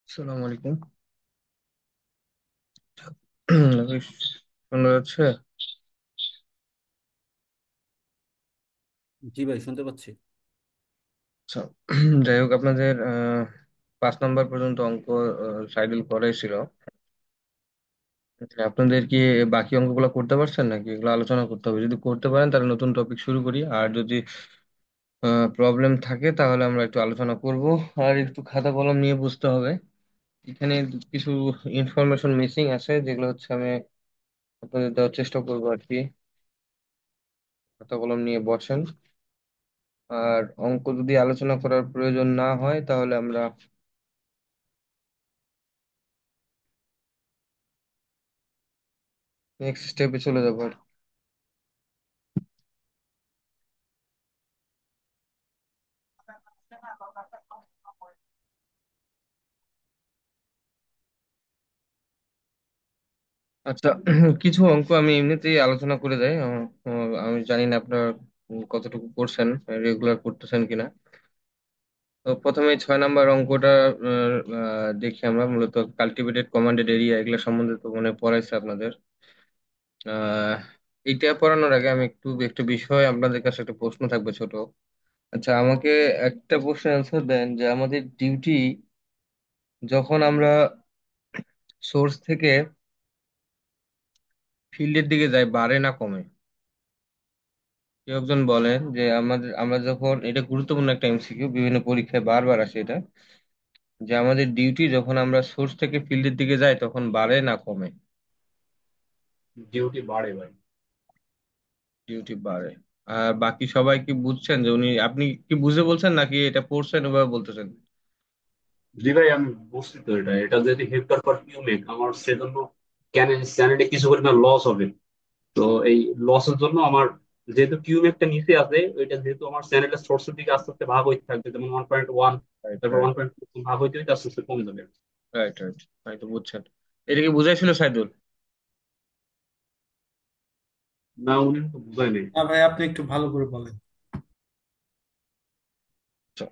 আসসালামু আলাইকুম। বেশ শোনা যাচ্ছে। জি ভাই, শুনতে পাচ্ছি। আচ্ছা, যাই হোক আপনাদের 5 নম্বর পর্যন্ত অঙ্ক সাইডুল করাই ছিল। আপনাদের কি বাকি অঙ্কগুলো করতে পারছেন নাকি এগুলো আলোচনা করতে হবে? যদি করতে পারেন তাহলে নতুন টপিক শুরু করি, আর যদি প্রবলেম থাকে তাহলে আমরা একটু আলোচনা করব। আর একটু খাতা কলম নিয়ে বুঝতে হবে। এখানে কিছু ইনফরমেশন মিসিং আছে, যেগুলো হচ্ছে আমি আপনাদের দেওয়ার চেষ্টা করবো আর কি। খাতা কলম নিয়ে বসেন। আর অঙ্ক যদি আলোচনা করার প্রয়োজন না হয় তাহলে আমরা নেক্সট স্টেপে চলে যাবো আর কি। আচ্ছা, কিছু অঙ্ক আমি এমনিতেই আলোচনা করে যাই। আমি জানি না আপনার কতটুকু করছেন, রেগুলার করতেছেন কিনা। তো প্রথমে 6 নাম্বার অঙ্কটা দেখি। আমরা মূলত কাল্টিভেটেড কমান্ডেড এরিয়া এগুলো সম্বন্ধে তো মনে হয় পড়াইছে আপনাদের। আহ এইটা পড়ানোর আগে আমি একটু একটা বিষয় আপনাদের কাছে একটা প্রশ্ন থাকবে ছোট। আচ্ছা, আমাকে একটা প্রশ্নের অ্যান্সার দেন যে আমাদের ডিউটি যখন আমরা সোর্স থেকে ফিল্ডের দিকে যাই বাড়ে না কমে? কেউ একজন বলেন যে আমরা যখন, এটা গুরুত্বপূর্ণ একটা এমসিকিউ, বিভিন্ন পরীক্ষায় বারবার আসে এটা, যে আমাদের ডিউটি যখন আমরা সোর্স থেকে ফিল্ডের দিকে যাই তখন বাড়ে না কমে? ডিউটি বাড়ে ভাই। ডিউটি বাড়ে। আর বাকি সবাই কি বুঝছেন যে আপনি কি বুঝে বলছেন নাকি এটা পড়ছেন ওভাবে বলতেছেন? জি ভাই, আমি বুঝছি তো। এটা যদি হেক্টর পার কিউমেক আমার সেজন্য চ্যানেলে কিছু পরিমাণ লস হবে। তো এই লসের জন্য আমার, যেহেতু কিউমেকটা নিচে আছে, ওইটা যেহেতু আমার চ্যানেলের সোর্সের দিকে আস্তে আস্তে ভাগ হইতে থাকবে, যেমন 1.1, রাইট, তারপর রাইট, 1.2 ভাগ হইতে হইতে আস্তে আস্তে কমে যাবে। Right, right. তাই তো বুঝছেন। এটা কি বুঝাইছিল সাইদুল? না, উনি তো বুঝায় নেই। না ভাই, আপনি একটু ভালো করে বলেন। আচ্ছা,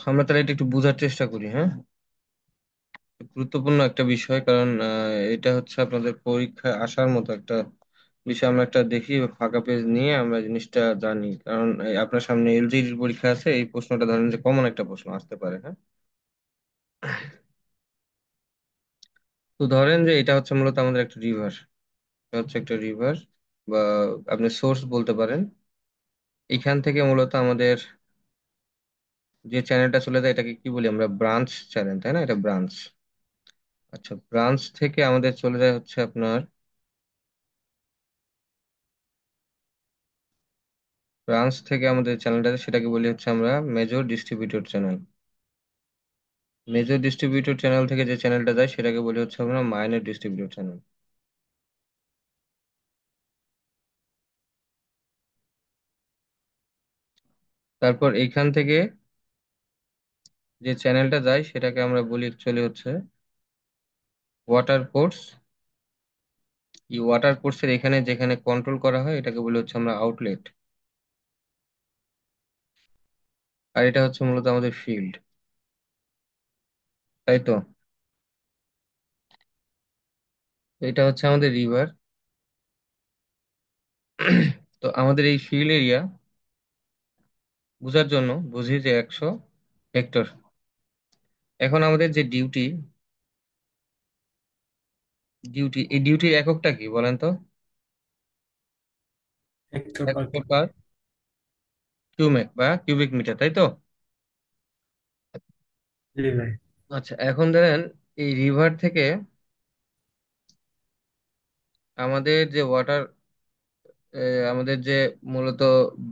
আমরা তাহলে এটা একটু বোঝার চেষ্টা করি, হ্যাঁ। গুরুত্বপূর্ণ একটা বিষয়, কারণ এটা হচ্ছে আপনাদের পরীক্ষায় আসার মতো একটা বিষয়। আমরা একটা দেখি ফাঁকা পেজ নিয়ে আমরা জিনিসটা জানি, কারণ এই আপনার সামনে এলজিডির পরীক্ষা আছে, এই প্রশ্নটা ধরেন যে কমন একটা প্রশ্ন আসতে পারে, হ্যাঁ। তো ধরেন যে এটা হচ্ছে মূলত আমাদের একটা রিভার। এটা হচ্ছে একটা রিভার, বা আপনি সোর্স বলতে পারেন। এখান থেকে মূলত আমাদের যে চ্যানেলটা চলে যায় এটাকে কি বলি আমরা? ব্রাঞ্চ চ্যানেল, তাই না? এটা ব্রাঞ্চ। আচ্ছা, ব্রাঞ্চ থেকে আমাদের চলে যায় হচ্ছে আপনার, ব্রাঞ্চ থেকে আমাদের চ্যানেলটা সেটাকে বলি হচ্ছে আমরা major distributor channel. Major distributor channel থেকে যে চ্যানেলটা যায় সেটাকে বলি হচ্ছে আমরা মাইনর ডিস্ট্রিবিউটর চ্যানেল। তারপর এইখান থেকে যে চ্যানেলটা যায় সেটাকে আমরা বলি অ্যাকচুয়ালি হচ্ছে ওয়াটার কোর্স। এই ওয়াটার কোর্সের এখানে যেখানে কন্ট্রোল করা হয় এটাকে বলি হচ্ছে আমরা আউটলেট। আর এটা হচ্ছে মূলত আমাদের ফিল্ড, তাই তো। এটা হচ্ছে আমাদের রিভার। তো আমাদের এই ফিল্ড এরিয়া বোঝার জন্য বুঝি যে 100 হেক্টর। এখন আমাদের যে ডিউটি, এই ডিউটির এককটা কি বলেন তো? হেক্টর পার হেক্টর পার কিউমেক বা কিউবিক মিটার, তাই তো। জি ভাই। আচ্ছা, এখন ধরেন এই রিভার থেকে আমাদের যে ওয়াটার, আমাদের যে মূলত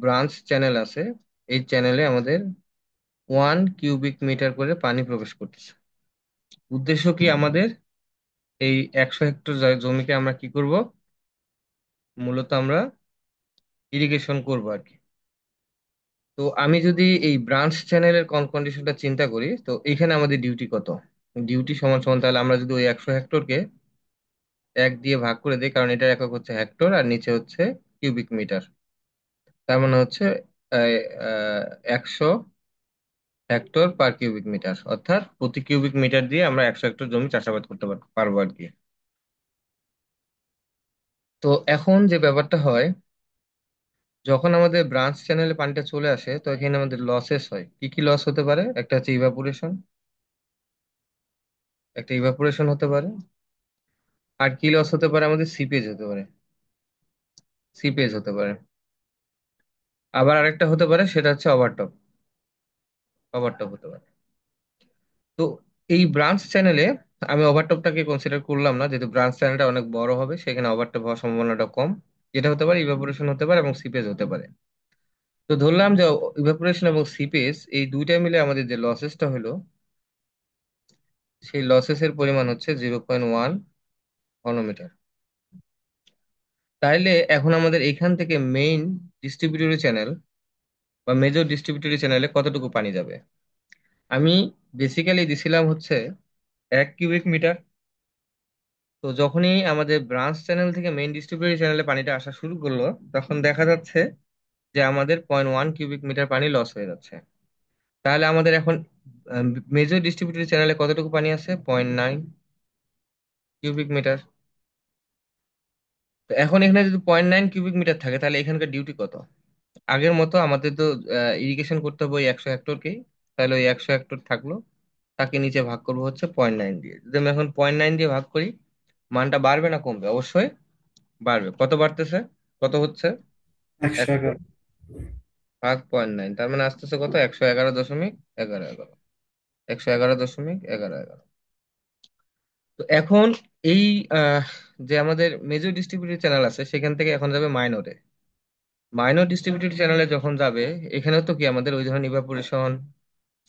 ব্রাঞ্চ চ্যানেল আছে, এই চ্যানেলে আমাদের 1 কিউবিক মিটার করে পানি প্রবেশ করতেছে। উদ্দেশ্য কি আমাদের? এই 100 হেক্টর জমিকে আমরা কি করব? মূলত আমরা ইরিগেশন করবো আর কি। তো আমি যদি এই ব্রাঞ্চ চ্যানেলের কন্ডিশনটা চিন্তা করি, তো এখানে আমাদের ডিউটি কত? ডিউটি সমান সমান, তাহলে আমরা যদি ওই 100 হেক্টরকে 1 দিয়ে ভাগ করে দিই, কারণ এটার একক হচ্ছে হেক্টর আর নিচে হচ্ছে কিউবিক মিটার। তার মানে হচ্ছে 100 হেক্টর পার কিউবিক মিটার, অর্থাৎ প্রতি কিউবিক মিটার দিয়ে আমরা 100 হেক্টর জমি চাষাবাদ করতে পারবো আর কি। তো এখন যে ব্যাপারটা হয়, যখন আমাদের ব্রাঞ্চ চ্যানেলে পানিটা চলে আসে তো এখানে আমাদের লসেস হয়। কি কি লস হতে পারে? একটা হচ্ছে ইভাপোরেশন, একটা ইভাপোরেশন হতে পারে। আর কি লস হতে পারে? আমাদের সিপেজ হতে পারে, সিপেজ হতে পারে। আবার আরেকটা হতে পারে, সেটা হচ্ছে ওভারটপ, ওভারটপ হতে পারে। তো এই ব্রাঞ্চ চ্যানেলে আমি ওভারটপটাকে কনসিডার করলাম না, যেহেতু ব্রাঞ্চ চ্যানেলটা অনেক বড় হবে, সেখানে ওভারটপ হওয়ার সম্ভাবনাটা কম। যেটা হতে পারে ইভাপোরেশন হতে পারে এবং সিপেজ হতে পারে। তো ধরলাম যে ইভাপোরেশন এবং সিপেজ এই দুইটা মিলে আমাদের যে লসেসটা হলো, সেই লসেসের পরিমাণ হচ্ছে 0.1 ঘনমিটার। তাইলে এখন আমাদের এখান থেকে মেইন ডিস্ট্রিবিউটরি চ্যানেল বা মেজর ডিস্ট্রিবিউটরি চ্যানেলে কতটুকু পানি যাবে? আমি বেসিক্যালি দিছিলাম হচ্ছে 1 কিউবিক মিটার। তো যখনই আমাদের ব্রাঞ্চ চ্যানেল থেকে মেইন ডিস্ট্রিবিউটরি চ্যানেলে পানিটা আসা শুরু করলো, তখন দেখা যাচ্ছে যে আমাদের 0.1 কিউবিক মিটার পানি লস হয়ে যাচ্ছে। তাহলে আমাদের এখন মেজর ডিস্ট্রিবিউটরি চ্যানেলে কতটুকু পানি আছে? 0.9 কিউবিক মিটার। তো এখন এখানে যদি 0.9 কিউবিক মিটার থাকে, তাহলে এখানকার ডিউটি কত? আগের মতো আমাদের তো ইরিগেশন করতে হবে ওই 100 হেক্টরকেই। তাহলে ওই 100 হেক্টর থাকলো, তাকে নিচে ভাগ করবো হচ্ছে 0.9 দিয়ে। যদি আমি এখন 0.9 দিয়ে ভাগ করি, মানটা বাড়বে না কমবে? অবশ্যই বাড়বে। কত বাড়তেছে? কত হচ্ছে? 100 111। ভাগ 0.9, তার মানে আসতেছে কত? 111.1111। 111.1111। তো এখন এই আহ, যে আমাদের মেজর ডিস্ট্রিবিউটর চ্যানেল আছে, সেখান থেকে এখন যাবে মাইনরে। মাইনর ডিস্ট্রিবিউটর চ্যানেলে যখন যাবে, এখানে তো কি আমাদের ওই ধরনের ইভাপোরেশন,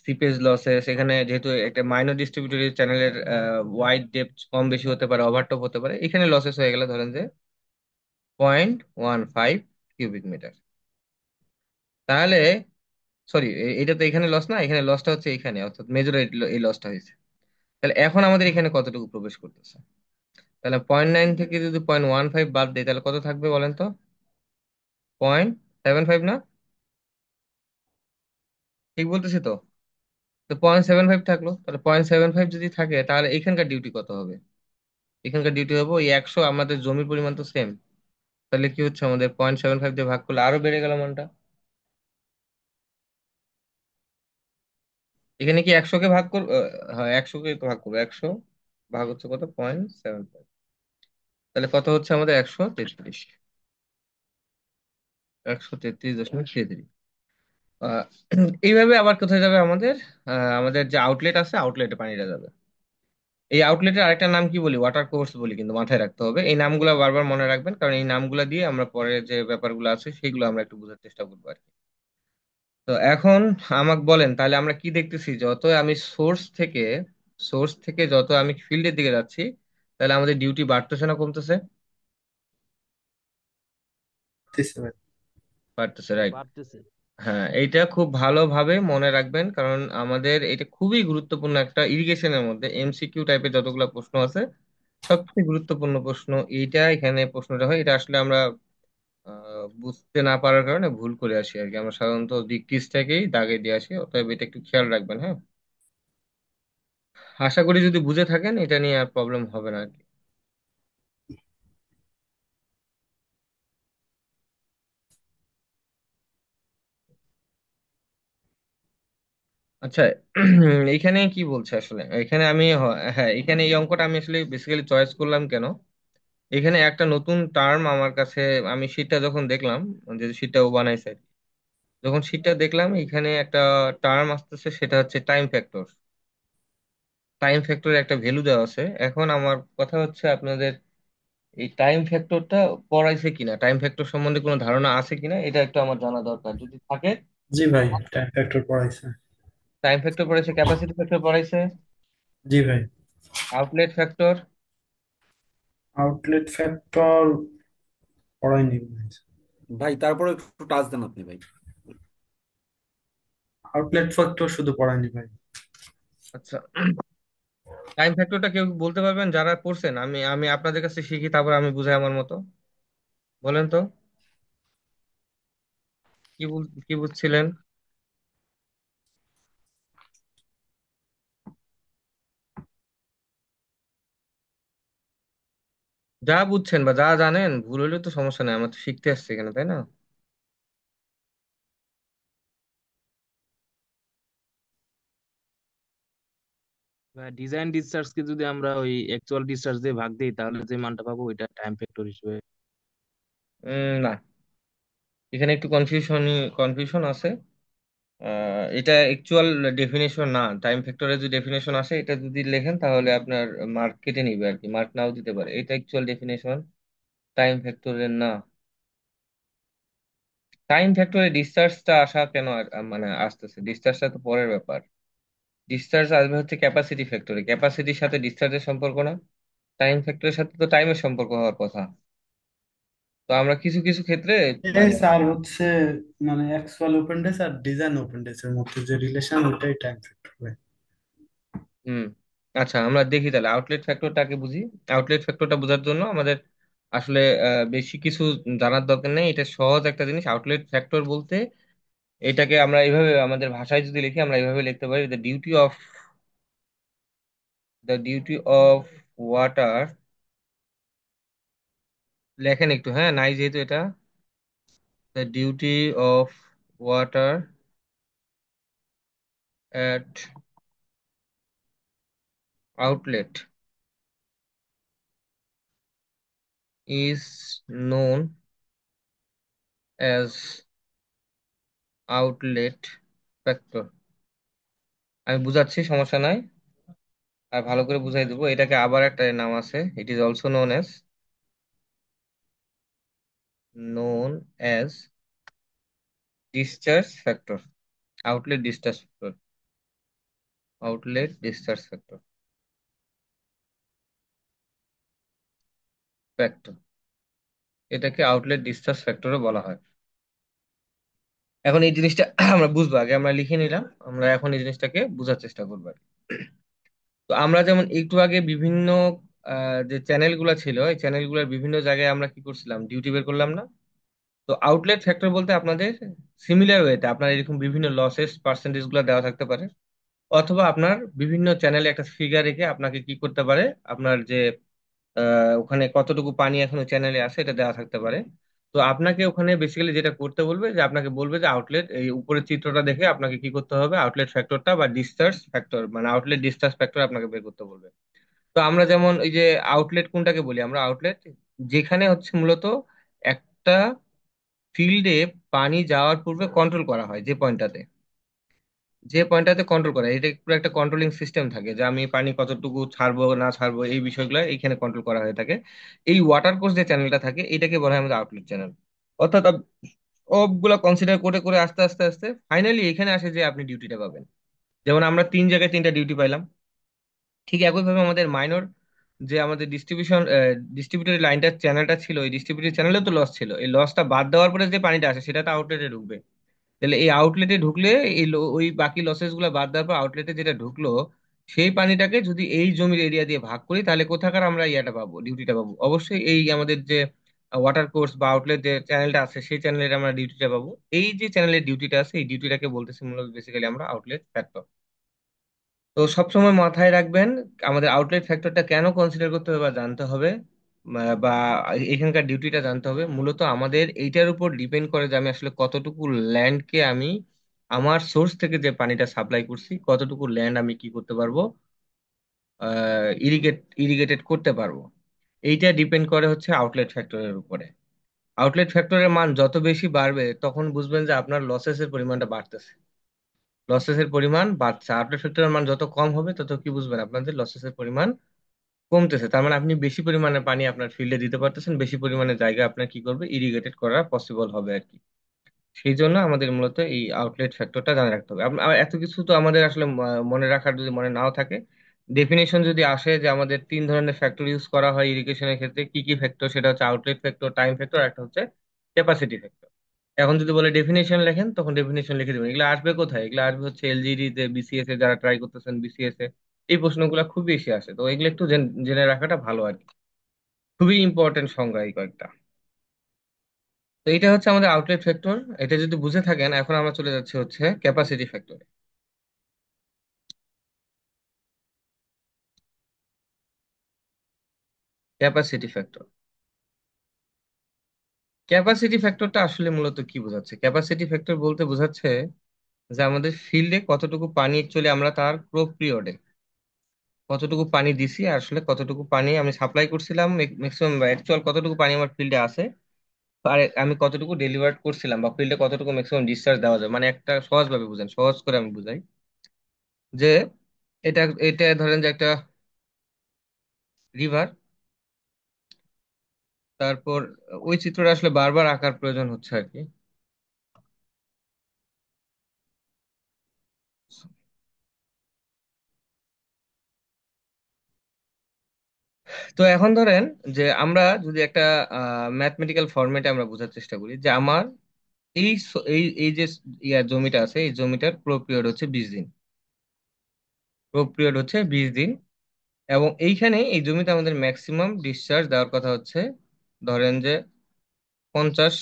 সিপেজ লসেস, এখানে যেহেতু একটা মাইনর ডিস্ট্রিবিউটর চ্যানেলের ওয়াইড ডেপথ কম বেশি হতে পারে, ওভারটপ হতে পারে, এখানে লসেস হয়ে গেলে ধরেন যে 0.15 কিউবিক মিটার। তাহলে সরি, এটা তো এখানে লস না, এখানে লসটা হচ্ছে এখানে, অর্থাৎ মেজর এই লসটা হয়েছে। তাহলে এখন আমাদের এখানে কতটুকু প্রবেশ করতেছে? তাহলে 0.9 থেকে যদি 0.15 বাদ দেয়, তাহলে কত থাকবে বলেন তো? 0.75 না? ঠিক বলতেছি তো? তো 0.75 থাকলো, তাহলে 0.75 যদি থাকে, তাহলে এখানকার ডিউটি কত হবে? এখানকার ডিউটি হবে ওই 100, আমাদের জমির পরিমাণ তো সেম। তাহলে কি হচ্ছে, আমাদের 0.75 দিয়ে ভাগ করলে আরো বেড়ে গেল মানটা। এখানে কি 100 কে ভাগ করবো? হ্যাঁ, 100 কে ভাগ করবো। 100 ভাগ হচ্ছে কত? 0.75। তাহলে কত হচ্ছে আমাদের? 133। 133.33। আহ, এইভাবে আবার কোথায় যাবে আমাদের? আমাদের যে আউটলেট আছে, আউটলেটে পানিটা যাবে। এই আউটলেটের আরেকটা নাম কি বলি? ওয়াটার কোর্স বলি, কিন্তু মাথায় রাখতে হবে এই নামগুলো, বারবার মনে রাখবেন, কারণ এই নামগুলো দিয়ে আমরা পরে যে ব্যাপারগুলো আছে সেগুলো আমরা একটু বোঝার চেষ্টা করবো আর কি। তো এখন আমাকে বলেন, তাহলে আমরা কি দেখতেছি? যত আমি সোর্স থেকে যত আমি ফিল্ডের দিকে যাচ্ছি, তাহলে আমাদের ডিউটি বাড়তেছে না কমতেছে? দিছে ভাই। বাড়তেছে, রাইট। বাড়তেছে। হ্যাঁ, এইটা খুব ভালোভাবে মনে রাখবেন, কারণ আমাদের এটা খুবই গুরুত্বপূর্ণ একটা ইরিগেশনের মধ্যে এমসিকিউ টাইপের যতগুলো প্রশ্ন আছে, সবচেয়ে গুরুত্বপূর্ণ প্রশ্ন এইটা। এখানে প্রশ্নটা হয়, এটা আসলে আমরা বুঝতে না পারার কারণে ভুল করে আসি আর কি। আমরা সাধারণত দিক টিকটাকেই দাগে দিয়ে আসি, অতএব এটা একটু খেয়াল রাখবেন, হ্যাঁ। আশা করি যদি বুঝে থাকেন, এটা নিয়ে আর প্রবলেম হবে না আর কি। আচ্ছা, এইখানে কি বলছে আসলে? এখানে আমি হ্যাঁ, এখানে এই অঙ্কটা আমি আসলে বেসিক্যালি চয়েস করলাম কেন? এখানে একটা নতুন টার্ম আমার কাছে, আমি শীটটা যখন দেখলাম, যে শীটটা ও বানাইছে, যখন শীটটা দেখলাম, এখানে একটা টার্ম আসতেছে, সেটা হচ্ছে টাইম ফ্যাক্টর। টাইম ফ্যাক্টরের একটা ভ্যালু দেওয়া আছে। এখন আমার কথা হচ্ছে, আপনাদের এই টাইম ফ্যাক্টরটা পড়াইছে কিনা, টাইম ফ্যাক্টর সম্বন্ধে কোনো ধারণা আছে কিনা, এটা একটু আমার জানা দরকার। যদি থাকে, জি ভাই, টাইম ফ্যাক্টর পড়াইছে। টাইম ফ্যাক্টর পড়াইছে, ক্যাপাসিটি ফ্যাক্টর পড়াইছে, জি ভাই। Outlet factor. আউটলেট ফ্যাক্টর পড়াইনি ভাই। ভাই তারপরে একটু টাচ দেন আপনি ভাই। আউটলেট ফ্যাক্টর শুধু পড়াইনি ভাই। আচ্ছা, টাইম ফ্যাক্টরটা কেউ বলতে পারবেন যারা পড়ছেন? আমি আমি আপনাদের কাছে শিখি, তারপর আমি বুঝাই আমার মতো। বলেন তো, কি বুঝছিলেন? যা বুঝছেন বা যা জানেন ভুল হলেও তো সমস্যা নেই, আমার তো শিখতে আসছে এখানে, তাই না? ডিজাইন ডিসচার্জ কে যদি আমরা ওই অ্যাকচুয়াল ডিসচার্জ দিয়ে ভাগ দিই তাহলে যে মানটা পাবো ওইটা টাইম ফ্যাক্টর হিসেবে। না, এখানে একটু কনফিউশন আছে। এটা অ্যাকচুয়াল ডেফিনেশন না। টাইম ফ্যাক্টরের যে ডেফিনেশন আসে এটা যদি লেখেন তাহলে আপনার মার্ক কেটে নিবে আর কি, মার্ক নাও দিতে পারে। এটা অ্যাকচুয়াল ডেফিনেশন টাইম ফ্যাক্টরের না। টাইম ফ্যাক্টরে ডিসচার্জটা আসা কেন মানে আসতেছে, ডিসচার্জটা তো পরের ব্যাপার। ডিসচার্জ আসবে হচ্ছে ক্যাপাসিটি ফ্যাক্টরে, ক্যাপাসিটির সাথে ডিসচার্জের সম্পর্ক না। টাইম ফ্যাক্টরের সাথে তো টাইমের সম্পর্ক হওয়ার কথা। তো আমরা কিছু কিছু ক্ষেত্রে এই মানে স্যার হচ্ছে মানে অ্যাকচুয়াল ওপেন ডেস আর ডিজাইন ওপেন ডেস এর মধ্যে যে রিলেশন ওটাই টাইম ফ্যাক্টর ভাই। হুম, আচ্ছা আমরা দেখি তাহলে আউটলেট ফ্যাক্টরটাকে বুঝি। আউটলেট ফ্যাক্টরটা বোঝার জন্য আমাদের আসলে বেশি কিছু জানার দরকার নেই, এটা সহজ একটা জিনিস। আউটলেট ফ্যাক্টর বলতে এটাকে আমরা এইভাবে আমাদের ভাষায় যদি লিখি আমরা এইভাবে লিখতে পারি, দ্য ডিউটি অফ ওয়াটার। লেখেন একটু, হ্যাঁ নাই যেহেতু এটা, the duty of water at outlet is known as outlet factor. আমি বুঝাচ্ছি, সমস্যা নাই, আর ভালো করে বুঝাই দেবো। এটাকে আবার একটা নাম আছে, it is also known as discharge factor, outlet discharge factor. এটাকে আউটলেট ডিসচার্জ ফ্যাক্টরও বলা হয়। এখন এই জিনিসটা আমরা বুঝবো, আগে আমরা লিখে নিলাম, আমরা এখন এই জিনিসটাকে বোঝার চেষ্টা করবো আর কি। তো আমরা যেমন একটু আগে বিভিন্ন যে চ্যানেলগুলো ছিল এই চ্যানেলগুলোর বিভিন্ন জায়গায় আমরা কি করছিলাম, ডিউটি বের করলাম না? তো আউটলেট ফ্যাক্টর বলতে আপনাদের সিমিলার ওয়েতে আপনার এরকম বিভিন্ন লসেস পার্সেন্টেজ গুলো দেওয়া থাকতে পারে, অথবা আপনার বিভিন্ন চ্যানেলে একটা ফিগার রেখে আপনাকে কি করতে পারে, আপনার যে ওখানে কতটুকু পানি এখনো চ্যানেলে আছে এটা দেওয়া থাকতে পারে। তো আপনাকে ওখানে বেসিক্যালি যেটা করতে বলবে যে আপনাকে বলবে যে আউটলেট, এই উপরের চিত্রটা দেখে আপনাকে কি করতে হবে, আউটলেট ফ্যাক্টরটা বা ডিসচার্জ ফ্যাক্টর মানে আউটলেট ডিসচার্জ ফ্যাক্টর আপনাকে বের করতে বলবে। তো আমরা যেমন এই যে আউটলেট কোনটাকে বলি, আমরা আউটলেট যেখানে হচ্ছে মূলত একটা ফিল্ডে পানি যাওয়ার পূর্বে কন্ট্রোল করা হয়, যে পয়েন্টটাতে কন্ট্রোল করা হয়, এটা পুরো একটা কন্ট্রোলিং সিস্টেম থাকে যে আমি পানি কতটুকু ছাড়বো না ছাড়বো এই বিষয়গুলো এইখানে কন্ট্রোল করা হয়ে থাকে। এই ওয়াটার কোর্স যে চ্যানেলটা থাকে এটাকে বলা হয় আমাদের আউটলেট চ্যানেল। অর্থাৎ সবগুলা কনসিডার করে করে আস্তে আস্তে আস্তে ফাইনালি এখানে আসে যে আপনি ডিউটিটা পাবেন। যেমন আমরা তিন জায়গায় তিনটা ডিউটি পাইলাম, ঠিক একইভাবে আমাদের মাইনর যে আমাদের ডিস্ট্রিবিউটর লাইনটা চ্যানেলটা ছিল, এই ডিস্ট্রিবিউটর চ্যানেলেও তো লস ছিল, এই লসটা বাদ দেওয়ার পরে যে পানিটা আসে সেটা তো আউটলেটে ঢুকবে। তাহলে এই আউটলেটে ঢুকলে ওই বাকি লসেস গুলো বাদ দেওয়ার পর আউটলেটে যেটা ঢুকলো সেই পানিটাকে যদি এই জমির এরিয়া দিয়ে ভাগ করি তাহলে কোথাকার আমরা ইয়াটা পাবো, ডিউটিটা পাবো? অবশ্যই এই আমাদের যে ওয়াটার কোর্স বা আউটলেট যে চ্যানেলটা আছে সেই চ্যানেলের আমরা ডিউটিটা পাবো। এই যে চ্যানেলের ডিউটিটা আছে এই ডিউটিটাকে বলতেছি মূলত বেসিক্যালি আমরা আউটলেট ফ্যাক্টর। তো সবসময় মাথায় রাখবেন আমাদের আউটলেট ফ্যাক্টরটা কেন কনসিডার করতে হবে বা জানতে হবে, বা এখানকার ডিউটিটা জানতে হবে। মূলত আমাদের এইটার উপর ডিপেন্ড করে যে আমি আসলে কতটুকু ল্যান্ডকে আমি আমার সোর্স থেকে যে পানিটা সাপ্লাই করছি কতটুকু ল্যান্ড আমি কি করতে পারবো, ইরিগেটেড করতে পারবো। এইটা ডিপেন্ড করে হচ্ছে আউটলেট ফ্যাক্টরের উপরে। আউটলেট ফ্যাক্টরের মান যত বেশি বাড়বে তখন বুঝবেন যে আপনার লসেসের পরিমাণটা বাড়তেছে, লসেসের পরিমাণ বাড়ছে। আউটলেট ফ্যাক্টরের মান যত কম হবে তত কি বুঝবেন আপনাদের লসেসের পরিমাণ কমতেছে। তার মানে আপনি বেশি পরিমাণে পানি আপনার ফিল্ডে দিতে পারতেছেন, বেশি পরিমাণে জায়গা আপনার কি করবে, ইরিগেটেড করা পসিবল হবে আর কি। সেই জন্য আমাদের মূলত এই আউটলেট ফ্যাক্টরটা জানা রাখতে হবে। আর এত কিছু তো আমাদের আসলে মনে রাখার যদি মনে নাও থাকে, ডেফিনেশন যদি আসে যে আমাদের তিন ধরনের ফ্যাক্টর ইউজ করা হয় ইরিগেশনের ক্ষেত্রে, কি কি ফ্যাক্টর, সেটা হচ্ছে আউটলেট ফ্যাক্টর, টাইম ফ্যাক্টর, একটা হচ্ছে ক্যাপাসিটি ফ্যাক্টর। এখন যদি বলে ডেফিনেশন লেখেন তখন ডেফিনেশন লিখে দেবেন। এগুলো আসবে কোথায়, এগুলো আসবে হচ্ছে এলজিডি তে, বিসিএস এ যারা ট্রাই করতেছেন, বিসিএস এ এই প্রশ্নগুলো খুব বেশি আসে। তো এগুলো একটু জেনে রাখাটা ভালো আর কি, খুবই ইম্পর্টেন্ট সংজ্ঞা এই কয়েকটা। তো এটা হচ্ছে আমাদের আউটলেট ফ্যাক্টর। এটা যদি বুঝে থাকেন এখন আমরা চলে যাচ্ছি হচ্ছে ক্যাপাসিটি ফ্যাক্টরে। ক্যাপাসিটি ফ্যাক্টর ক্যাপাসিটি ফ্যাক্টরটা আসলে মূলত কি বোঝাচ্ছে? ক্যাপাসিটি ফ্যাক্টর বলতে বোঝাচ্ছে যে আমাদের ফিল্ডে কতটুকু পানি অ্যাকচুয়ালি আমরা তার প্রো পিরিয়ডে কতটুকু পানি দিছি, আর আসলে কতটুকু পানি আমি সাপ্লাই করছিলাম, ম্যাক্সিমাম অ্যাকচুয়াল কতটুকু পানি আমার ফিল্ডে আছে, আর আমি কতটুকু ডেলিভার করছিলাম বা ফিল্ডে কতটুকু ম্যাক্সিমাম ডিসচার্জ দেওয়া যায়। মানে একটা সহজ ভাবে বুঝেন, সহজ করে আমি বুঝাই যে এটা এটা ধরেন যে একটা রিভার। তারপর ওই চিত্রটা আসলে বারবার আঁকার প্রয়োজন হচ্ছে আর কি। তো এখন ধরেন যে আমরা যদি একটা ম্যাথমেটিক্যাল ফরম্যাটে আমরা বোঝার চেষ্টা করি যে আমার এই যে জমিটা আছে, এই জমিটার প্রো পিরিয়ড হচ্ছে 20 দিন। প্রো পিরিয়ড হচ্ছে 20 দিন। এবং এইখানে এই জমিতে আমাদের ম্যাক্সিমাম ডিসচার্জ দেওয়ার কথা হচ্ছে ধরেন যে 50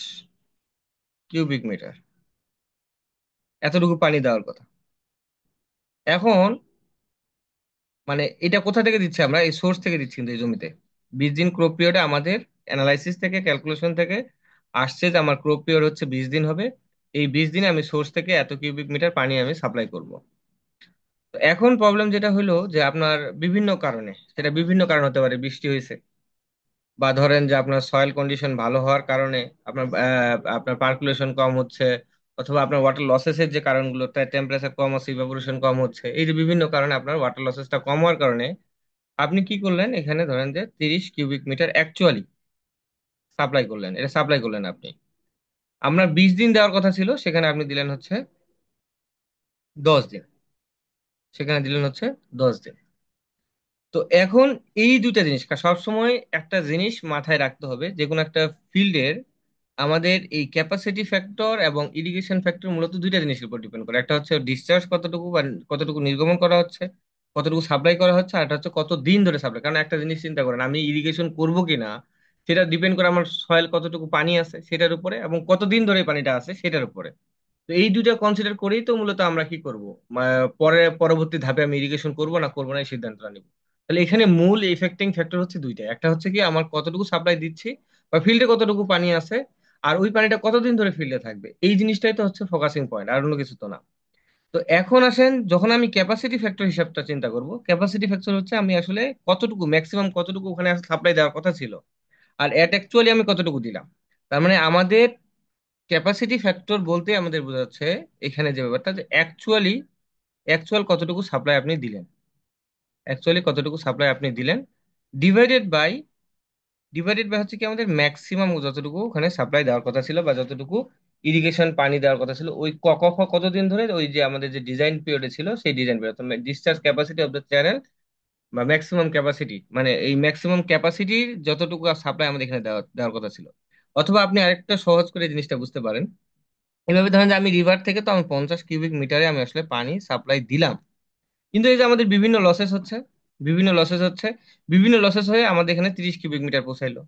কিউবিক মিটার, এতটুকু পানি দেওয়ার কথা। এখন মানে এটা কোথা থেকে দিচ্ছি? আমরা এই সোর্স থেকে দিচ্ছি, কিন্তু এই জমিতে 20 দিন ক্রপ পিরিয়ডে আমাদের অ্যানালাইসিস থেকে, ক্যালকুলেশন থেকে আসছে যে আমার ক্রপ পিরিয়ড হচ্ছে 20 দিন হবে। এই 20 দিনে আমি সোর্স থেকে এত কিউবিক মিটার পানি আমি সাপ্লাই করব। তো এখন প্রবলেম যেটা হলো যে আপনার বিভিন্ন কারণে, সেটা বিভিন্ন কারণ হতে পারে, বৃষ্টি হয়েছে, বা ধরেন যে আপনার সয়েল কন্ডিশন ভালো হওয়ার কারণে আপনার আপনার পার্কুলেশন কম হচ্ছে, অথবা আপনার ওয়াটার লসেসের যে কারণগুলো, টেম্পারেচার কম আছে, ইভাপোরেশন কম হচ্ছে, এই যে বিভিন্ন কারণে আপনার ওয়াটার লসেসটা কম হওয়ার কারণে আপনি কি করলেন, এখানে ধরেন যে 30 কিউবিক মিটার অ্যাকচুয়ালি সাপ্লাই করলেন, এটা সাপ্লাই করলেন আপনি। আমরা 20 দিন দেওয়ার কথা ছিল, সেখানে আপনি দিলেন হচ্ছে 10 দিন, সেখানে দিলেন হচ্ছে 10 দিন। তো এখন এই দুইটা জিনিস সবসময় একটা জিনিস মাথায় রাখতে হবে, যে কোনো একটা ফিল্ডের আমাদের এই ক্যাপাসিটি ফ্যাক্টর এবং ইরিগেশন ফ্যাক্টর মূলত দুইটা জিনিসের উপর ডিপেন্ড করে। একটা হচ্ছে ডিসচার্জ কতটুকু বা কতটুকু নির্গমন করা হচ্ছে, কতটুকু সাপ্লাই করা হচ্ছে, আর একটা হচ্ছে কত দিন ধরে সাপ্লাই। কারণ একটা জিনিস চিন্তা করেন, আমি ইরিগেশন করব কিনা সেটা ডিপেন্ড করে আমার সয়েল কতটুকু পানি আছে সেটার উপরে, এবং কতদিন ধরে এই পানিটা আছে সেটার উপরে। তো এই দুইটা কনসিডার করেই তো মূলত আমরা কি করব, পরবর্তী ধাপে আমি ইরিগেশন করব না করবো না এই সিদ্ধান্তটা নিব। তাহলে এখানে মূল ইফেক্টিং ফ্যাক্টর হচ্ছে দুইটা, একটা হচ্ছে কি আমার কতটুকু সাপ্লাই দিচ্ছি বা ফিল্ডে কতটুকু পানি আছে, আর ওই পানিটা কতদিন ধরে ফিল্ডে থাকবে, এই জিনিসটাই তো হচ্ছে ফোকাসিং পয়েন্ট, আর অন্য কিছু তো না। তো এখন আসেন, যখন আমি ক্যাপাসিটি ফ্যাক্টর হিসাবটা চিন্তা করব, ক্যাপাসিটি ফ্যাক্টর হচ্ছে আমি আসলে কতটুকু ম্যাক্সিমাম কতটুকু ওখানে সাপ্লাই দেওয়ার কথা ছিল, আর এট অ্যাকচুয়ালি আমি কতটুকু দিলাম। তার মানে আমাদের ক্যাপাসিটি ফ্যাক্টর বলতে আমাদের বোঝাচ্ছে এখানে যে ব্যাপারটা, যে অ্যাকচুয়াল কতটুকু সাপ্লাই আপনি দিলেন, অ্যাকচুয়ালি কতটুকু সাপ্লাই আপনি দিলেন, ডিভাইডেড বাই হচ্ছে কি আমাদের ম্যাক্সিমাম যতটুকু ওখানে সাপ্লাই দেওয়ার কথা ছিল, বা যতটুকু ইরিগেশন পানি দেওয়ার কথা ছিল ওই কতদিন ধরে, ওই যে আমাদের যে ডিজাইন পিরিয়ডে ছিল সেই design period, discharge capacity of the channel বা ম্যাক্সিমাম ক্যাপাসিটি, মানে এই ম্যাক্সিমাম ক্যাপাসিটির যতটুকু সাপ্লাই আমাদের এখানে দেওয়ার কথা ছিল। অথবা আপনি আরেকটা সহজ করে এই জিনিসটা বুঝতে পারেন, এভাবে ধরেন যে আমি রিভার থেকে তো আমি 50 কিউবিক মিটারে আমি আসলে পানি সাপ্লাই দিলাম, কিন্তু এই যে আমাদের বিভিন্ন লসেস হয়ে আমাদের এখানে 30 কিউবিক মিটার পৌঁছাইলো।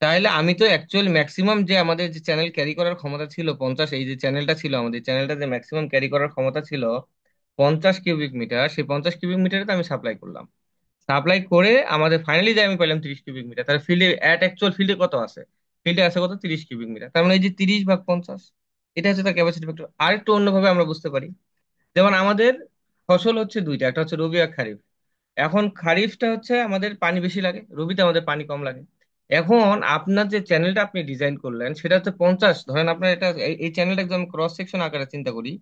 তাহলে আমি তো অ্যাকচুয়ালি ম্যাক্সিমাম যে আমাদের যে চ্যানেল ক্যারি করার ক্ষমতা ছিল 50, এই যে চ্যানেলটা ছিল আমাদের চ্যানেলটা যে ম্যাক্সিমাম ক্যারি করার ক্ষমতা ছিল 50 কিউবিক মিটার, সেই 50 কিউবিক মিটারে তো আমি সাপ্লাই করলাম। সাপ্লাই করে আমাদের ফাইনালি যে আমি পেলাম 30 কিউবিক মিটার, তাহলে ফিল্ডে অ্যাকচুয়াল ফিল্ডে কত আছে? ফিল্ডে আছে কত? 30 কিউবিক মিটার। তার মানে এই যে 30/50, এটা হচ্ছে তার ক্যাপাসিটি ফ্যাক্টর। আরেকটু অন্যভাবে আমরা বুঝতে পারি, যেমন আমাদের ফসল হচ্ছে দুইটা, একটা হচ্ছে রবি আর খারিফ। এখন খারিফটা হচ্ছে আমাদের পানি বেশি লাগে, রবিতে আমাদের পানি কম লাগে। এখন আপনার যে চ্যানেলটা আপনি ডিজাইন করলেন সেটা হচ্ছে 50, ধরেন আপনার এটা এই চ্যানেলটা একদম ক্রস সেকশন আকারে চিন্তা করি,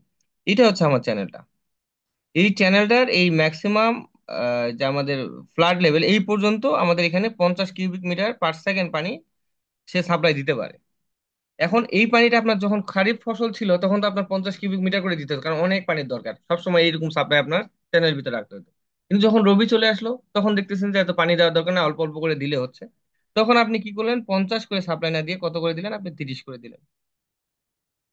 এটা হচ্ছে আমার চ্যানেলটা। এই চ্যানেলটার এই ম্যাক্সিমাম যে আমাদের ফ্লাড লেভেল এই পর্যন্ত আমাদের এখানে 50 কিউবিক মিটার পার সেকেন্ড পানি সে সাপ্লাই দিতে পারে। এখন এই পানিটা আপনার যখন খারিফ ফসল ছিল তখন তো আপনার 50 কিউবিক মিটার করে দিতে হতো, কারণ অনেক পানির দরকার, সবসময় এইরকম সাপ্লাই আপনার চ্যানেলের ভিতরে রাখতে হতো। কিন্তু যখন রবি চলে আসলো তখন দেখতেছেন যে এত পানি দেওয়ার দরকার না, অল্প অল্প করে দিলে হচ্ছে। তখন আপনি কি করলেন, 50 করে সাপ্লাই না দিয়ে কত করে দিলেন, আপনি 30 করে দিলেন।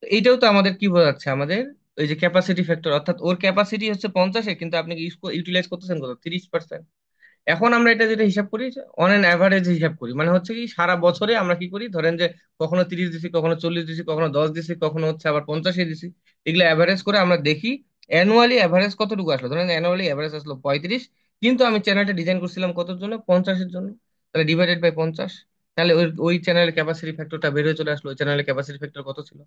তো এইটাও তো আমাদের কি বোঝাচ্ছে, আমাদের ওই যে ক্যাপাসিটি ফ্যাক্টর, অর্থাৎ ওর ক্যাপাসিটি হচ্ছে 50-এর, কিন্তু আপনি ইউটিলাইজ করতেছেন কত, 30%। এখন আমরা এটা যেটা হিসাব করি, অন অ্যান অ্যাভারেজ হিসাব করি, মানে হচ্ছে কি সারা বছরে আমরা কি করি, ধরেন যে কখনো 30 দিছি, কখনো 40 দিছি, কখনো 10 দিছি, কখনো হচ্ছে আবার 50 দিছি, এগুলো অ্যাভারেজ করে আমরা দেখি অ্যানুয়ালি অ্যাভারেজ কতটুকু আসলো। ধরেন অ্যানুয়ালি অ্যাভারেজ আসলো 35, কিন্তু আমি চ্যানেলটা ডিজাইন করছিলাম কতর জন্য, 50-এর জন্য। তাহলে ডিভাইডেড বাই 50, তাহলে ওই ওই চ্যানেলের ক্যাপাসিটি ফ্যাক্টরটা বের হয়ে চলে আসলো, ওই চ্যানেলের ক্যাপাসিটি ফ্যাক্টর কত ছিল,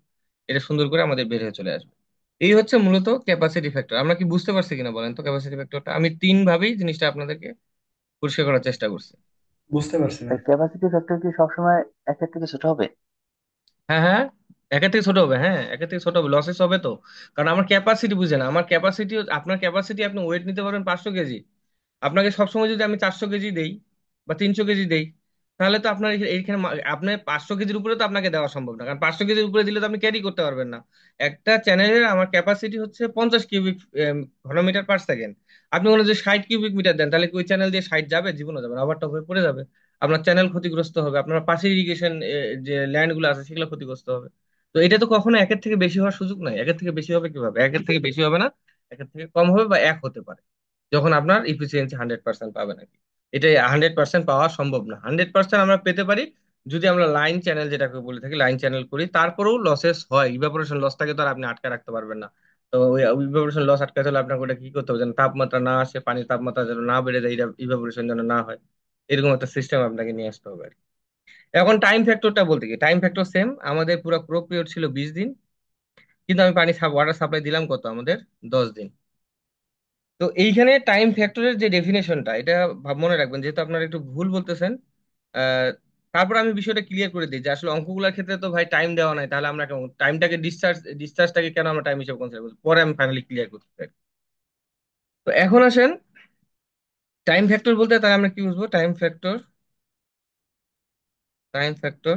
এটা সুন্দর করে আমাদের বের হয়ে চলে আসবে। এই হচ্ছে মূলত ক্যাপাসিটি ফ্যাক্টর। আমরা কি বুঝতে পারছি কিনা বলেন তো ক্যাপাসিটি ফ্যাক্টরটা? আমি তিন ভাবেই জিনিসটা আপনাদেরকে পরিষ্কার করার চেষ্টা করছি। বুঝতে পারছি ভাই। ক্যাপাসিটি ফ্যাক্টর কি সবসময় একের থেকে ছোট হবে? হ্যাঁ হ্যাঁ, একের থেকে ছোট হবে, হ্যাঁ একের থেকে ছোট হবে, লসেস হবে তো। কারণ আমার ক্যাপাসিটি বুঝে না, আমার ক্যাপাসিটি, আপনার ক্যাপাসিটি, আপনি ওয়েট নিতে পারবেন 500 কেজি, আপনাকে সবসময় যদি আমি 400 কেজি দেই বা 300 কেজি দেই, তাহলে তো আপনার এইখানে আপনার 500 কেজির উপরে তো আপনাকে দেওয়া সম্ভব না, কারণ 500 কেজির উপরে দিলে তো আপনি ক্যারি করতে পারবেন না। একটা চ্যানেলের আমার ক্যাপাসিটি হচ্ছে 50 কিউবিক ঘনমিটার পার সেকেন্ড। আপনি বলেন যে 60 কিউবিক মিটার দেন, তাহলে কি ওই চ্যানেল দিয়ে 60 যাবে? জীবনও যাবে না, ওভারটপ হয়ে পড়ে যাবে, আপনার চ্যানেল ক্ষতিগ্রস্ত হবে, আপনার পাশে ইরিগেশন যে ল্যান্ড গুলো আছে সেগুলো ক্ষতিগ্রস্ত হবে। তো এটা তো কখনো একের থেকে বেশি হওয়ার সুযোগ নাই। একের থেকে বেশি হবে কিভাবে? একের থেকে বেশি হবে না, একের থেকে কম হবে বা এক হতে পারে, যখন আপনার ইফিসিয়েন্সি 100% পাবেন আর কি। এটা 100% পাওয়া সম্ভব না। 100% আমরা পেতে পারি যদি আমরা লাইন চ্যানেল, যেটাকে বলে থাকি লাইন চ্যানেল করি, তারপরেও লসেস হয়, ইভাপোরেশন লসটাকে তো আর আপনি আটকে রাখতে পারবেন না। তো ওই ইভাপোরেশন লস আটকাতে হলে আপনাকে ওটা কি করতে হবে, যেন তাপমাত্রা না আসে, পানির তাপমাত্রা যেন না বেড়ে যায়, ইভাপোরেশন যেন না হয়, এরকম একটা সিস্টেম আপনাকে নিয়ে আসতে হবে আর কি। এখন টাইম ফ্যাক্টরটা বলতে কি, টাইম ফ্যাক্টর সেম, আমাদের পুরো ক্রপ পিরিয়ড ছিল 20 দিন, কিন্তু আমি পানি ওয়াটার সাপ্লাই দিলাম কত আমাদের, 10 দিন। তো এইখানে টাইম ফ্যাক্টরের যে ডেফিনেশনটা, এটা মনে রাখবেন, যেহেতু আপনারা একটু ভুল বলতেছেন। আহ, তারপর আমি বিষয়টা ক্লিয়ার করে দিই যে আসলে অঙ্কগুলোর ক্ষেত্রে তো ভাই টাইম দেওয়া নাই, তাহলে আমরা টাইমটাকে ডিসচার্জটাকে কেন আমরা টাইম হিসেবে কনসিডার করছি, পরে আমি ফাইনালি ক্লিয়ার করতে চাই। তো এখন আসেন, টাইম ফ্যাক্টর বলতে তাহলে আমরা কি বুঝবো? Time factor, time factor,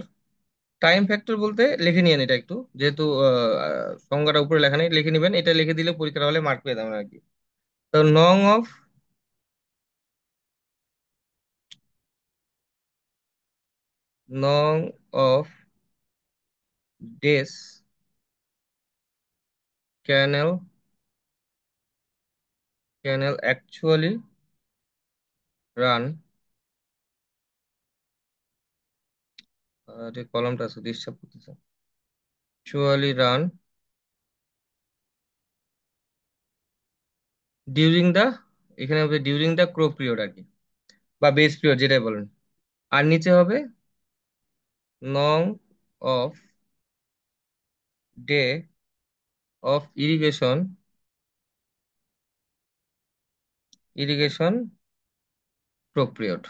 time factor বলতে লিখে নিয়েন এটা একটু, যেহেতু সংজ্ঞাটা উপরে লেখা নেই, লিখে নিবেন, এটা লিখে দিলে পরীক্ষার হলে মার্ক পেয়ে যাবেন আর কি। তো নং of days canal canal actually run, যে কলমটা আছে ডিস্টার্ব করতেছে, অ্যাকচুয়ালি রান ডিউরিং দা, এখানে হবে ডিউরিং দা ক্রো পিরিয়ড আর কি, বা বেস পিরিয়ড যেটাই বলেন। আর নিচে হবে নং off day of irrigation crop period,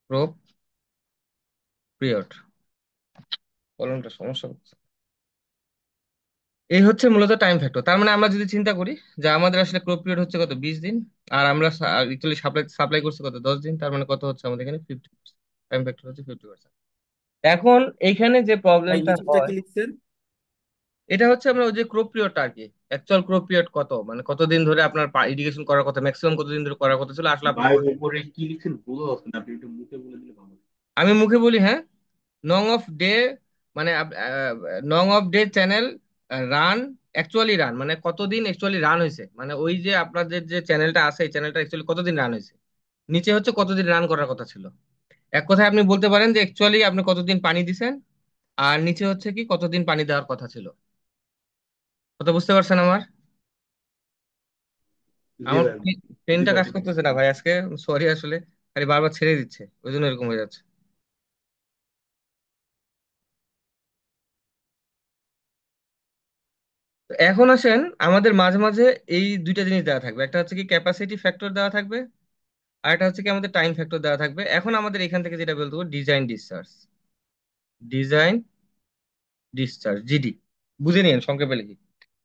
crop period, কলমটা সমস্যা হচ্ছে। এই হচ্ছে মূলত টাইম ফ্যাক্টর। তার মানে আমরা যদি চিন্তা করি যে আমাদের আসলে ক্রপ পিরিয়ড হচ্ছে কত, 20 দিন, আর আমরা অ্যাকচুয়ালি সাপ্লাই সাপ্লাই করছি কত, 10 দিন, তার মানে কত হচ্ছে আমাদের এখানে 50%, টাইম ফ্যাক্টর হচ্ছে 50%। এখন এইখানে যে ভাই প্রবলেমটা নিচেরটা হয়, কি লিখছেন? এটা হচ্ছে আমরা ওই যে ক্রপ পিরিয়ডটা আর কি, অ্যাকচুয়াল ক্রপ পিরিয়ড কত, মানে কতদিন ধরে আপনার ইরিগেশন করার কথা, ম্যাক্সিমাম কতদিন ধরে করার কথা ছিল, আসলে আপনি ভাই করছেন। উপরে কি লিখছেন বোঝা যাচ্ছে না, আপনি একটু মুখে বলে দিলে ভালো হতো। আমি মুখে বলি, হ্যাঁ। নং অফ ডে, মানে নং off day channel run, actually run মানে কতদিন অ্যাকচুয়ালি রান হয়েছে, মানে ওই যে আপনাদের যে চ্যানেলটা আছে এই চ্যানেলটা অ্যাকচুয়ালি কতদিন রান হয়েছে। নিচে হচ্ছে কতদিন রান করার কথা ছিল। এক কথায় আপনি বলতে পারেন যে অ্যাকচুয়ালি আপনি কতদিন পানি দিছেন, আর নিচে হচ্ছে কি কতদিন পানি দেওয়ার কথা ছিল। কথা বুঝতে পারছেন আমার? জি আমার ভাই, বুঝতে পেনটা কাজ পারছি। করতেছে না ভাই আজকে, সরি আসলে, খালি বারবার ছেড়ে দিচ্ছে, ওই জন্য এরকম হয়ে যাচ্ছে। তো এখন আসেন, আমাদের মাঝে মাঝে এই দুইটা জিনিস দেওয়া থাকবে, একটা হচ্ছে কি ক্যাপাসিটি ফ্যাক্টর দেওয়া থাকবে, আর একটা হচ্ছে কি আমাদের টাইম ফ্যাক্টর দেওয়া থাকবে। এখন আমাদের এখান থেকে যেটা বলতে হবে, design discharge, design discharge, GD, বুঝে নিন সংক্ষেপে লিখি।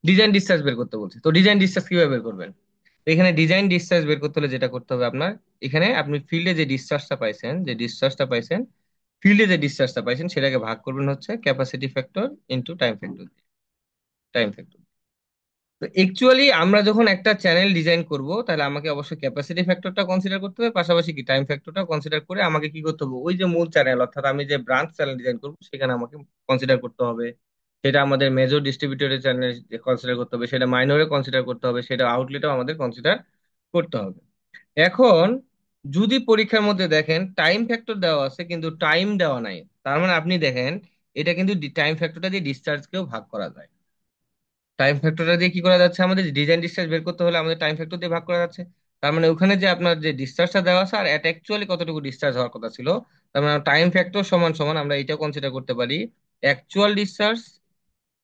ডিজাইন ডিসচার্জ বের করতে বলছে, তো ডিজাইন ডিসচার্জ কিভাবে বের করবেন? তো এখানে ডিজাইন ডিসচার্জ বের করতে হলে যেটা করতে হবে আপনার, এখানে আপনি ফিল্ডে যে ডিসচার্জটা পাইছেন, ফিল্ডে যে ডিসচার্জটা পাইছেন সেটাকে ভাগ করবেন হচ্ছে capacity factor into time factor, time factor. তো অ্যাকচুয়ালি আমরা যখন একটা চ্যানেল ডিজাইন করব, তাহলে আমাকে অবশ্যই ক্যাপাসিটি ফ্যাক্টরটা কনসিডার করতে হবে, পাশাপাশি কি টাইম ফ্যাক্টরটা কনসিডার করে আমাকে কি করতে হবে, ওই যে মূল চ্যানেল, অর্থাৎ আমি যে ব্রাঞ্চ চ্যানেল ডিজাইন করব সেখানে আমাকে কনসিডার করতে হবে, সেটা আমাদের মেজর ডিস্ট্রিবিউটরের চ্যানেল কনসিডার করতে হবে, সেটা মাইনরে কনসিডার করতে হবে, সেটা আউটলেটও আমাদের কনসিডার করতে হবে। এখন যদি পরীক্ষার মধ্যে দেখেন টাইম ফ্যাক্টর দেওয়া আছে কিন্তু টাইম দেওয়া নাই, তার মানে আপনি দেখেন এটা কিন্তু টাইম ফ্যাক্টরটা দিয়ে ডিসচার্জকেও ভাগ করা যায়। টাইম ফ্যাক্টরটা দিয়ে কি করা যাচ্ছে, আমাদের ডিজাইন ডিসচার্জ বের করতে হলে আমাদের টাইম ফ্যাক্টর দিয়ে ভাগ করা যাচ্ছে। তার মানে ওখানে যে আপনার যে ডিসচার্জটা দেওয়া আছে আর এটা অ্যাকচুয়ালি কতটুকু ডিসচার্জ হওয়ার কথা ছিল, তার মানে টাইম ফ্যাক্টর সমান সমান আমরা এটা কনসিডার করতে পারি অ্যাকচুয়াল ডিসচার্জ,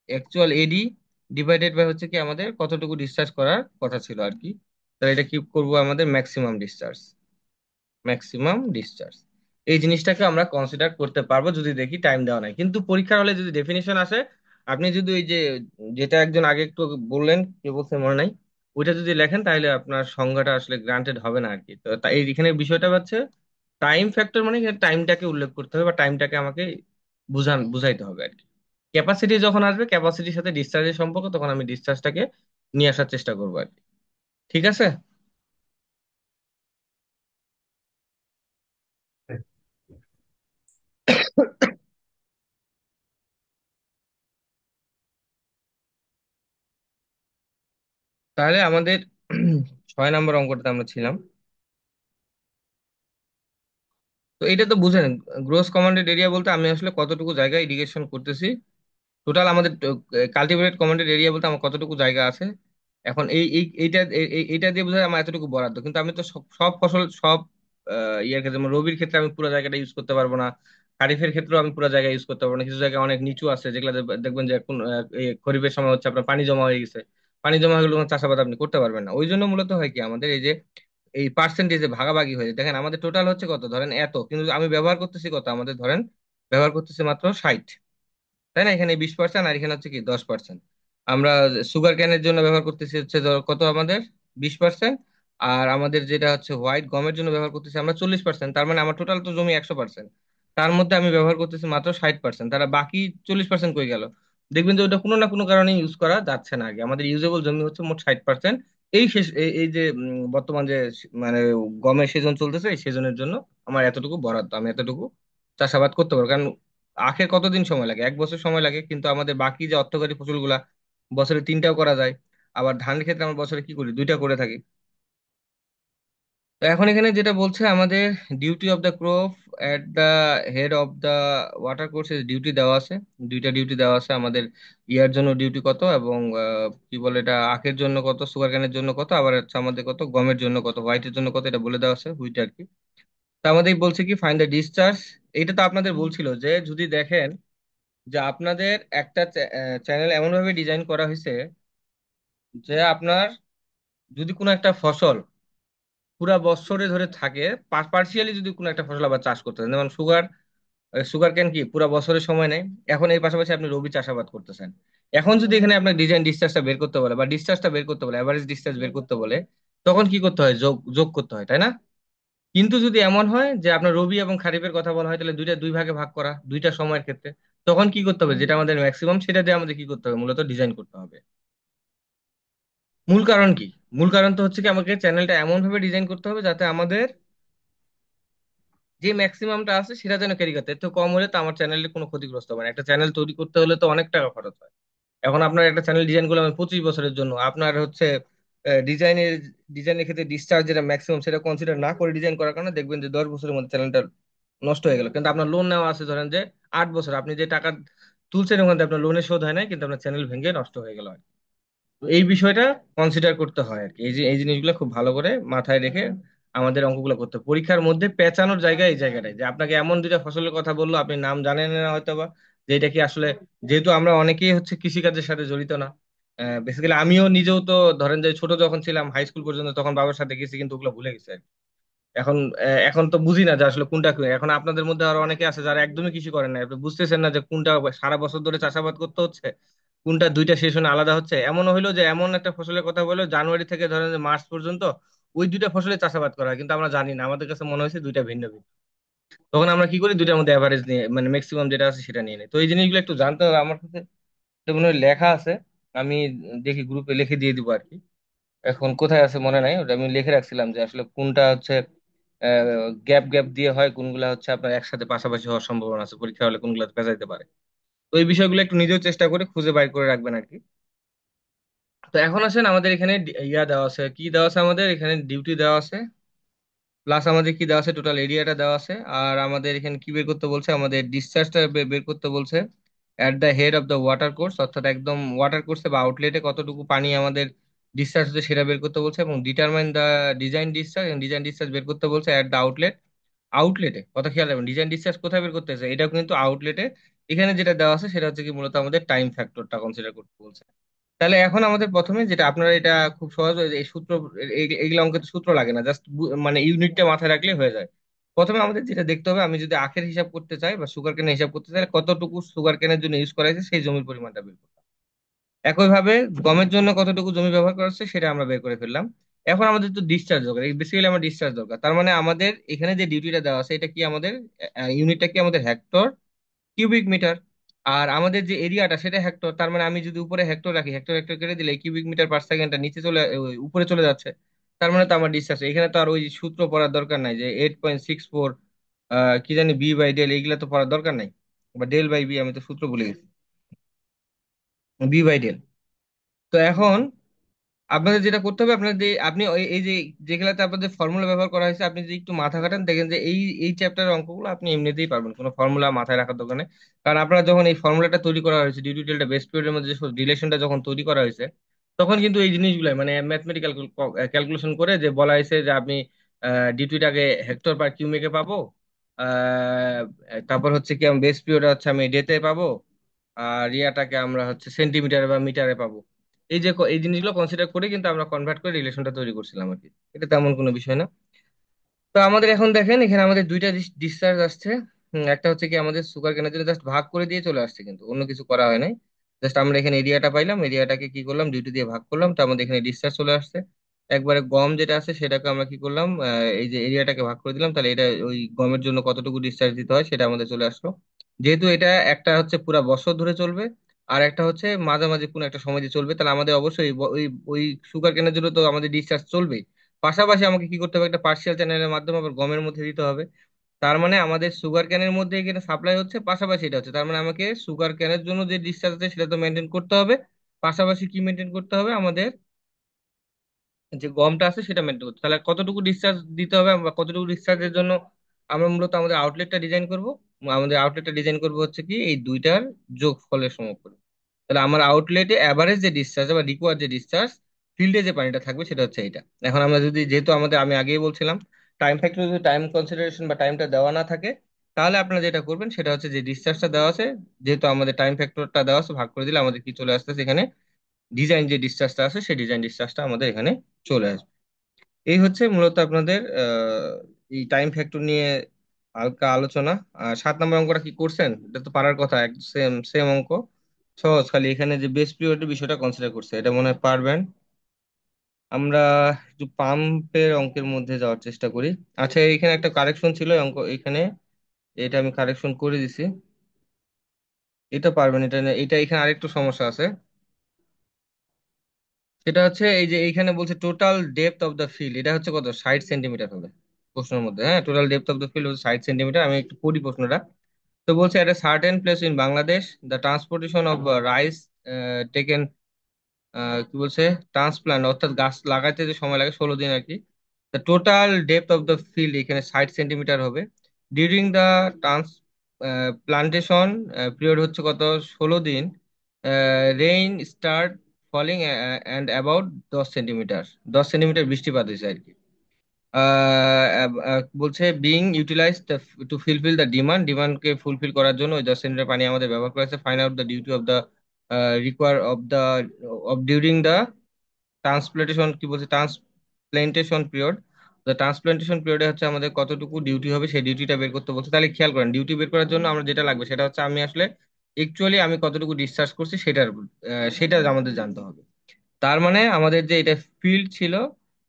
অ্যাকচুয়াল এডি ডিভাইডেড বাই হচ্ছে কি আমাদের কতটুকু ডিসচার্জ করার কথা ছিল আর কি। তাহলে এটা কি করব, আমাদের ম্যাক্সিমাম ডিসচার্জ, ম্যাক্সিমাম ডিসচার্জ এই জিনিসটাকে আমরা কনসিডার করতে পারবো যদি দেখি টাইম দেওয়া নাই। কিন্তু পরীক্ষার হলে যদি ডেফিনিশন আসে, আপনি যদি ওই যে যেটা একজন আগে একটু বললেন, কে বলছে মনে নাই, ওইটা যদি লেখেন তাহলে আপনার সংজ্ঞাটা আসলে গ্রান্টেড হবে না আর কি। তো এখানে বিষয়টা হচ্ছে টাইম ফ্যাক্টর, মানে টাইমটাকে উল্লেখ করতে হবে বা টাইমটাকে আমাকে বুঝাইতে হবে আর কি। ক্যাপাসিটি যখন আসবে, ক্যাপাসিটির সাথে ডিসচার্জের সম্পর্ক, তখন আমি ডিসচার্জটাকে নিয়ে আসার চেষ্টা করবো আর কি। ঠিক আছে। তাহলে আমাদের 6 নম্বর অঙ্কটাতে আমরা ছিলাম। তো এটা তো বুঝেন, গ্রোস কমান্ডেড এরিয়া বলতে আমি আসলে কতটুকু জায়গা ইরিগেশন করতেছি, টোটাল আমাদের কাল্টিভেটেড কমান্ডেড এরিয়া বলতে আমার কতটুকু জায়গা আছে। এখন এইটা দিয়ে বোঝায় আমার এতটুকু বরাদ্দ, কিন্তু আমি তো সব সব ফসল সব ইয়ার ক্ষেত্রে, যেমন রবির ক্ষেত্রে আমি পুরো জায়গাটা ইউজ করতে পারবো না, খারিফের ক্ষেত্রেও আমি পুরো জায়গা ইউজ করতে পারবো না, কিছু জায়গা অনেক নিচু আছে যেগুলো দেখবেন যে এখন এই খরিফের সময় হচ্ছে আপনার পানি জমা হয়ে গেছে, পানি জমা হয়ে গেলে তখন চাষাবাদ আপনি করতে পারবেন না। ওই জন্য মূলত হয় কি আমাদের এই যে এই পার্সেন্টেজে ভাগাভাগি হয়ে যায়। দেখেন আমাদের টোটাল হচ্ছে কত, ধরেন এত, কিন্তু আমি ব্যবহার করতেছি কত, আমাদের ধরেন ব্যবহার করতেছি মাত্র 60, তাই না? এখানে 20% আর এখানে হচ্ছে কি 10%। আমরা সুগার ক্যানের জন্য ব্যবহার করতেছি হচ্ছে কত আমাদের 20%, আর আমাদের যেটা হচ্ছে হোয়াইট গমের জন্য ব্যবহার করতেছি আমরা 40%। তার মানে আমার টোটাল তো জমি 100%, তার মধ্যে আমি ব্যবহার করতেছি মাত্র 60%, তারা বাকি 40% কই গেল? দেখবেন যে ওটা কোনো না কোনো কারণে ইউজ করা যাচ্ছে না। আগে আমাদের ইউজেবল জমি হচ্ছে মোট 60%। এই শেষ এই যে বর্তমান যে মানে গমের সিজন চলতেছে, এই সিজনের জন্য আমার এতটুকু বরাদ্দ, আমি এতটুকু চাষাবাদ করতে পারবো। কারণ আখের কতদিন সময় লাগে, 1 বছর সময় লাগে, কিন্তু আমাদের বাকি যে অর্থকরী ফসলগুলা বছরে 3টাও করা যায়। আবার ধানের ক্ষেত্রে আমরা বছরে কি করি, 2টা করে থাকি। তো এখন এখানে যেটা বলছে আমাদের duty of the crop at the head of the water course duty দেওয়া আছে, 2টা ডিউটি দেওয়া আছে আমাদের। ইয়ার জন্য ডিউটি কত, এবং কি বলে এটা, আখের জন্য কত, সুগার কেনের জন্য কত, আবার হচ্ছে আমাদের কত, গমের জন্য কত, হোয়াইটের জন্য কত, এটা বলে দেওয়া আছে হুইট আর কি। তো আমাদের বলছে কি ফাইন্ড দ্য ডিসচার্জ। এটা তো আপনাদের বলছিল যে যদি দেখেন যে আপনাদের একটা চ্যানেল এমন ভাবে ডিজাইন করা হয়েছে যে আপনার যদি কোনো একটা ফসল পুরা বছরে ধরে থাকে, পার্শিয়ালি যদি কোনো একটা ফসল আবার চাষ করতেছেন, যেমন সুগার কেন কি পুরা বছরের সময় নেই, এখন এই পাশাপাশি আপনি রবি চাষাবাদ করতেছেন। এখন যদি এখানে আপনার ডিজাইন ডিসচার্জটা বের করতে বলে বা ডিসচার্জটা বের করতে বলে, এভারেজ ডিসচার্জ বের করতে বলে, তখন কি করতে হয়, যোগ যোগ করতে হয়, তাই না? কিন্তু যদি এমন হয় যে আপনার রবি এবং খারিফের কথা বলা হয়, তাহলে দুইটা দুই ভাগে ভাগ করা, দুইটা সময়ের ক্ষেত্রে, তখন কি করতে হবে, যেটা আমাদের ম্যাক্সিমাম সেটা দিয়ে আমাদের কি করতে হবে, মূলত ডিজাইন করতে হবে। মূল কারণ কি? মূল কারণ তো হচ্ছে কি আমাকে চ্যানেলটা এমন ভাবে ডিজাইন করতে হবে যাতে আমাদের যে ম্যাক্সিমামটা আছে সেটা যেন ক্যারি করতে, এর তো কম হলে তো আমার চ্যানেলের কোনো ক্ষতিগ্রস্ত হবে না। একটা চ্যানেল তৈরি করতে হলে তো অনেক টাকা খরচ হয়। এখন আপনার একটা চ্যানেল ডিজাইন করলে আমি 25 বছরের জন্য, আপনার হচ্ছে ডিজাইনের ডিজাইনের ক্ষেত্রে ডিসচার্জ যেটা ম্যাক্সিমাম সেটা কনসিডার না করে ডিজাইন করার কারণে দেখবেন যে 10 বছরের মধ্যে চ্যানেলটা নষ্ট হয়ে গেল। কিন্তু আপনার লোন নেওয়া আছে ধরেন যে 8 বছর, আপনি যে টাকা তুলছেন ওখান থেকে আপনার লোনের শোধ হয় নাই, কিন্তু আপনার চ্যানেল ভেঙে নষ্ট হয়ে গেল। তো এই বিষয়টা কনসিডার করতে হয় আর কি। এই যে এই জিনিসগুলো খুব ভালো করে মাথায় রেখে আমাদের অঙ্কগুলো করতে হবে। পরীক্ষার মধ্যে পেঁচানোর জায়গা এই জায়গাটায়, যে আপনাকে এমন দুইটা ফসলের কথা বললো আপনি নাম জানেন না হয়তো বা, যে এটা কি আসলে, যেহেতু আমরা অনেকেই হচ্ছে কৃষিকাজের সাথে জড়িত না, বেসিক্যালি আমিও নিজেও তো ধরেন যে ছোট যখন ছিলাম হাই স্কুল পর্যন্ত তখন বাবার সাথে গেছি, কিন্তু ওগুলো ভুলে গেছি আর কি। এখন এখন তো বুঝি না যে আসলে কোনটা কি। এখন আপনাদের মধ্যে আরো অনেকে আছে যারা একদমই কৃষি করেন না, আপনি বুঝতেছেন না যে কোনটা সারা বছর ধরে চাষাবাদ করতে হচ্ছে, কোনটা দুইটা সেশনে আলাদা হচ্ছে। এমনও হইলো যে এমন একটা ফসলের কথা বললো জানুয়ারি থেকে ধরেন যে মার্চ পর্যন্ত ওই দুইটা ফসলের চাষাবাদ করা হয়, কিন্তু আমরা জানি না, আমাদের কাছে মনে হয়েছে দুইটা ভিন্ন ভিন্ন। তখন আমরা কি করি, দুইটার মধ্যে অ্যাভারেজ নিয়ে মানে ম্যাক্সিমাম যেটা আছে সেটা নিয়ে নিই। তো এই জিনিসগুলো একটু জানতে হবে। আমার কাছে তো মনে হয় লেখা আছে, আমি দেখি গ্রুপে লিখে দিয়ে দিব আর কি। এখন কোথায় আছে মনে নাই, ওটা আমি লিখে রাখছিলাম যে আসলে কোনটা হচ্ছে গ্যাপ গ্যাপ দিয়ে হয়, কোনগুলা হচ্ছে আপনার একসাথে পাশাপাশি হওয়ার সম্ভাবনা আছে পরীক্ষা হলে, কোনগুলা পেঁচাইতে পারে। তো এই বিষয়গুলো একটু নিজেও চেষ্টা করে খুঁজে বাইর করে রাখবেন আর কি। তো এখন আসেন আমাদের এখানে ইয়া দেওয়া আছে, কি দেওয়া আছে আমাদের এখানে, ডিউটি দেওয়া আছে, প্লাস আমাদের কি দেওয়া আছে, টোটাল এরিয়াটা দেওয়া আছে। আর আমাদের এখানে কি বের করতে বলছে, আমাদের ডিসচার্জটা বের করতে বলছে at the head of the water course, অর্থাৎ একদম ওয়াটার কোর্সে বা আউটলেটে কতটুকু পানি আমাদের ডিসচার্জ হচ্ছে সেটা বের করতে বলছে, এবং ডিটারমাইন দ্য ডিজাইন ডিসচার্জ, এবং ডিজাইন ডিসচার্জ বের করতে বলছে অ্যাট দ্য আউটলেট। আউটলেটে কথা খেয়াল রাখবেন, ডিজাইন ডিসচার্জ কোথায় বের করতে হচ্ছে, এটাও কিন্তু আউটলেটে। এখানে যেটা দেওয়া আছে সেটা হচ্ছে কি মূলত আমাদের টাইম ফ্যাক্টরটা কনসিডার করতে বলছে। তাহলে এখন আমাদের প্রথমে যেটা, আপনারা এটা খুব সহজ হয়ে যায়, এই সূত্র এইগুলো অঙ্কে তো সূত্র লাগে না, জাস্ট মানে ইউনিটটা মাথায় রাখলে হয়ে যায়। প্রথমে আমাদের যেটা দেখতে হবে, আমি যদি আখের হিসাব করতে চাই বা সুগার কেনের হিসাব করতে চাই, কতটুকু সুগার কেনের জন্য ইউজ করা হয়েছে সেই জমির পরিমাণটা বের করতে হবে। একইভাবে গমের জন্য কতটুকু জমি ব্যবহার করা হচ্ছে সেটা আমরা বের করে ফেললাম। এখন আমাদের তো ডিসচার্জ দরকার, বেসিক্যালি আমার ডিসচার্জ দরকার। তার মানে আমাদের এখানে যে ডিউটিটা দেওয়া আছে এটা কি আমাদের, ইউনিটটা কি আমাদের হেক্টর কিউবিক মিটার। আর আমাদের যে এরিয়াটা সেটা হেক্টর, তার মানে আমি যদি উপরে হেক্টর রাখি, হেক্টর হেক্টর কেটে দিলে কিউবিক মিটার পার সেকেন্ডটা নিচে ওই উপরে চলে যাচ্ছে। তার মানে তো আমার ডিসচার্জ, এখানে তো আর ওই সূত্র পড়ার দরকার নাই যে 8.64 কি জানি বি বাই ডেল, এইগুলা তো পড়ার দরকার নাই, বা ডেল বাই বি, আমি তো সূত্র ভুলে গেছি, বি বাই ডেল। তো এখন আপনাদের যেটা করতে হবে, আপনাদের আপনি এই যে যেগুলাতে আপনাদের ফর্মুলা ব্যবহার করা হয়েছে, আপনি যদি একটু মাথা খাটান দেখেন যে এই এই চ্যাপ্টারের অঙ্কগুলো আপনি এমনিতেই পারবেন, কোনো ফর্মুলা মাথায় রাখার দরকার নেই। কারণ আপনারা যখন এই ফর্মুলাটা তৈরি করা হয়েছে, ডিউটি ডেল্টা বেস পিরিয়ডের মধ্যে যে রিলেশনটা যখন তৈরি করা হয়েছে, তখন কিন্তু এই জিনিসগুলো মানে ম্যাথমেটিক্যাল ক্যালকুলেশন করে যে বলা হয়েছে যে আপনি ডিউটিটাকে হেক্টর পার কিউমেকে পাবো, আহ, তারপর হচ্ছে কি আমি বেস পিরিয়ড হচ্ছে আমি ডেতে পাবো, আর রিয়াটাকে আমরা হচ্ছে সেন্টিমিটারে বা মিটারে পাবো। এই যে এই জিনিসগুলো কনসিডার করে কিন্তু আমরা কনভার্ট করে রিলেশনটা তৈরি করছিলাম আর কি। এটা তেমন কোনো বিষয় না। তো আমাদের এখন দেখেন এখানে আমাদের দুইটা ডিসচার্জ আসছে। একটা হচ্ছে কি আমাদের সুগার কেনার জন্য জাস্ট ভাগ করে দিয়ে চলে আসছে, কিন্তু অন্য কিছু করা হয় নাই। জাস্ট আমরা এখানে এরিয়াটা পাইলাম, এরিয়াটাকে কি করলাম ডিউটি দিয়ে ভাগ করলাম, তো আমাদের এখানে ডিসচার্জ চলে আসছে। একবারে গম যেটা আছে সেটাকে আমরা কি করলাম, এই যে এরিয়াটাকে ভাগ করে দিলাম, তাহলে এটা ওই গমের জন্য কতটুকু ডিসচার্জ দিতে হয় সেটা আমাদের চলে আসলো। যেহেতু এটা একটা হচ্ছে পুরা বছর ধরে চলবে, আর একটা হচ্ছে মাঝামাঝি কোনো একটা সময় দিয়ে চলবে, তাহলে আমাদের অবশ্যই ওই ওই সুগার কেনার জন্য তো আমাদের ডিসচার্জ চলবেই। পাশাপাশি আমাকে কি করতে হবে, একটা পার্সিয়াল চ্যানেলের মাধ্যমে আবার গমের মধ্যে দিতে হবে। তার মানে আমাদের সুগার ক্যানের মধ্যে এখানে সাপ্লাই হচ্ছে, পাশাপাশি এটা হচ্ছে, তার মানে আমাকে সুগার ক্যানের জন্য যে ডিসচার্জ আছে সেটা তো মেনটেন করতে হবে। পাশাপাশি কি মেনটেন করতে হবে, আমাদের যে গমটা আছে সেটা মেনটেন করতে হবে। তাহলে কতটুকু ডিসচার্জ দিতে হবে বা কতটুকু ডিসচার্জের জন্য আমরা মূলত আমাদের আউটলেটটা ডিজাইন করব। আমাদের আউটলেটটা ডিজাইন করব হচ্ছে কি এই দুইটার যোগফলের সমকলন। তাহলে আমার আউটলেটে অ্যাভারেজ যে ডিসচার্জ বা রিকোয়ার যে ডিসচার্জ, ফিল্ডে যে পানিটা থাকবে সেটা হচ্ছে এটা। এখন আমরা যদি, যেহেতু আমাদের আমি আগেই বলছিলাম টাইম ফ্যাক্টর, যদি টাইম কনসিডারেশন বা টাইমটা দেওয়া না থাকে, তাহলে আপনারা যেটা করবেন সেটা হচ্ছে যে ডিসচার্জটা দেওয়া আছে, যেহেতু আমাদের টাইম ফ্যাক্টরটা দেওয়া আছে, ভাগ করে দিলে আমাদের কি চলে আসতেছে এখানে, ডিজাইন যে ডিসচার্জটা আছে সেই ডিজাইন ডিসচার্জটা আমাদের এখানে চলে আসবে। এই হচ্ছে মূলত আপনাদের এই টাইম ফ্যাক্টর নিয়ে হালকা আলোচনা। আর 7 নম্বর অঙ্কটা কি করছেন, এটা তো পারার কথা, এক সেম সেম অঙ্ক, সহজ, খালি এখানে যে বেস পিরিয়ডের বিষয়টা কনসিডার করছে, এটা মনে হয় পারবেন। আমরা একটু পাম্পের অঙ্কের মধ্যে যাওয়ার চেষ্টা করি। আচ্ছা, এখানে একটা কারেকশন ছিল এই অঙ্ক এখানে, এটা আমি কারেকশন করে দিছি। এটা পারবেন, এটা এখানে আরেকটু সমস্যা আছে। সেটা হচ্ছে এই যে এইখানে বলছে total depth of the field, এটা হচ্ছে কত, 60 সেন্টিমিটার হবে প্রশ্নের মধ্যে। হ্যাঁ, total depth of the field হচ্ছে 60 সেন্টিমিটার। আমি একটু পড়ি প্রশ্নটা। তো বলছে at a certain place in Bangladesh the transportation of rice taken, কি বলছে, ট্রান্সপ্লান্ট অর্থাৎ গাছ লাগাইতে যে সময় লাগে 16 দিন আর কি। The total depth of the field এখানে 60 সেন্টিমিটার হবে। ডিউরিং দ্য প্লান্টেশন পিরিয়ড হচ্ছে কত, 16 দিন। Rain start falling and about 10 centimetre, 10 centimetre বৃষ্টিপাত হয়েছে আর কি। বলছে being utilise to fulfil the demand, ডিমান্ডকে ফুলফিল করার জন্য ওই 10 সেন্টিমিটার পানি আমাদের ব্যবহার করেছে। Find out the duty of the require of during the transplantation, কি বলছে, ট্রান্সপ্লান্টেশন পিরিয়ড। তো ট্রান্সপ্লান্টেশন পিরিয়ডে হচ্ছে আমাদের কতটুকু ডিউটি হবে সেই ডিউটিটা বের করতে বলছে। তাহলে খেয়াল করেন, ডিউটি বের করার জন্য আমরা যেটা লাগবে সেটা হচ্ছে আমি আসলে একচুয়ালি আমি কতটুকু ডিসচার্জ করছি সেটা আমাদের জানতে হবে। তার মানে আমাদের যে এটা ফিল্ড ছিল,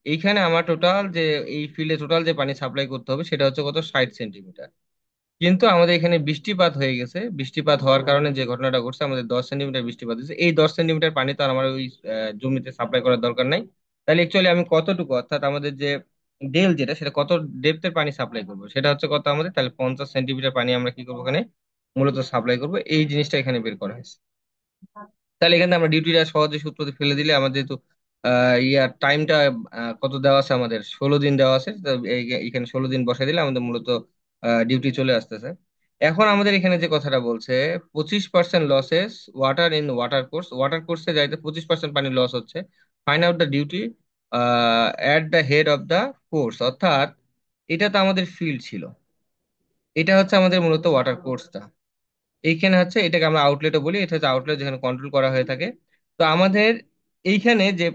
এইখানে আমার টোটাল যে এই ফিল্ডে টোটাল যে পানি সাপ্লাই করতে হবে সেটা হচ্ছে কত, 60 সেন্টিমিটার। কিন্তু আমাদের এখানে বৃষ্টিপাত হয়ে গেছে, বৃষ্টিপাত হওয়ার কারণে যে ঘটনাটা ঘটছে, আমাদের 10 সেন্টিমিটার বৃষ্টিপাত হয়েছে। এই 10 সেন্টিমিটার পানি তো আর আমার ওই জমিতে সাপ্লাই করার দরকার নাই। তাহলে একচুয়ালি আমি কতটুকু, অর্থাৎ আমাদের যে ডেল যেটা, সেটা কত ডেপথের পানি সাপ্লাই করবো সেটা হচ্ছে কত আমাদের, তাহলে 50 সেন্টিমিটার পানি আমরা কি করবো এখানে মূলত সাপ্লাই করবো, এই জিনিসটা এখানে বের করা হয়েছে। তাহলে এখানে আমরা ডিউটিটা সহজে সূত্রতে ফেলে দিলে আমাদের তো ইয়ার টাইমটা কত দেওয়া আছে, আমাদের 16 দিন দেওয়া আছে, তো এখানে 16 দিন বসাই দিলে আমাদের মূলত ডিউটি চলে আসতেছে। এখন আমাদের এখানে যে কথাটা বলছে 25% losses water in water course, water কোর্সে যাইতে 25% পানি লস হচ্ছে। Find out the duty at the head of the course, অর্থাৎ এটা তো আমাদের ফিল্ড ছিল, এটা হচ্ছে আমাদের মূলত ওয়াটার কোর্সটা। এইখানে হচ্ছে এটাকে আমরা আউটলেটও বলি, এটা হচ্ছে আউটলেট যেখানে কন্ট্রোল করা হয়ে থাকে। তো আমাদের এইখানে যে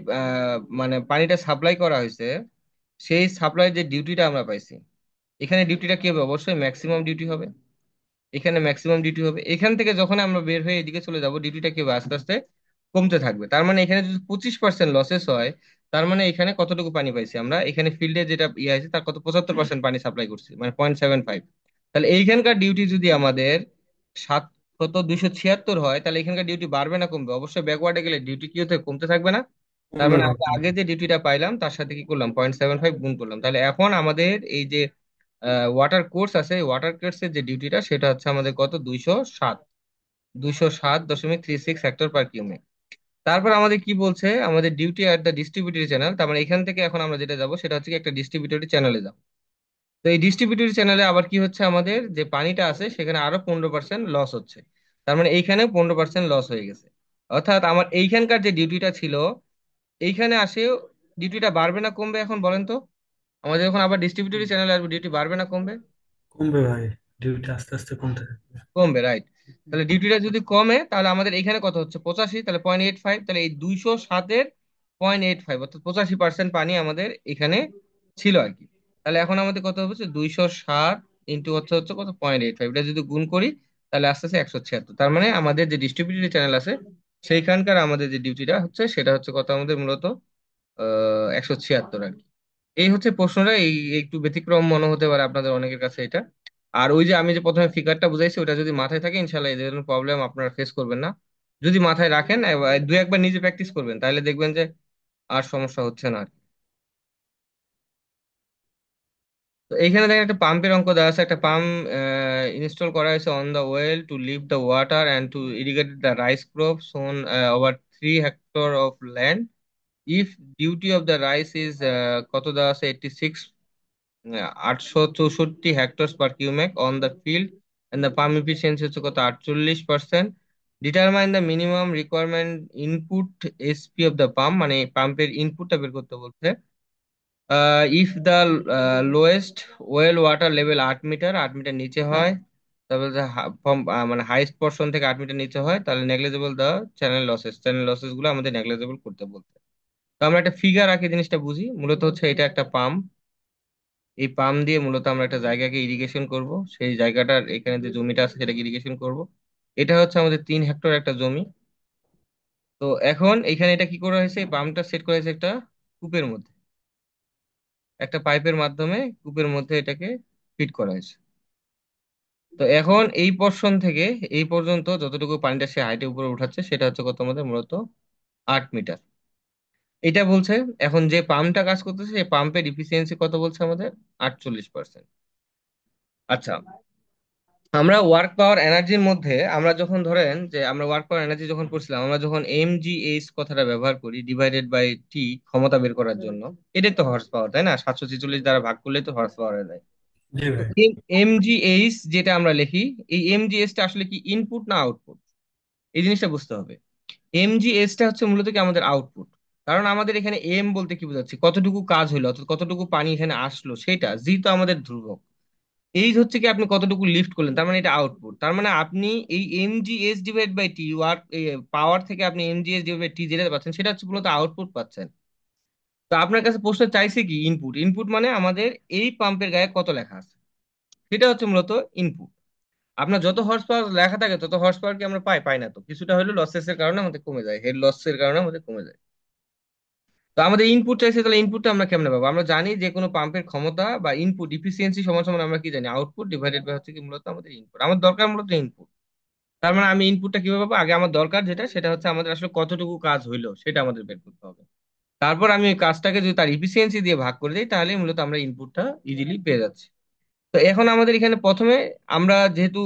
মানে পানিটা সাপ্লাই করা হয়েছে, সেই সাপ্লাই যে ডিউটিটা আমরা পাইছি, এখানে ডিউটিটা কি হবে? অবশ্যই ম্যাক্সিমাম ডিউটি হবে। এখানে ম্যাক্সিমাম ডিউটি হবে। এখান থেকে যখন আমরা বের হয়ে এদিকে চলে যাব, ডিউটিটা কি হবে? আস্তে আস্তে কমতে থাকবে। তার মানে এখানে যদি 25% লসেস হয়, তার মানে এখানে কতটুকু পানি পাইছি আমরা? এখানে ফিল্ডে যেটা ইয়ে আছে তার কত, 75% পানি সাপ্লাই করছি, মানে 0.75। তাহলে এইখানকার ডিউটি যদি আমাদের 276 হয়, তাহলে এখানকার ডিউটি বাড়বে না কমবে? অবশ্যই ব্যাকওয়ার্ডে গেলে ডিউটি কি হতে, কমতে থাকবে না? তার কমবে মানে ভাই, আমরা আগে কমবে। যে ডিউটিটা পাইলাম তার সাথে কি করলাম, 0.75 গুণ করলাম। তাহলে এখন আমাদের এই যে ওয়াটার কোর্স আছে, ওয়াটার কোর্সের যে ডিউটিটা সেটা হচ্ছে আমাদের কত, 207, 207.36 হেক্টর পার কিউমেক। তারপর আমাদের কি বলছে, আমাদের ডিউটি অ্যাট দ্য ডিস্ট্রিবিউটরি চ্যানেল। তার মানে এখান থেকে এখন আমরা যেটা যাব সেটা হচ্ছে কি একটা ডিস্ট্রিবিউটরি চ্যানেলে যাব। তো এই ডিস্ট্রিবিউটরি চ্যানেলে আবার কি হচ্ছে, আমাদের যে পানিটা আছে সেখানে আরো 15% লস হচ্ছে। তার মানে এইখানে 15% লস হয়ে গেছে। অর্থাৎ আমার এইখানকার যে ডিউটিটা ছিল, এইখানে আসে ডিউটিটা বাড়বে না কমবে এখন বলেন তো? আমাদের যখন আবার ডিস্ট্রিবিউটরি চ্যানেলে আসবে, ডিউটি বাড়বে না কমবে? কমবে ভাই, ডিউটি আস্তে আস্তে কমতে থাকবে। কমবে, রাইট। তাহলে ডিউটিটা যদি কমে, তাহলে আমাদের এখানে কত হচ্ছে, 85, তাহলে 0.85। তাহলে এই 207-0.85, অর্থাৎ 85% পানি আমাদের এখানে ছিল আর কি। তাহলে এখন আমাদের কত হচ্ছে, 207 ইন্টু হচ্ছে হচ্ছে কত, 0.85, এটা যদি গুণ করি তাহলে আস্তে আস্তে 176। তার মানে আমাদের যে ডিস্ট্রিবিউটরি চ্যানেল আছে সেইখানকার আমাদের যে ডিউটিটা হচ্ছে সেটা হচ্ছে কত আমাদের মূলত 176 আর কি। এই হচ্ছে প্রশ্নটা। এই একটু ব্যতিক্রম মনে হতে পারে আপনাদের অনেকের কাছে এটা। আর ওই যে আমি যে প্রথমে ফিগারটা বুঝাইছি, ওটা যদি মাথায় থাকে ইনশাল্লাহ এই ধরনের প্রবলেম আপনারা ফেস করবেন না। যদি মাথায় রাখেন, দু একবার নিজে প্র্যাকটিস করবেন, তাহলে দেখবেন যে আর সমস্যা হচ্ছে না আর কি। তো এইখানে দেখেন একটা পাম্পের অঙ্ক দেওয়া আছে। একটা পাম্প ইনস্টল করা হয়েছে on the well to lift the water and to irrigate the rice crop sown over 3 hectare of land. If duty of the rice is কত দেওয়া আছে, 86, 864 hectare per cumec on the field, and the pump efficiency হচ্ছে কত, 48%। Determine the minimum requirement input HP of the pump, মানে পাম্পের ইনপুটটা বের করতে বলছে। If the lowest well water level 8 metre, 8 metre নিচে হয়, তারপরে মানে হাইস্ট পর্শন থেকে 8 মিটার নিচে হয়, তাহলে negligible the channel losses, channel losses গুলো আমাদের নেগলিজেবল করতে বলতে। তো আমরা একটা ফিগার আঁকে জিনিসটা বুঝি। মূলত হচ্ছে এটা একটা পাম্প। এই পাম্প দিয়ে মূলত আমরা একটা জায়গাকে ইরিগেশন করব। সেই জায়গাটার এখানে যে জমিটা আছে সেটাকে ইরিগেশন করব। এটা হচ্ছে আমাদের 3 হেক্টর একটা জমি। তো এখন এখানে এটা কি করা হয়েছে, এই পাম্পটা সেট করা হয়েছে একটা কূপের মধ্যে, একটা পাইপের মাধ্যমে কূপের মধ্যে এটাকে ফিট করা হয়েছে। তো এখন এই পোর্শন থেকে এই পর্যন্ত যতটুকু পানিটা সে হাইটে উপরে উঠাচ্ছে সেটা হচ্ছে কত, আমাদের মূলত 8 মিটার। এটা বলছে। এখন যে পাম্পটা কাজ করতেছে সেই পাম্পের ইফিসিয়েন্সি কত বলছে আমাদের, 48%। আচ্ছা, আমরা ওয়ার্ক পাওয়ার এনার্জির মধ্যে আমরা যখন ধরেন যে আমরা ওয়ার্ক পাওয়ার এনার্জি যখন করছিলাম, আমরা যখন MgH কথাটা ব্যবহার করি ডিভাইডেড বাই টি ক্ষমতা বের করার জন্য, এটাই তো হর্স পাওয়ার, তাই না? 746 দ্বারা ভাগ করলে তো হর্স পাওয়ার হয়ে যায়। জি তো ভাই। MgH যেটা আমরা লিখি, এই MgH টা আসলে কি ইনপুট না আউটপুট? এই জিনিসটা বুঝতে হবে। MgH টা হচ্ছে মূলত কি আমাদের আউটপুট। কারণ আমাদের এখানে এম বলতে কি বোঝাচ্ছে, কতটুকু কাজ হলো অর্থাৎ কতটুকু পানি এখানে আসলো সেটা। জি তো আমাদের ধ্রুবক। এই হচ্ছে কি আপনি কতটুকু লিফট করলেন, তার মানে এটা আউটপুট। তার মানে আপনি এই MgH divide by T work power থেকে আপনি MgH ডিভাইড বাই টি যেটা পাচ্ছেন সেটা হচ্ছে মূলত আউটপুট পাচ্ছেন। তো আপনার কাছে প্রশ্ন চাইছে কি ইনপুট। ইনপুট মানে আমাদের এই পাম্পের গায়ে কত লেখা আছে, সেটা হচ্ছে মূলত ইনপুট। আপনার যত হর্স পাওয়ার লেখা থাকে তত হর্স পাওয়ার কি আমরা পাই? পাই না তো। কিছুটা হলেও লসেস এর কারণে আমাদের কমে যায়, হেড লসের কারণে আমাদের কমে যায়। তো আমাদের ইনপুট চাইছে, তাহলে ইনপুটটা আমরা কেমনে পাবো? আমরা জানি যে কোনো পাম্পের ক্ষমতা বা ইনপুট ইফিসিয়েন্সি সমান সমান আমরা কি জানি, আউটপুট ডিভাইডেড বাই হচ্ছে কি মূলত আমাদের ইনপুট। আমার দরকার মূলত ইনপুট। তার মানে আমি ইনপুটটা কিভাবে পাবো? আগে আমার দরকার যেটা সেটা হচ্ছে আমাদের আসলে কতটুকু কাজ হইলো সেটা আমাদের বের করতে হবে। তারপর আমি ওই কাজটাকে যদি তার ইফিসিয়েন্সি দিয়ে ভাগ করে দিই, তাহলে মূলত আমরা ইনপুটটা ইজিলি পেয়ে যাচ্ছি। তো এখন আমাদের এখানে প্রথমে আমরা যেহেতু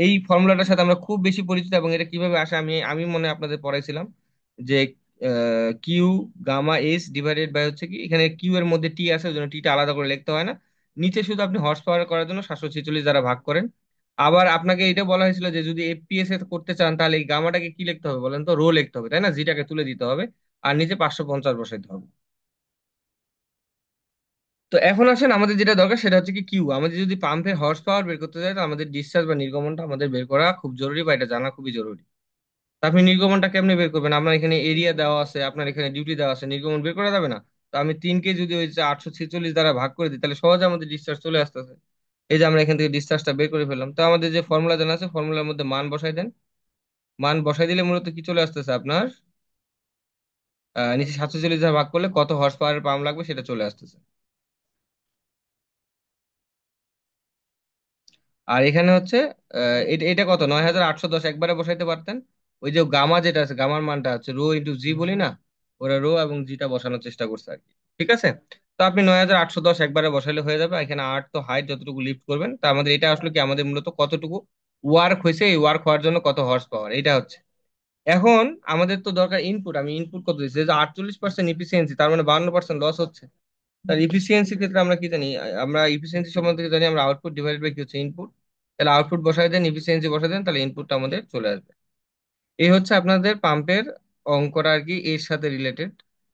এই ফর্মুলাটার সাথে আমরা খুব বেশি পরিচিত এবং এটা কিভাবে আসে আমি আমি মনে হয় আপনাদের পড়াইছিলাম যে Q gamma S divided by হচ্ছে কি, এখানে কিউ এর মধ্যে টি আছে ওই জন্য টিটা আলাদা করে লিখতে হয় না। নিচে শুধু আপনি হর্স পাওয়ার করার জন্য 746 দ্বারা ভাগ করেন। আবার আপনাকে এটা বলা হয়েছিল যে যদি এফপিএস এ করতে চান তাহলে এই গামাটাকে কি লিখতে হবে বলেন তো, রো লিখতে হবে, তাই না? জিটাকে তুলে দিতে হবে। আর নিচে 550 বসাইতে হবে। তো এখন আসেন আমাদের যেটা দরকার সেটা হচ্ছে কি কিউ। আমাদের যদি পাম্পের হর্স পাওয়ার বের করতে চাই তো আমাদের ডিসচার্জ বা নির্গমনটা আমাদের বের করা খুব জরুরি, বা এটা জানা খুবই জরুরি। তা আপনি নির্গমনটা কেমনে বের করবেন? আপনার এখানে এরিয়া দেওয়া আছে, আপনার এখানে ডিউটি দেওয়া আছে, নির্গমন বের করা যাবে না? তো আমি 3 কে যদি ওই যে 846 দ্বারা ভাগ করে দিই তাহলে সহজে আমাদের ডিসচার্জ চলে আসতেছে। এই যে আমরা এখান থেকে ডিসচার্জটা বের করে ফেললাম। তো আমাদের যে ফর্মুলা জানা আছে ফর্মুলার মধ্যে মান বসাই দেন। মান বসাই দিলে মূলত কি চলে আসতেছে আপনার, নিচে 740 দ্বারা ভাগ করলে কত হর্স পাওয়ারের পাম্প লাগবে সেটা চলে আসতেছে। আর এখানে হচ্ছে এটা এটা কত, 9810 একবারে বসাইতে পারতেন। ওই যে গামা যেটা আছে, গামার মানটা হচ্ছে রো ইন্টু জি বলি না, ওরা রো এবং জিটা বসানোর চেষ্টা করছে আর কি। ঠিক আছে। তো আপনি 9810 একবারে বসাইলে হয়ে যাবে। এখানে আট তো হাইট, যতটুকু লিফট করবেন। তা আমাদের এটা আসলে কি, আমাদের মূলত কতটুকু ওয়ার্ক হয়েছে, এই ওয়ার্ক হওয়ার জন্য কত হর্স পাওয়ার, এটা হচ্ছে। এখন আমাদের তো দরকার ইনপুট। আমি ইনপুট কত দিচ্ছি, যে 48% ইফিসিয়েন্সি, তার মানে 52% লস হচ্ছে। তার ইফিসিয়েন্সির ক্ষেত্রে আমরা কি জানি? আমরা ইফিসিয়েন্সি সম্বন্ধে জানি আমরা আউটপুট ডিভাইডেড বাই কি হচ্ছে ইনপুট। তাহলে আউটপুট বসাই দেন, ইফিসিয়েন্সি বসাই দেন, তাহলে ইনপুটটা আমাদের চলে আসবে। এই হচ্ছে আপনাদের পাম্পের অঙ্কটা আর কি, এর সাথে রিলেটেড।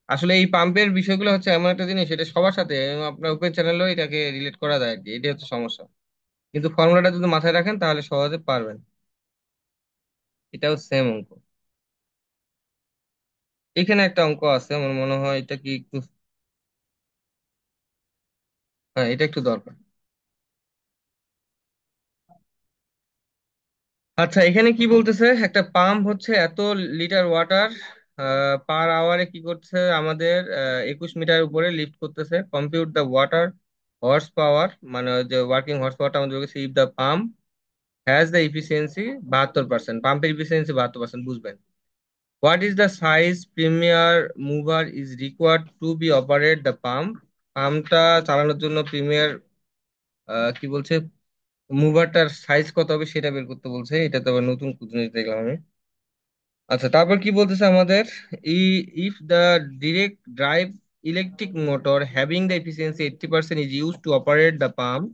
আসলে এই পাম্পের বিষয়গুলো হচ্ছে এমন একটা জিনিস, এটা সবার সাথে এবং আপনার ওপেন চ্যানেলেও এটাকে রিলেট করা যায় আর কি, এটাই হচ্ছে সমস্যা। কিন্তু ফর্মুলাটা যদি মাথায় রাখেন তাহলে সহজে পারবেন। এটাও সেম অঙ্ক। এখানে একটা অঙ্ক আছে, আমার মনে হয় এটা কি একটু, হ্যাঁ এটা একটু দরকার। আচ্ছা, এখানে কি বলতেছে, একটা পাম্প হচ্ছে এত লিটার ওয়াটার পার আওয়ারে কি করছে আমাদের 21 মিটার উপরে লিফট করতেছে। Compute the water horse power, মানে ওই যে ওয়ার্কিং হর্স পাওয়ারটা আমাদের কাছে, if the pump has the efficiency 72%, পাম্পের ইফিসিয়েন্সি 72%, বুঝবেন। What is the size premier mover is required to be operate the pump? পাম্পটা চালানোর জন্য প্রিমিয়ার কি বলছে, মুভারটার সাইজ কত হবে সেটা বের করতে বলছে। এটা তো আবার নতুন জিনিস দেখলাম আমি। আচ্ছা, তারপর কি বলতেছে আমাদের, if the direct drive electric motor having the efficiency 80% is use to operate the pump,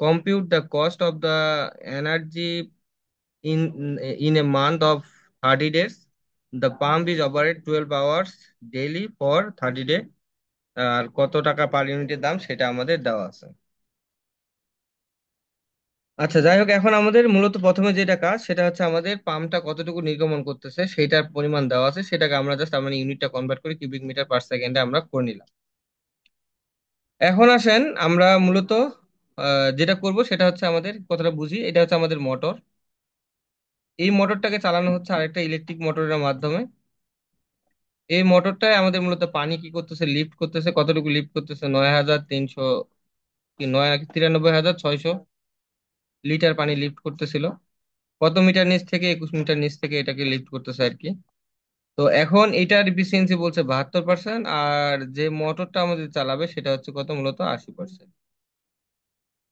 compute the cost of the energy in in a month of 30 days, the pump is operate 12 hours daily for 30 days। আর কত টাকা পার ইউনিটের দাম সেটা আমাদের দেওয়া আছে। আচ্ছা, যাই হোক, এখন আমাদের মূলত প্রথমে যেটা কাজ সেটা হচ্ছে আমাদের পাম্পটা কতটুকু নির্গমন করতেছে সেটার পরিমাণ দেওয়া আছে, সেটাকে আমরা জাস্ট মানে ইউনিটটা কনভার্ট করে কিউবিক মিটার পার সেকেন্ডে আমরা করে নিলাম। এখন আসেন আমরা মূলত যেটা করব সেটা হচ্ছে, আমাদের কথাটা বুঝি, এটা হচ্ছে আমাদের মোটর। এই মোটরটাকে চালানো হচ্ছে আরেকটা ইলেকট্রিক মোটরের মাধ্যমে। এই মোটরটায় আমাদের মূলত পানি কি করতেছে, লিফট করতেছে। কতটুকু লিফট করতেছে, 9300, কি 93,600 লিটার পানি লিফট করতেছিল। কত মিটার নিচ থেকে? 21 মিটার নিচ থেকে এটাকে লিফট করতেছে আর কি। তো এখন এটার এফিসিয়েন্সি বলছে 72%, আর যে মোটরটা আমাদের চালাবে সেটা হচ্ছে কত, মূলত 80%।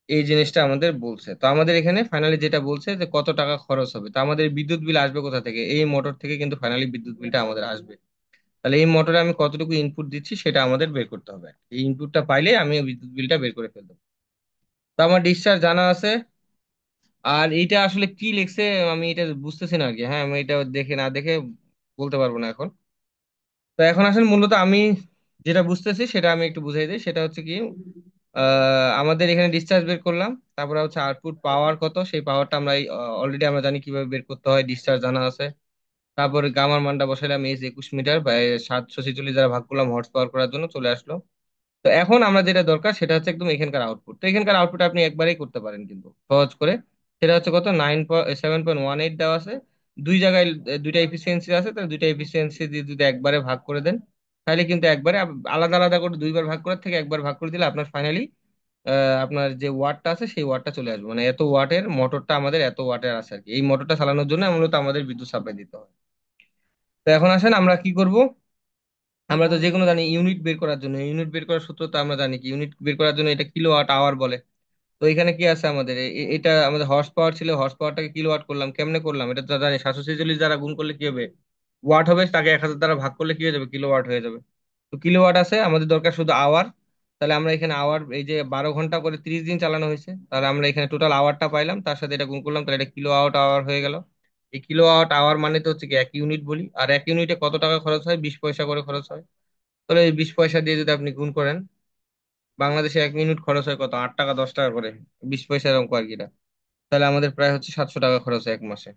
এই জিনিসটা আমাদের বলছে। তো আমাদের এখানে ফাইনালি যেটা বলছে যে কত টাকা খরচ হবে, তো আমাদের বিদ্যুৎ বিল আসবে কোথা থেকে? এই মোটর থেকে কিন্তু ফাইনালি বিদ্যুৎ বিলটা আমাদের আসবে। তাহলে এই মোটরে আমি কতটুকু ইনপুট দিচ্ছি সেটা আমাদের বের করতে হবে। এই ইনপুটটা পাইলে আমি বিদ্যুৎ বিলটা বের করে ফেলবো। তো আমার ডিসচার্জ জানা আছে। আর এইটা আসলে কি লিখছে আমি এটা বুঝতেছি না আর কি। হ্যাঁ, আমি এটা দেখে না দেখে বলতে পারবো না এখন। তো এখন আসলে মূলত আমি যেটা বুঝতেছি সেটা আমি একটু বুঝাই দিই। সেটা হচ্ছে কি, আমাদের এখানে ডিসচার্জ বের করলাম, তারপরে হচ্ছে আউটপুট পাওয়ার কত, সেই পাওয়ারটা আমরা অলরেডি আমরা জানি কিভাবে বের করতে হয়, ডিসচার্জ জানা আছে। তারপরে গামার মানটা বসাইলাম, এজ 21 মিটার বা 746 দ্বারা ভাগ করলাম হর্স পাওয়ার করার জন্য, চলে আসলো। তো এখন আমরা যেটা দরকার সেটা হচ্ছে একদম এখানকার আউটপুট। তো এখানকার আউটপুট আপনি একবারেই করতে পারেন কিন্তু সহজ করে। সেটা হচ্ছে কত, 7.18 দেওয়া আছে। দুই জায়গায় দুইটা এফিসিয়েন্সি আছে, তাহলে দুইটা এফিসিয়েন্সি দিয়ে যদি একবারে ভাগ করে দেন তাহলে কিন্তু একবারে আলাদা আলাদা করে দুইবার ভাগ করার থেকে একবার ভাগ করে দিলে আপনার ফাইনালি আপনার যে ওয়াটটা আছে সেই ওয়াটটা চলে আসবে। মানে এত ওয়াটের মোটরটা আমাদের, এত ওয়াটের আছে আর কি। এই মোটরটা চালানোর জন্য মূলত আমাদের বিদ্যুৎ সাপ্লাই দিতে হয়। তো এখন আসেন আমরা কি করব। আমরা তো যে কোনো জানি ইউনিট বের করার জন্য, ইউনিট বের করার সূত্র তো আমরা জানি কি, ইউনিট বের করার জন্য এটা কিলোওয়াট আওয়ার বলে। তো এখানে কি আছে আমাদের, এটা আমাদের হর্স পাওয়ার ছিল, হর্স পাওয়ারটাকে কিলোওয়াট করলাম। কেমনে করলাম এটা তো জানি, 746 দ্বারা গুণ করলে কি হবে, ওয়াট হবে, তাকে 1000 দ্বারা ভাগ করলে কি হয়ে যাবে, কিলোওয়াট হয়ে যাবে। তো কিলোওয়াট আছে, আমাদের দরকার শুধু আওয়ার। তাহলে আমরা এখানে আওয়ার, এই যে 12 ঘন্টা করে 30 দিন চালানো হয়েছে, তাহলে আমরা এখানে টোটাল আওয়ারটা পাইলাম, তার সাথে এটা গুণ করলাম, তাহলে এটা কিলো আওয়ার আওয়ার হয়ে গেল। এই কিলোওয়াট আওয়ার মানে তো হচ্ছে কি 1 ইউনিট বলি, আর 1 ইউনিটে কত টাকা খরচ হয়? 20 পয়সা করে খরচ হয়। তাহলে এই 20 পয়সা দিয়ে যদি আপনি গুণ করেন, বাংলাদেশে 1 মিনিট খরচ হয় কত? 8 টাকা 10 টাকা করে। 20 পয়সার অঙ্ক আর কি এটা। তাহলে আমাদের প্রায় হচ্ছে 700 টাকা খরচ হয় 1 মাসে।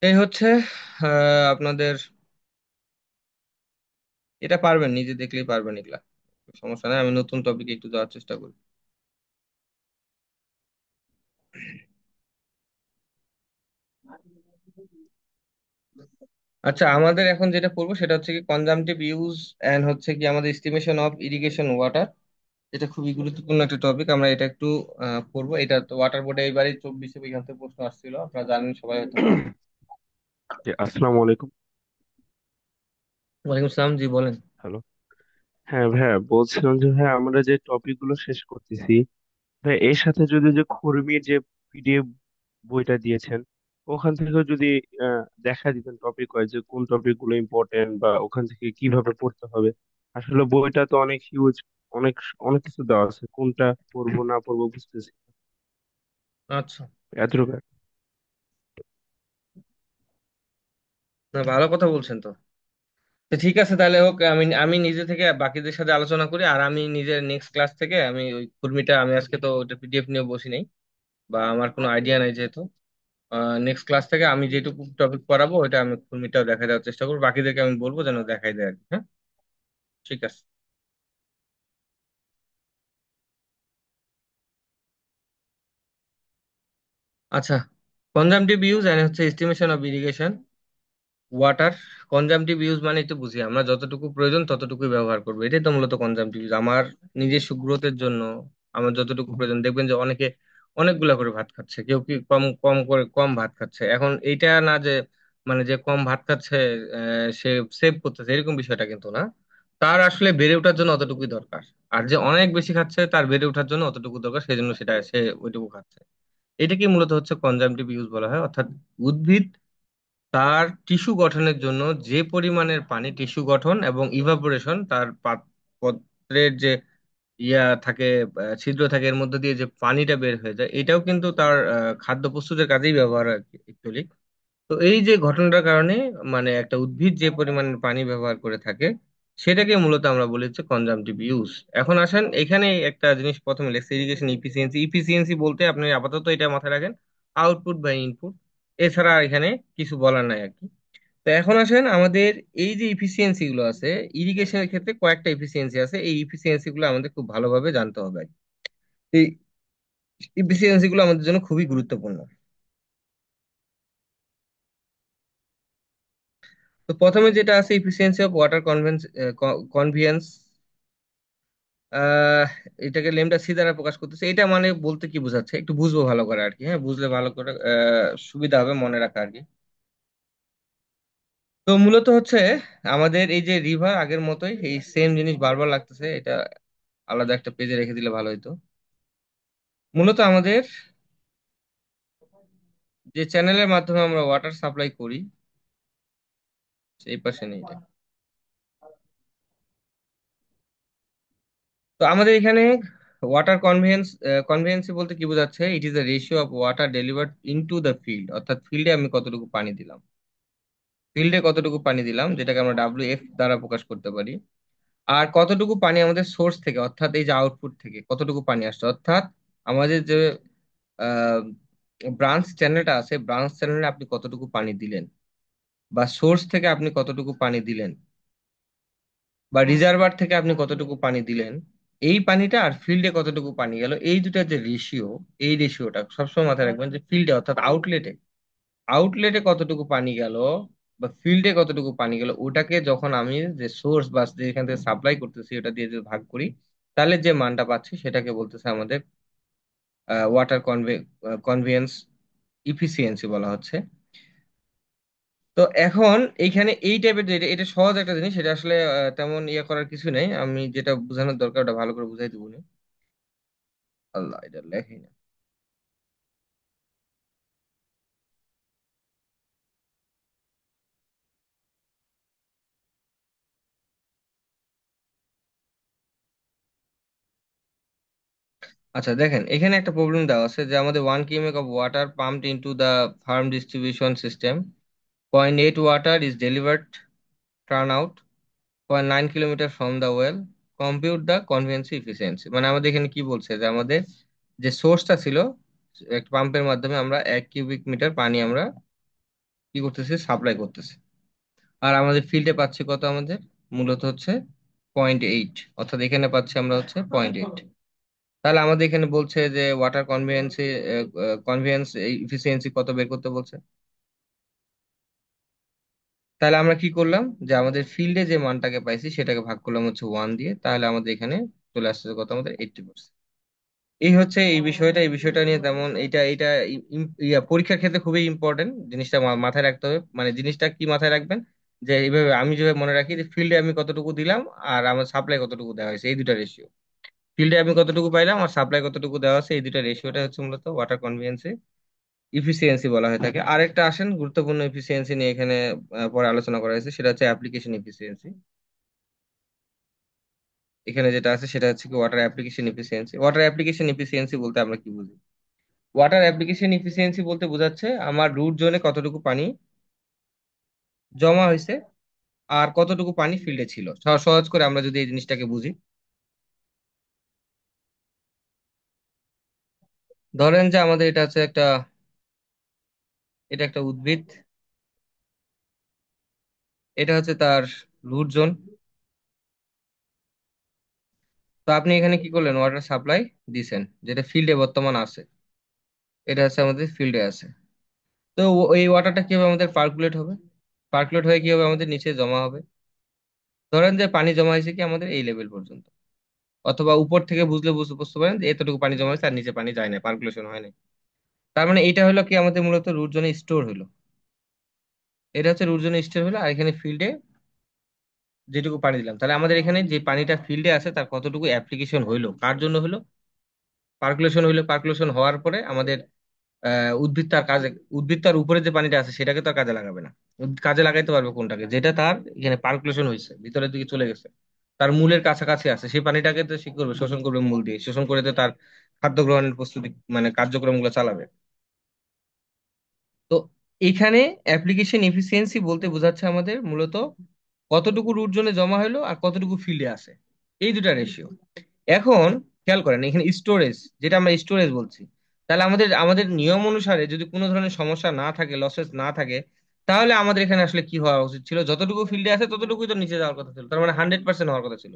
এই হচ্ছে আপনাদের, এটা পারবেন, নিজে দেখলেই পারবেন এগুলা, সমস্যা নাই। আমি নতুন টপিকে একটু যাওয়ার চেষ্টা করি। আচ্ছা, আমাদের এখন যেটা পড়বো সেটা হচ্ছে কি কনজামটিভ ইউজ এন্ড হচ্ছে কি আমাদের এস্টিমেশন অফ ইরিগেশন ওয়াটার। এটা খুবই গুরুত্বপূর্ণ একটা টপিক, আমরা এটা একটু পড়বো। এটা তো ওয়াটার বোর্ডে এইবারই 24-এ এখান থেকে প্রশ্ন আসছিল, আপনারা জানেন সবাই হয়তো। জি, আসসালামু আলাইকুম। ওয়ালাইকুম আসসালাম, জি বলেন। হ্যালো। হ্যাঁ ভাইয়া, বলছিলাম যে ভাইয়া আমরা যে টপিক গুলো শেষ করতেছি, ভাই এর সাথে যদি যে কর্মীর যে পিডিএফ বইটা দিয়েছেন, ওখান থেকে যদি দেখা দিতেন টপিক ওয়াইজ যে কোন টপিক গুলো ইম্পর্টেন্ট বা ওখান থেকে কিভাবে পড়তে হবে। আসলে বইটা তো অনেক হিউজ, অনেক অনেক কিছু দেওয়া আছে, কোনটা পড়বো না পড়বো বুঝতেছি না। আচ্ছা, এতটুকু। না ভালো কথা বলছেন তো। তো ঠিক আছে, তাহলে হোক, আমি আমি নিজে থেকে বাকিদের সাথে আলোচনা করি, আর আমি নিজের নেক্সট ক্লাস থেকে আমি ওই কুর্মিটা, আমি আজকে তো ওটা পিডিএফ নিয়ে বসি নাই, বা আমার কোনো আইডিয়া নাই যেহেতু। নেক্সট ক্লাস থেকে আমি যেটুকু টপিক পড়াবো ওটা আমি কুর্মিটাও দেখা দেওয়ার চেষ্টা করবো, বাকিদেরকে আমি বলবো যেন দেখাই দেয় আর কি। হ্যাঁ, ঠিক আছে। আচ্ছা, কনজামটিভ ইউজ এন্ড হচ্ছে estimation of irrigation water. Consumptive use মানে তো বুঝি আমরা যতটুকু প্রয়োজন ততটুকুই ব্যবহার করবো, এটাই তো মূলত কনজামটিভ ইউজ। আমার নিজস্ব গ্রোথের জন্য আমার যতটুকু প্রয়োজন, দেখবেন যে অনেকে অনেকগুলা করে ভাত খাচ্ছে, কেউ কি কম কম করে কম ভাত খাচ্ছে। এখন এইটা না যে মানে যে কম ভাত খাচ্ছে সে সেভ করতেছে, এরকম বিষয়টা কিন্তু না। তার আসলে বেড়ে ওঠার জন্য অতটুকুই দরকার। আর যে অনেক বেশি খাচ্ছে তার বেড়ে ওঠার জন্য অতটুকু দরকার, সেই জন্য সেটা সে ওইটুকু খাচ্ছে। এটাকে মূলত হচ্ছে কনজামটিভ ইউজ বলা হয়। অর্থাৎ উদ্ভিদ তার টিস্যু গঠনের জন্য যে পরিমাণের পানি, টিস্যু গঠন এবং ইভাপোরেশন, তার পত্রের যে থাকে, ছিদ্র থাকে, এর মধ্যে দিয়ে যে পানিটা বের হয়ে যায়, এটাও কিন্তু তার খাদ্য প্রস্তুতের কাজেই ব্যবহার হয় অ্যাকচুয়ালি। তো এই যে ঘটনাটার কারণে মানে একটা উদ্ভিদ যে পরিমাণের পানি ব্যবহার করে থাকে, সেটাকে মূলত আমরা বলি হচ্ছে কনজামটিভ ইউজ। এখন আসেন, এখানে একটা জিনিস প্রথমে লেখছে ইরিগেশন ইফিসিয়েন্সি। ইফিসিয়েন্সি বলতে আপনি আপাতত এটা মাথায় রাখেন, আউটপুট বা ইনপুট, এছাড়া আর এখানে কিছু বলার নাই আর কি। তো এখন আসেন আমাদের এই যে ইফিসিয়েন্সি গুলো আছে, ইরিগেশনের ক্ষেত্রে কয়েকটা ইফিসিয়েন্সি আছে, এই ইফিসিয়েন্সি গুলো আমাদের খুব ভালোভাবে জানতে হবে আর কি। এই ইফিসিয়েন্সি গুলো আমাদের জন্য খুবই গুরুত্বপূর্ণ। তো প্রথমে যেটা আছে ইফিসিয়েন্সি অফ ওয়াটার কনভিয়েন্স, আহ এটাকে লেমডা সি দ্বারা প্রকাশ করতেছে। এটা মানে বলতে কি বোঝাচ্ছে একটু বুঝবো ভালো করে আর কি। হ্যাঁ, বুঝলে ভালো করে সুবিধা হবে মনে রাখা আর কি। তো মূলত হচ্ছে আমাদের এই যে রিভার, আগের মতোই এই সেম জিনিস বারবার লাগতেছে, এটা আলাদা একটা পেজে রেখে দিলে ভালো হতো। মূলত আমাদের যে চ্যানেলের মাধ্যমে আমরা ওয়াটার সাপ্লাই করি, সেই পাশে নেই এটা। তো আমাদের এখানে ওয়াটার কনভেয়েন্সি বলতে কি বোঝাচ্ছে? ইট is the ratio of water delivered into the field. অর্থাৎ ফিল্ডে আমি কতটুকু পানি দিলাম, ফিল্ডে কতটুকু পানি দিলাম, যেটাকে আমরা ডাব্লিউ এফ দ্বারা প্রকাশ করতে পারি। আর কতটুকু পানি আমাদের সোর্স থেকে, অর্থাৎ এই যে আউটপুট থেকে কতটুকু পানি আসছে, অর্থাৎ আমাদের যে ব্রাঞ্চ চ্যানেলটা আছে, ব্রাঞ্চ চ্যানেলে আপনি কতটুকু পানি দিলেন, বা সোর্স থেকে আপনি কতটুকু পানি দিলেন, বা রিজার্ভার থেকে আপনি কতটুকু পানি দিলেন, এই পানিটা আর ফিল্ডে কতটুকু পানি গেল, এই দুটার যে রেশিও, এই রেশিওটা সবসময় মাথায় রাখবেন যে ফিল্ডে অর্থাৎ আউটলেটে, আউটলেটে কতটুকু পানি গেল বা ফিল্ডে কতটুকু পানি গেল, ওটাকে যখন আমি যে সোর্স বা যেখান থেকে সাপ্লাই করতেছি ওটা দিয়ে যদি ভাগ করি, তাহলে যে মানটা পাচ্ছি সেটাকে বলতেছে আমাদের ওয়াটার কনভেয়েন্স ইফিসিয়েন্সি বলা হচ্ছে। তো এখন এইখানে এই টাইপের যেটা, এটা সহজ একটা জিনিস, এটা আসলে তেমন ইয়ে করার কিছু নেই। আমি যেটা বোঝানোর দরকার ওটা ভালো করে বুঝাই দেবো না। আল্লাহ, এটা লেখাই না। আচ্ছা দেখেন, এখানে একটা প্রবলেম দেওয়া আছে যে আমাদের 1 cumec of water pumped into the farm distribution system, 0.8 water is delivered turn out 0.9 kilometre from the well, compute the conveyance efficiency. মানে আমাদের এখানে কি বলছে যে আমাদের যে সোর্সটা ছিল, একটা পাম্পের মাধ্যমে আমরা 1 কিউবিক মিটার পানি আমরা কি করতেছি, সাপ্লাই করতেছি। আর আমাদের ফিল্ডে পাচ্ছি কত, আমাদের মূলত হচ্ছে 0.8, অর্থাৎ এখানে পাচ্ছি আমরা হচ্ছে 0.8। তাহলে আমাদের এখানে বলছে যে ওয়াটার কনভেন্সি কনভেন্স ইফিসিয়েন্সি কত বের করতে বলছে। তাহলে আমরা কি করলাম, যে আমাদের ফিল্ডে যে মানটাকে পাইছি সেটাকে ভাগ করলাম হচ্ছে 1 দিয়ে, তাহলে আমাদের এখানে চলে আসছে কত, আমাদের 80%। এই হচ্ছে এই বিষয়টা, এই বিষয়টা নিয়ে তেমন এইটা এইটা পরীক্ষার ক্ষেত্রে খুবই ইম্পর্টেন্ট জিনিসটা মাথায় রাখতে হবে। মানে জিনিসটা কি মাথায় রাখবেন, যে এইভাবে আমি যেভাবে মনে রাখি যে ফিল্ডে আমি কতটুকু দিলাম আর আমার সাপ্লাই কতটুকু দেওয়া হয়েছে, এই দুটা রেশিও। ফিল্ডে আমি কতটুকু পাইলাম আর সাপ্লাই কতটুকু দেওয়া আছে, এই দুটা রেশিওটা হচ্ছে মূলত ওয়াটার কনভিয়েন্সি ইফিসিয়েন্সি বলা হয়ে থাকে। আরেকটা আসেন গুরুত্বপূর্ণ ইফিসিয়েন্সি নিয়ে এখানে পরে আলোচনা করা হয়েছে, সেটা হচ্ছে অ্যাপ্লিকেশন ইফিসিয়েন্সি। এখানে যেটা আছে সেটা হচ্ছে কি water application efficiency. Water application efficiency বলতে আমরা কি বুঝি? ওয়াটার অ্যাপ্লিকেশন ইফিসিয়েন্সি বলতে বোঝাচ্ছে আমার রুট জোনে কতটুকু পানি জমা হয়েছে আর কতটুকু পানি ফিল্ডে ছিল। সহজ করে আমরা যদি এই জিনিসটাকে বুঝি, ধরেন যে আমাদের এটা হচ্ছে একটা, এটা একটা উদ্ভিদ, এটা হচ্ছে তার রুট জোন। তো আপনি এখানে কি করলেন, ওয়াটার সাপ্লাই দিছেন যেটা ফিল্ডে বর্তমান আছে, এটা হচ্ছে আমাদের ফিল্ডে আছে। তো এই ওয়াটারটা কিভাবে আমাদের পার্কুলেট হবে, পার্কুলেট হয়ে কি হবে, আমাদের নিচে জমা হবে। ধরেন যে পানি জমা হয়েছে কি আমাদের এই লেভেল পর্যন্ত, অথবা উপর থেকে বুঝলে বুঝতে পারেন যে এতটুকু পানি জমা হয়েছে আর নিচে পানি যায় না, পার্কুলেশন হয় না। তার মানে এটা হলো কি আমাদের মূলত রুট জোনে স্টোর হলো, এটা হচ্ছে রুট জোনে স্টোর হলো। আর এখানে ফিল্ডে যেটুকু পানি দিলাম, তাহলে আমাদের এখানে যে পানিটা ফিল্ডে আছে তার কতটুকু অ্যাপ্লিকেশন হইলো, কার জন্য হলো, পার্কুলেশন হইলো। পার্কুলেশন হওয়ার পরে আমাদের উদ্ভিদ তার কাজে, উদ্ভিদ তার উপরে যে পানিটা আছে সেটাকে তো আর কাজে লাগাবে না। কাজে লাগাইতে পারবে কোনটাকে, যেটা তার এখানে পার্কুলেশন হয়েছে, ভিতরের দিকে চলে গেছে, তার মূলের কাছাকাছি আছে, সেই পানিটাকে তো সে করবে, শোষণ করবে মূল দিয়ে, শোষণ করে তো তার খাদ্য গ্রহণের প্রস্তুতি মানে কার্যক্রম গুলো চালাবে। তো এখানে অ্যাপ্লিকেশন এফিসিয়েন্সি বলতে বোঝাচ্ছে আমাদের মূলত কতটুকু রুট জোনে জমা হলো আর কতটুকু ফিল্ডে আছে, এই দুটা রেশিও। এখন খেয়াল করেন এখানে স্টোরেজ, যেটা আমরা স্টোরেজ বলছি, তাহলে আমাদের আমাদের নিয়ম অনুসারে যদি কোনো ধরনের সমস্যা না থাকে, লসেস না থাকে, তাহলে আমাদের এখানে আসলে কি হওয়া উচিত ছিল, যতটুকু ফিল্ডে আছে ততটুকুই তো নিচে যাওয়ার কথা ছিল, তার মানে 100% হওয়ার কথা ছিল।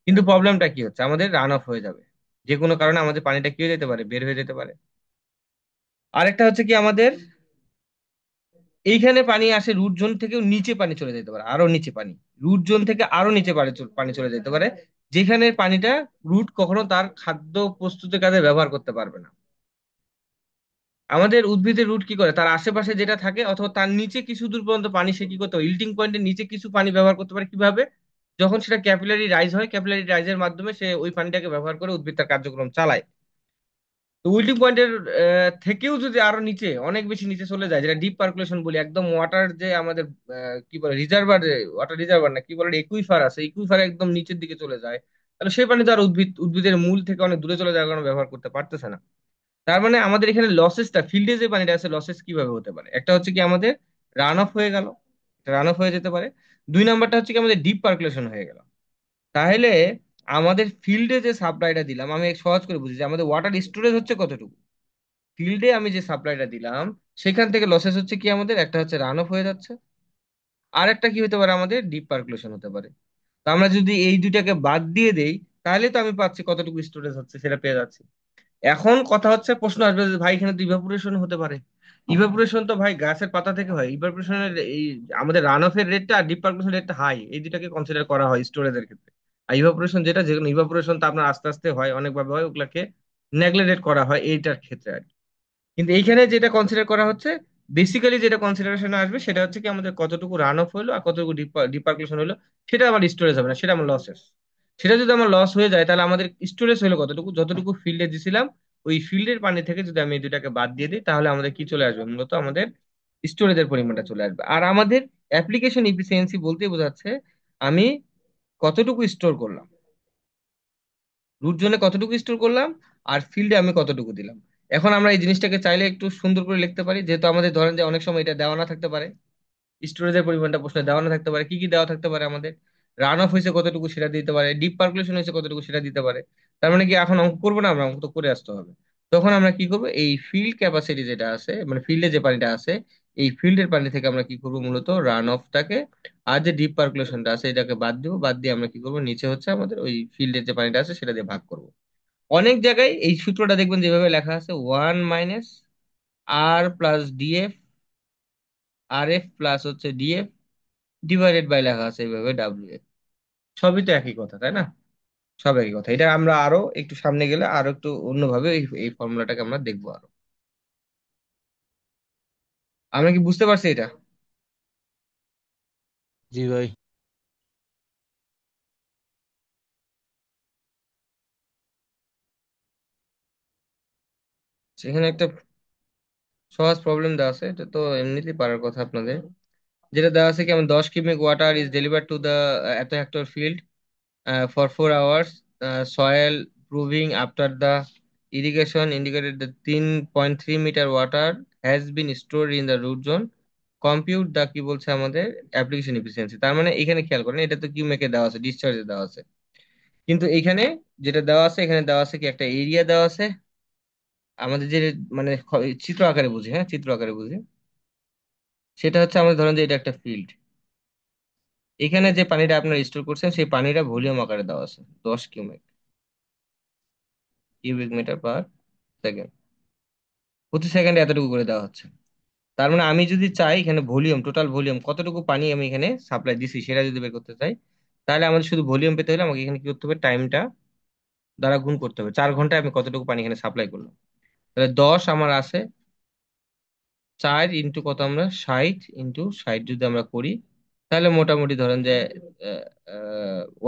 কিন্তু প্রবলেমটা কি হচ্ছে, আমাদের রান অফ হয়ে যাবে, যে কোনো কারণে আমাদের পানিটা কি হয়ে যেতে পারে, বের হয়ে যেতে পারে। আরেকটা হচ্ছে কি আমাদের এইখানে পানি আসে রুট জোন থেকেও নিচে পানি চলে যেতে পারে, আরো নিচে পানি, রুট জোন থেকে আরো নিচে পানি চলে যেতে পারে, যেখানে পানিটা রুট কখনো তার খাদ্য প্রস্তুতের কাজে ব্যবহার করতে পারবে না। আমাদের উদ্ভিদের রুট কি করে, তার আশেপাশে যেটা থাকে অথবা তার নিচে কিছু দূর পর্যন্ত পানি সে কি করতে পারে, ইল্টিং পয়েন্টের নিচে কিছু পানি ব্যবহার করতে পারে। কিভাবে? যখন সেটা ক্যাপিলারি রাইজ হয়, ক্যাপিলারি রাইজের মাধ্যমে সে ওই পানিটাকে ব্যবহার করে উদ্ভিদ তার কার্যক্রম চালায়। তো উইল্টিং পয়েন্টের থেকেও যদি আরো নিচে, অনেক বেশি নিচে চলে যায়, যেটা ডিপ পার্কুলেশন বলি, একদম ওয়াটার যে আমাদের কি বলে রিজার্ভার, ওয়াটার রিজার্ভার না কি বলে, ইকুইফার আছে, ইকুইফার একদম নিচের দিকে চলে যায়, তাহলে সেই পানি তো আর উদ্ভিদের মূল থেকে অনেক দূরে চলে যাওয়ার কারণে ব্যবহার করতে পারতেছে না। তার মানে আমাদের এখানে লসেসটা, ফিল্ডে যে পানিটা আছে লসেস কিভাবে হতে পারে, একটা হচ্ছে কি আমাদের রান অফ হয়ে গেল, রান অফ হয়ে যেতে পারে। দুই নাম্বারটা হচ্ছে কি আমাদের ডিপ পার্কুলেশন হয়ে গেল। তাহলে আমাদের ফিল্ডে যে সাপ্লাইটা দিলাম, আমি সহজ করে বুঝি যে আমাদের ওয়াটার স্টোরেজ হচ্ছে কতটুকু, ফিল্ডে আমি যে সাপ্লাইটা দিলাম সেখান থেকে লসেস হচ্ছে কি আমাদের, একটা হচ্ছে রান অফ হয়ে যাচ্ছে, আর একটা কি হতে পারে, আমাদের ডিপ পার্কুলেশন হতে পারে। তো আমরা যদি এই দুইটাকে বাদ দিয়ে দেই, তাহলে তো আমি পাচ্ছি কতটুকু স্টোরেজ হচ্ছে সেটা পেয়ে যাচ্ছি। এখন কথা হচ্ছে, প্রশ্ন আসবে যে ভাই এখানে তো ইভাপোরেশন হতে পারে। ইভাপোরেশন তো ভাই গাছের পাতা থেকে হয়, ইভাপোরেশনের এই আমাদের রান অফ এর রেটটা আর ডিপ পার্কুলেশন রেটটা হাই, এই দুটাকে কনসিডার করা হয় স্টোরেজের ক্ষেত্রে। আর ইভাপোরেশন যেটা, যেকোনো ইভাপোরেশন তো আপনার আস্তে আস্তে হয়, অনেকভাবে হয়, ওগুলাকে নেগলেক্ট করা হয় এইটার ক্ষেত্রে আর কি। কিন্তু এইখানে যেটা কনসিডার করা হচ্ছে, বেসিক্যালি যেটা কনসিডারেশনে আসবে সেটা হচ্ছে কি আমাদের কতটুকু রান অফ হলো আর কতটুকু ডিপার্কুলেশন হলো, সেটা আমার স্টোরেজ হবে না, সেটা আমার লসেস। সেটা যদি আমার লস হয়ে যায়, তাহলে আমাদের স্টোরেজ হলো কতটুকু, যতটুকু ফিল্ডে দিছিলাম ওই ফিল্ডের পানি থেকে যদি আমি এই দুটাকে বাদ দিয়ে দিই, তাহলে আমাদের কি চলে আসবে, মূলত আমাদের স্টোরেজের পরিমাণটা চলে আসবে। আর আমাদের অ্যাপ্লিকেশন ইফিসিয়েন্সি বলতে বোঝাচ্ছে আমি কতটুকু স্টোর করলাম। রুট জোনে কতটুকু স্টোর করলাম আর ফিল্ডে আমি কতটুকু দিলাম। এখন আমরা এই জিনিসটাকে চাইলে একটু সুন্দর করে লিখতে পারি, যেহেতু আমাদের ধরেন যে অনেক সময় এটা দেওয়া না থাকতে পারে, স্টোরেজের পরিমাণটা প্রশ্নে দেওয়া না থাকতে পারে। কি কি দেওয়া থাকতে পারে আমাদের? রান অফ হয়েছে কতটুকু সেটা দিতে পারে, ডিপ পার্কুলেশন হয়েছে কতটুকু সেটা দিতে পারে। তার মানে কি এখন অঙ্ক করবো না, আমরা অঙ্ক তো করে আসতে হবে। তখন আমরা কি করবো, এই ফিল্ড ক্যাপাসিটি যেটা আছে, মানে ফিল্ডে যে পানিটা আছে, এই ফিল্ডের পানি থেকে আমরা কি করবো, মূলত রান অফটাকে আর যে ডিপ পার্কুলেশনটা আছে এটাকে বাদ দিব, বাদ দিয়ে আমরা কি করবো, নিচে হচ্ছে আমাদের ওই ফিল্ডের যে পানিটা আছে সেটা দিয়ে ভাগ করবো। অনেক জায়গায় এই সূত্রটা দেখবেন যেভাবে লেখা আছে, 1 - R+DF, RF প্লাস হচ্ছে ডিএফ ডিভাইডেড বাই লেখা আছে এইভাবে WF। সবই তো একই কথা, তাই না? সব একই কথা। এটা আমরা আরো একটু সামনে গেলে আরো একটু অন্যভাবে এই ফর্মুলাটাকে আমরা দেখবো আরো। আমরা কি বুঝতে পারছি এটা? জি ভাই। সেখানে একটা সহজ প্রবলেম দেওয়া আছে, এটা তো এমনিতেই পারার কথা আপনাদের। যেটা দেওয়া আছে কি, আমার 10 cubic water is deliver to the এত hectare field for 4 hours. Soil proving after the irrigation indicated the 3.3 meter water has been stored in the root zone. Compute the কি বলছে আমাদের অ্যাপ্লিকেশন এফিসিয়েন্সি। তার মানে এখানে খেয়াল করেন, এটা তো কিউমেকে দেওয়া আছে, ডিসচার্জে দেওয়া আছে, কিন্তু এখানে যেটা দেওয়া আছে, এখানে দেওয়া আছে কি একটা এরিয়া দেওয়া আছে আমাদের যে, মানে চিত্র আকারে বুঝি, হ্যাঁ চিত্র আকারে বুঝি। সেটা হচ্ছে আমাদের ধরেন যে এটা একটা ফিল্ড, এখানে যে পানিটা আপনারা স্টোর করছেন সেই পানিটা ভলিউম আকারে দেওয়া আছে 10 কিউবিক মিটার পার সেকেন্ড। প্রতি সেকেন্ডে এতটুকু করে দেওয়া হচ্ছে। তার মানে আমি যদি চাই এখানে ভলিউম, টোটাল ভলিউম কতটুকু পানি আমি এখানে সাপ্লাই দিছি সেটা যদি বের করতে চাই, তাহলে আমাদের শুধু ভলিউম পেতে হলে আমাকে এখানে কি করতে হবে, টাইমটা দ্বারা গুণ করতে হবে। 4 ঘন্টায় আমি কতটুকু পানি এখানে সাপ্লাই করলাম। তাহলে 10 আমার আছে, 4 ইন্টু কত, আমরা 60 ইন্টু 60 যদি আমরা করি, তাহলে মোটামুটি ধরেন যে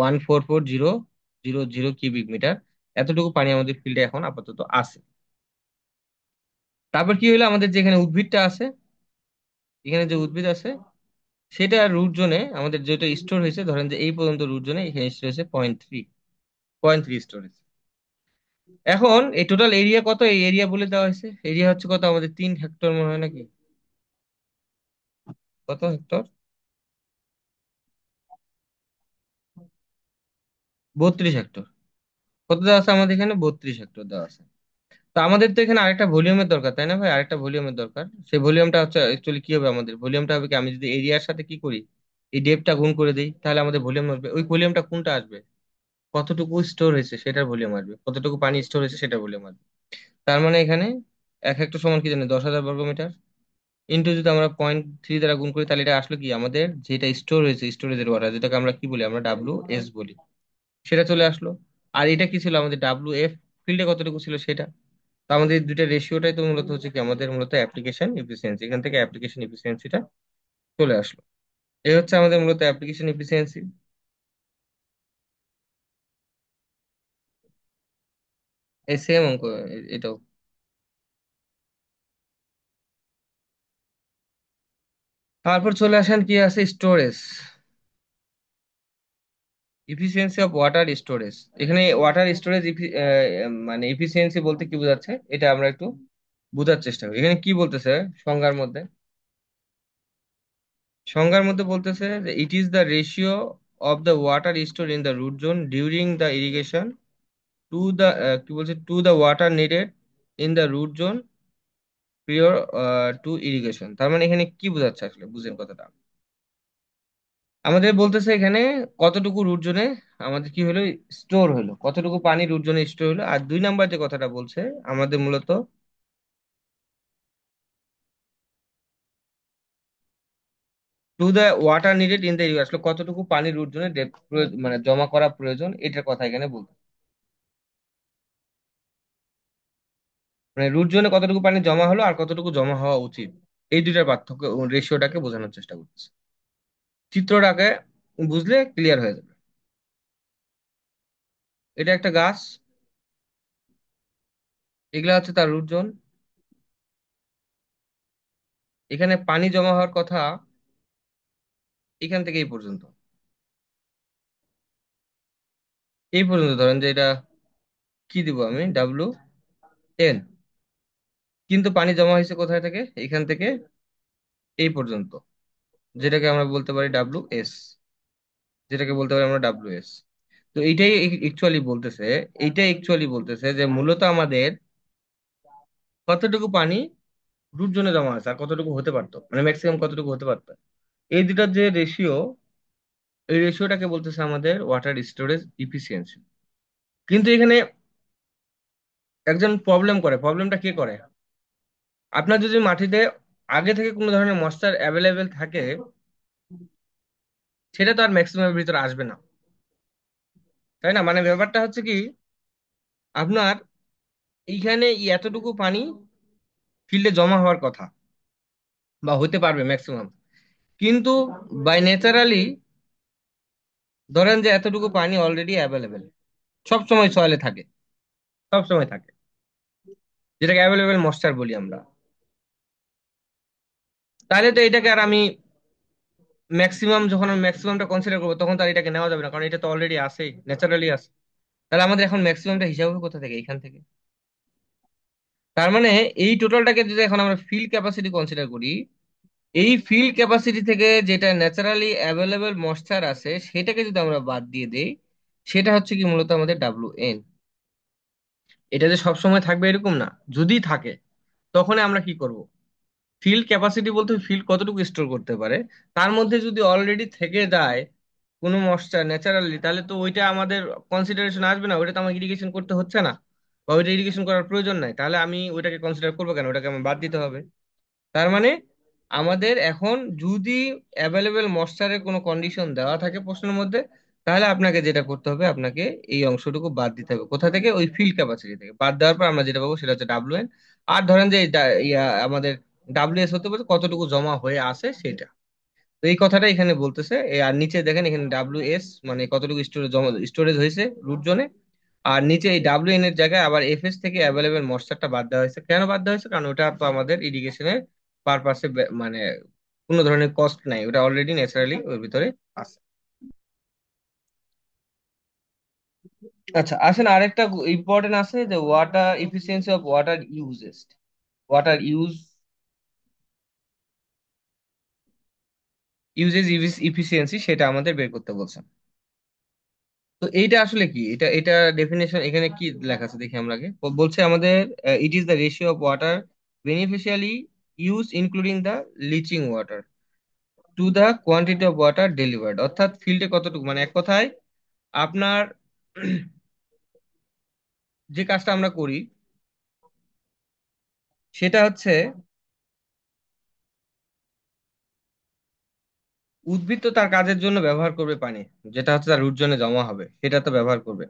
144,000,000 কিউবিক মিটার এতটুকু পানি আমাদের ফিল্ডে এখন আপাতত আছে। তারপর কি হলো, আমাদের যে এখানে উদ্ভিদটা আছে, এখানে যে উদ্ভিদ আছে সেটা রুট জোনে আমাদের যেটা স্টোর হয়েছে, ধরেন যে এই পর্যন্ত রুট জোনে এখানে স্টোর হয়েছে 0.3 স্টোরেজ। এখন এই টোটাল এরিয়া কত, এই এরিয়া বলে দেওয়া হয়েছে, এরিয়া হচ্ছে কত আমাদের 3 হেক্টর মনে হয় নাকি, কত হেক্টর, 32 হেক্টর। কত দেওয়া আছে আমাদের এখানে, 32 হেক্টর দেওয়া আছে। তো আমাদের তো এখানে আরেকটা ভলিউমের দরকার, তাই না ভাই? আরেকটা ভলিউমের দরকার। সেই ভলিউমটা হচ্ছে অ্যাকচুয়ালি কি হবে, আমাদের ভলিউমটা হবে কি, আমি যদি এরিয়ার সাথে কি করি, এই ডেপটা গুণ করে দিই, তাহলে আমাদের ভলিউম আসবে। ওই ভলিউমটা কোনটা আসবে, কতটুকু স্টোর হয়েছে সেটার ভলিউম আসবে, কতটুকু পানি স্টোর হয়েছে সেটার ভলিউম আসবে। তার মানে এখানে 1 হেক্টর সমান কি জানি, 10,000 বর্গমিটার। ইন্টু যদি আমরা 0.3 দ্বারা গুণ করি, তাহলে এটা আসলে কি, আমাদের যেটা স্টোর হয়েছে, স্টোরেজের ওয়াটার, যেটাকে আমরা কি বলি, আমরা WS বলি, সেটা চলে আসলো। আর এটা কি ছিল, আমাদের WF ফিল্ডে কতটুকু ছিল সেটা। তো আমাদের এই দুইটা রেশিওটাই তো মূলত হচ্ছে কি, আমাদের মূলত অ্যাপ্লিকেশন এফিসিয়েন্সি, এখান থেকে অ্যাপ্লিকেশন এফিসিয়েন্সিটা চলে আসলো। এই হচ্ছে আমাদের মূলত অ্যাপ্লিকেশন এফিসিয়েন্সি। এই সেম অঙ্ক এটাও। তারপর চলে আসেন কি আছে, storage, efficiency of water storage. এখানে ওয়াটার স্টোরেজ মানে ইফিসিয়েন্সি বলতে কি বোঝাচ্ছে, এটা আমরা একটু বোঝার চেষ্টা করি। এখানে কি বলতেছে সংজ্ঞার মধ্যে, সংজ্ঞার মধ্যে বলতেছে যে it is the ratio of the water store in the root zone during the irrigation to the, কি বলছে, to the water needed in the root zone prior to irrigation. তার মানে এখানে কি বোঝাচ্ছে আসলে, বুঝেন কথাটা। আমাদের বলতেছে এখানে কতটুকু রুট জোনে আমাদের কি হলো, স্টোর হলো, কতটুকু পানি রুট জোনে স্টোর হলো। আর 2 নাম্বার যে কথাটা বলছে আমাদের মূলত two the water needed in the area, আসলে কতটুকু পানি রুট জোনে মানে জমা করা প্রয়োজন, এটার কথা এখানে বলতে, মানে রুট জোনে কতটুকু পানি জমা হলো আর কতটুকু জমা হওয়া উচিত, এই দুইটার পার্থক্য রেশিওটাকে বোঝানোর চেষ্টা করতেছে। চিত্রটাকে বুঝলে ক্লিয়ার হয়ে যাবে। এটা একটা গাছ, এগুলা হচ্ছে তার রুট জোন। এখানে পানি জমা হওয়ার কথা এখান থেকে এই পর্যন্ত, এই পর্যন্ত ধরেন যে এটা কি দিব আমি, WN। কিন্তু পানি জমা হয়েছে কোথায় থেকে, এখান থেকে এই পর্যন্ত, যেটাকে আমরা বলতে পারি WS, যেটাকে বলতে পারি আমরা WS। তো এইটাই অ্যাকচুয়ালি বলতেছে যে মূলত আমাদের কতটুকু পানি রুট জোনে জমা আছে আর কতটুকু হতে পারতো, মানে ম্যাক্সিমাম কতটুকু হতে পারতো। এই দুটার যে রেশিও, এই রেশিওটাকে বলতেছে আমাদের ওয়াটার স্টোরেজ ইফিসিয়েন্সি। কিন্তু এখানে একজন প্রবলেমটা কে করে, আপনার যদি মাটিতে আগে থেকে কোনো ধরনের ময়েশ্চার অ্যাভেলেবেল থাকে, সেটা তো আর ম্যাক্সিমামের ভিতরে আসবে না, তাই না? মানে ব্যাপারটা হচ্ছে কি, আপনার এইখানে এতটুকু পানি ফিল্ডে জমা হওয়ার কথা বা হতে পারবে ম্যাক্সিমাম, কিন্তু বাই ন্যাচারালি ধরেন যে এতটুকু পানি অলরেডি অ্যাভেলেবেল, সব সময় সয়েলে থাকে, সব সময় থাকে, যেটাকে অ্যাভেলেবেল ময়েশ্চার বলি আমরা। তাহলে তো এটাকে আর আমি যখন আমি ম্যাক্সিমামটা কনসিডার করবো, তখন তো আর এটাকে নেওয়া যাবে না, কারণ এটা তো অলরেডি আছেই, ন্যাচারালি আছে। তাহলে আমাদের এখন ম্যাক্সিমামটা হিসাব হবে কোথা থেকে, এইখান থেকে। তার মানে এই টোটালটাকে যদি এখন আমরা ফিল ক্যাপাসিটি কনসিডার করি, এই ফিল ক্যাপাসিটি থেকে যেটা ন্যাচারালি অ্যাভেলেবেল ময়েশ্চার আছে সেটাকে যদি আমরা বাদ দিয়ে দেই, সেটা হচ্ছে কি মূলত আমাদের WN। এটা যে সবসময় থাকবে এরকম না, যদি থাকে তখন আমরা কি করব, ফিল্ড ক্যাপাসিটি বলতে ফিল্ড কতটুকু স্টোর করতে পারে, তার মধ্যে যদি অলরেডি থেকে যায় কোনো ময়েশ্চার ন্যাচারালি, তাহলে তো ওইটা আমাদের কনসিডারেশন আসবে না, ওইটা তো আমাকে ইরিগেশন করতে হচ্ছে না, বা ওইটা ইরিগেশন করার প্রয়োজন নাই, তাহলে আমি ওইটাকে কনসিডার করবো কেন, ওটাকে আমার বাদ দিতে হবে। তার মানে আমাদের এখন যদি অ্যাভেলেবেল ময়েশ্চারের কোনো কন্ডিশন দেওয়া থাকে প্রশ্নের মধ্যে, তাহলে আপনাকে যেটা করতে হবে, আপনাকে এই অংশটুকু বাদ দিতে হবে কোথা থেকে, ওই ফিল্ড ক্যাপাসিটি থেকে বাদ দেওয়ার পর আমরা যেটা পাবো সেটা হচ্ছে WN। আর ধরেন যে আমাদের WS হতে পারে কতটুকু জমা হয়ে আসে সেটা। তো এই কথাটা এখানে বলতেছে আর নিচে দেখেন এখানে WS মানে কতটুকু স্টোরেজ হয়েছে রুট জোনে। আর নিচে এই WN এর জায়গায় আবার FS থেকে অ্যাভেলেবেল ময়েশ্চারটা বাদ দেওয়া হয়েছে। কেন বাদ দেওয়া হয়েছে, কারণ ওটা তো আমাদের ইরিগেশনের পারপাসে, মানে কোনো ধরনের কস্ট নাই, ওটা অলরেডি ন্যাচারালি ওর ভিতরে আছে। আচ্ছা আসেন, আরেকটা ইম্পর্টেন্ট আছে যে water efficiency of water uses, water uses efficiency, সেটা আমাদের বের করতে বলছে। তো এইটা আসলে কি, এটা ডেফিনেশন এখানে কি লেখা আছে দেখি আমরা আগে। বলছে আমাদের ইট is the ratio of water beneficiary use including the lynching water to the quantity of water delivered. অর্থাৎ ফিল্ডে কতটুকু, মানে এক কথায় আপনার যে কাজটা আমরা করি সেটা হচ্ছে, উদ্ভিদ তো তার কাজের জন্য ব্যবহার করবে পানি, যেটা হচ্ছে তার রুট জোনে জমা হবে, সেটা তো ব্যবহার করবে।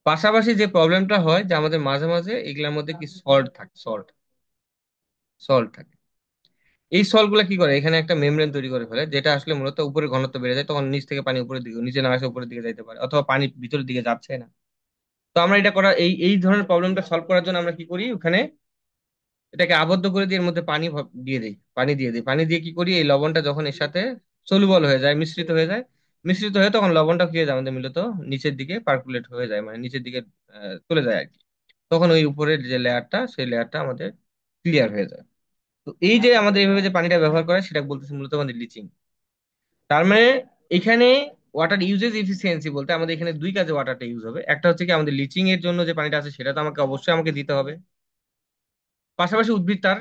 পাশাপাশি যে প্রবলেমটা হয় যে আমাদের মাঝে মাঝে এগুলোর মধ্যে কি সল্ট থাকে, সল্ট থাকে। এই সল্ট গুলা কি করে, এখানে একটা মেমব্রেন তৈরি করে ফেলে, যেটা আসলে মূলত উপরের ঘনত্ব বেড়ে যায়, তখন নিচ থেকে পানি উপরের দিকে, নিচে না আসে উপরের দিকে যাইতে পারে, অথবা পানি ভিতরের দিকে যাচ্ছে না। তো আমরা এটা করা, এই ধরনের প্রবলেমটা সলভ করার জন্য আমরা কি করি, ওখানে এটাকে আবদ্ধ করে দিয়ে এর মধ্যে পানি দিয়ে কি করি, এই লবণটা যখন এর সাথে সলুবল হয়ে যায়, মিশ্রিত হয়ে তখন লবণটা কি হয়ে যায় আমাদের মূলত নিচের দিকে পার্কুলেট হয়ে যায়, মানে নিচের দিকে চলে যায় আর কি। তখন ওই উপরের যে লেয়ারটা, সেই লেয়ারটা আমাদের ক্লিয়ার হয়ে যায়। তো এই যে আমাদের এইভাবে যে পানিটা ব্যবহার করে সেটা বলতেছে মূলত আমাদের লিচিং। তার মানে এখানে ওয়াটার ইউজেস ইফিসিয়েন্সি বলতে আমাদের এখানে দুই কাজে ওয়াটারটা ইউজ হবে। একটা হচ্ছে কি আমাদের লিচিং এর জন্য যে পানিটা আছে সেটা তো অবশ্যই আমাকে দিতে হবে, পাশাপাশি উদ্ভিদ তার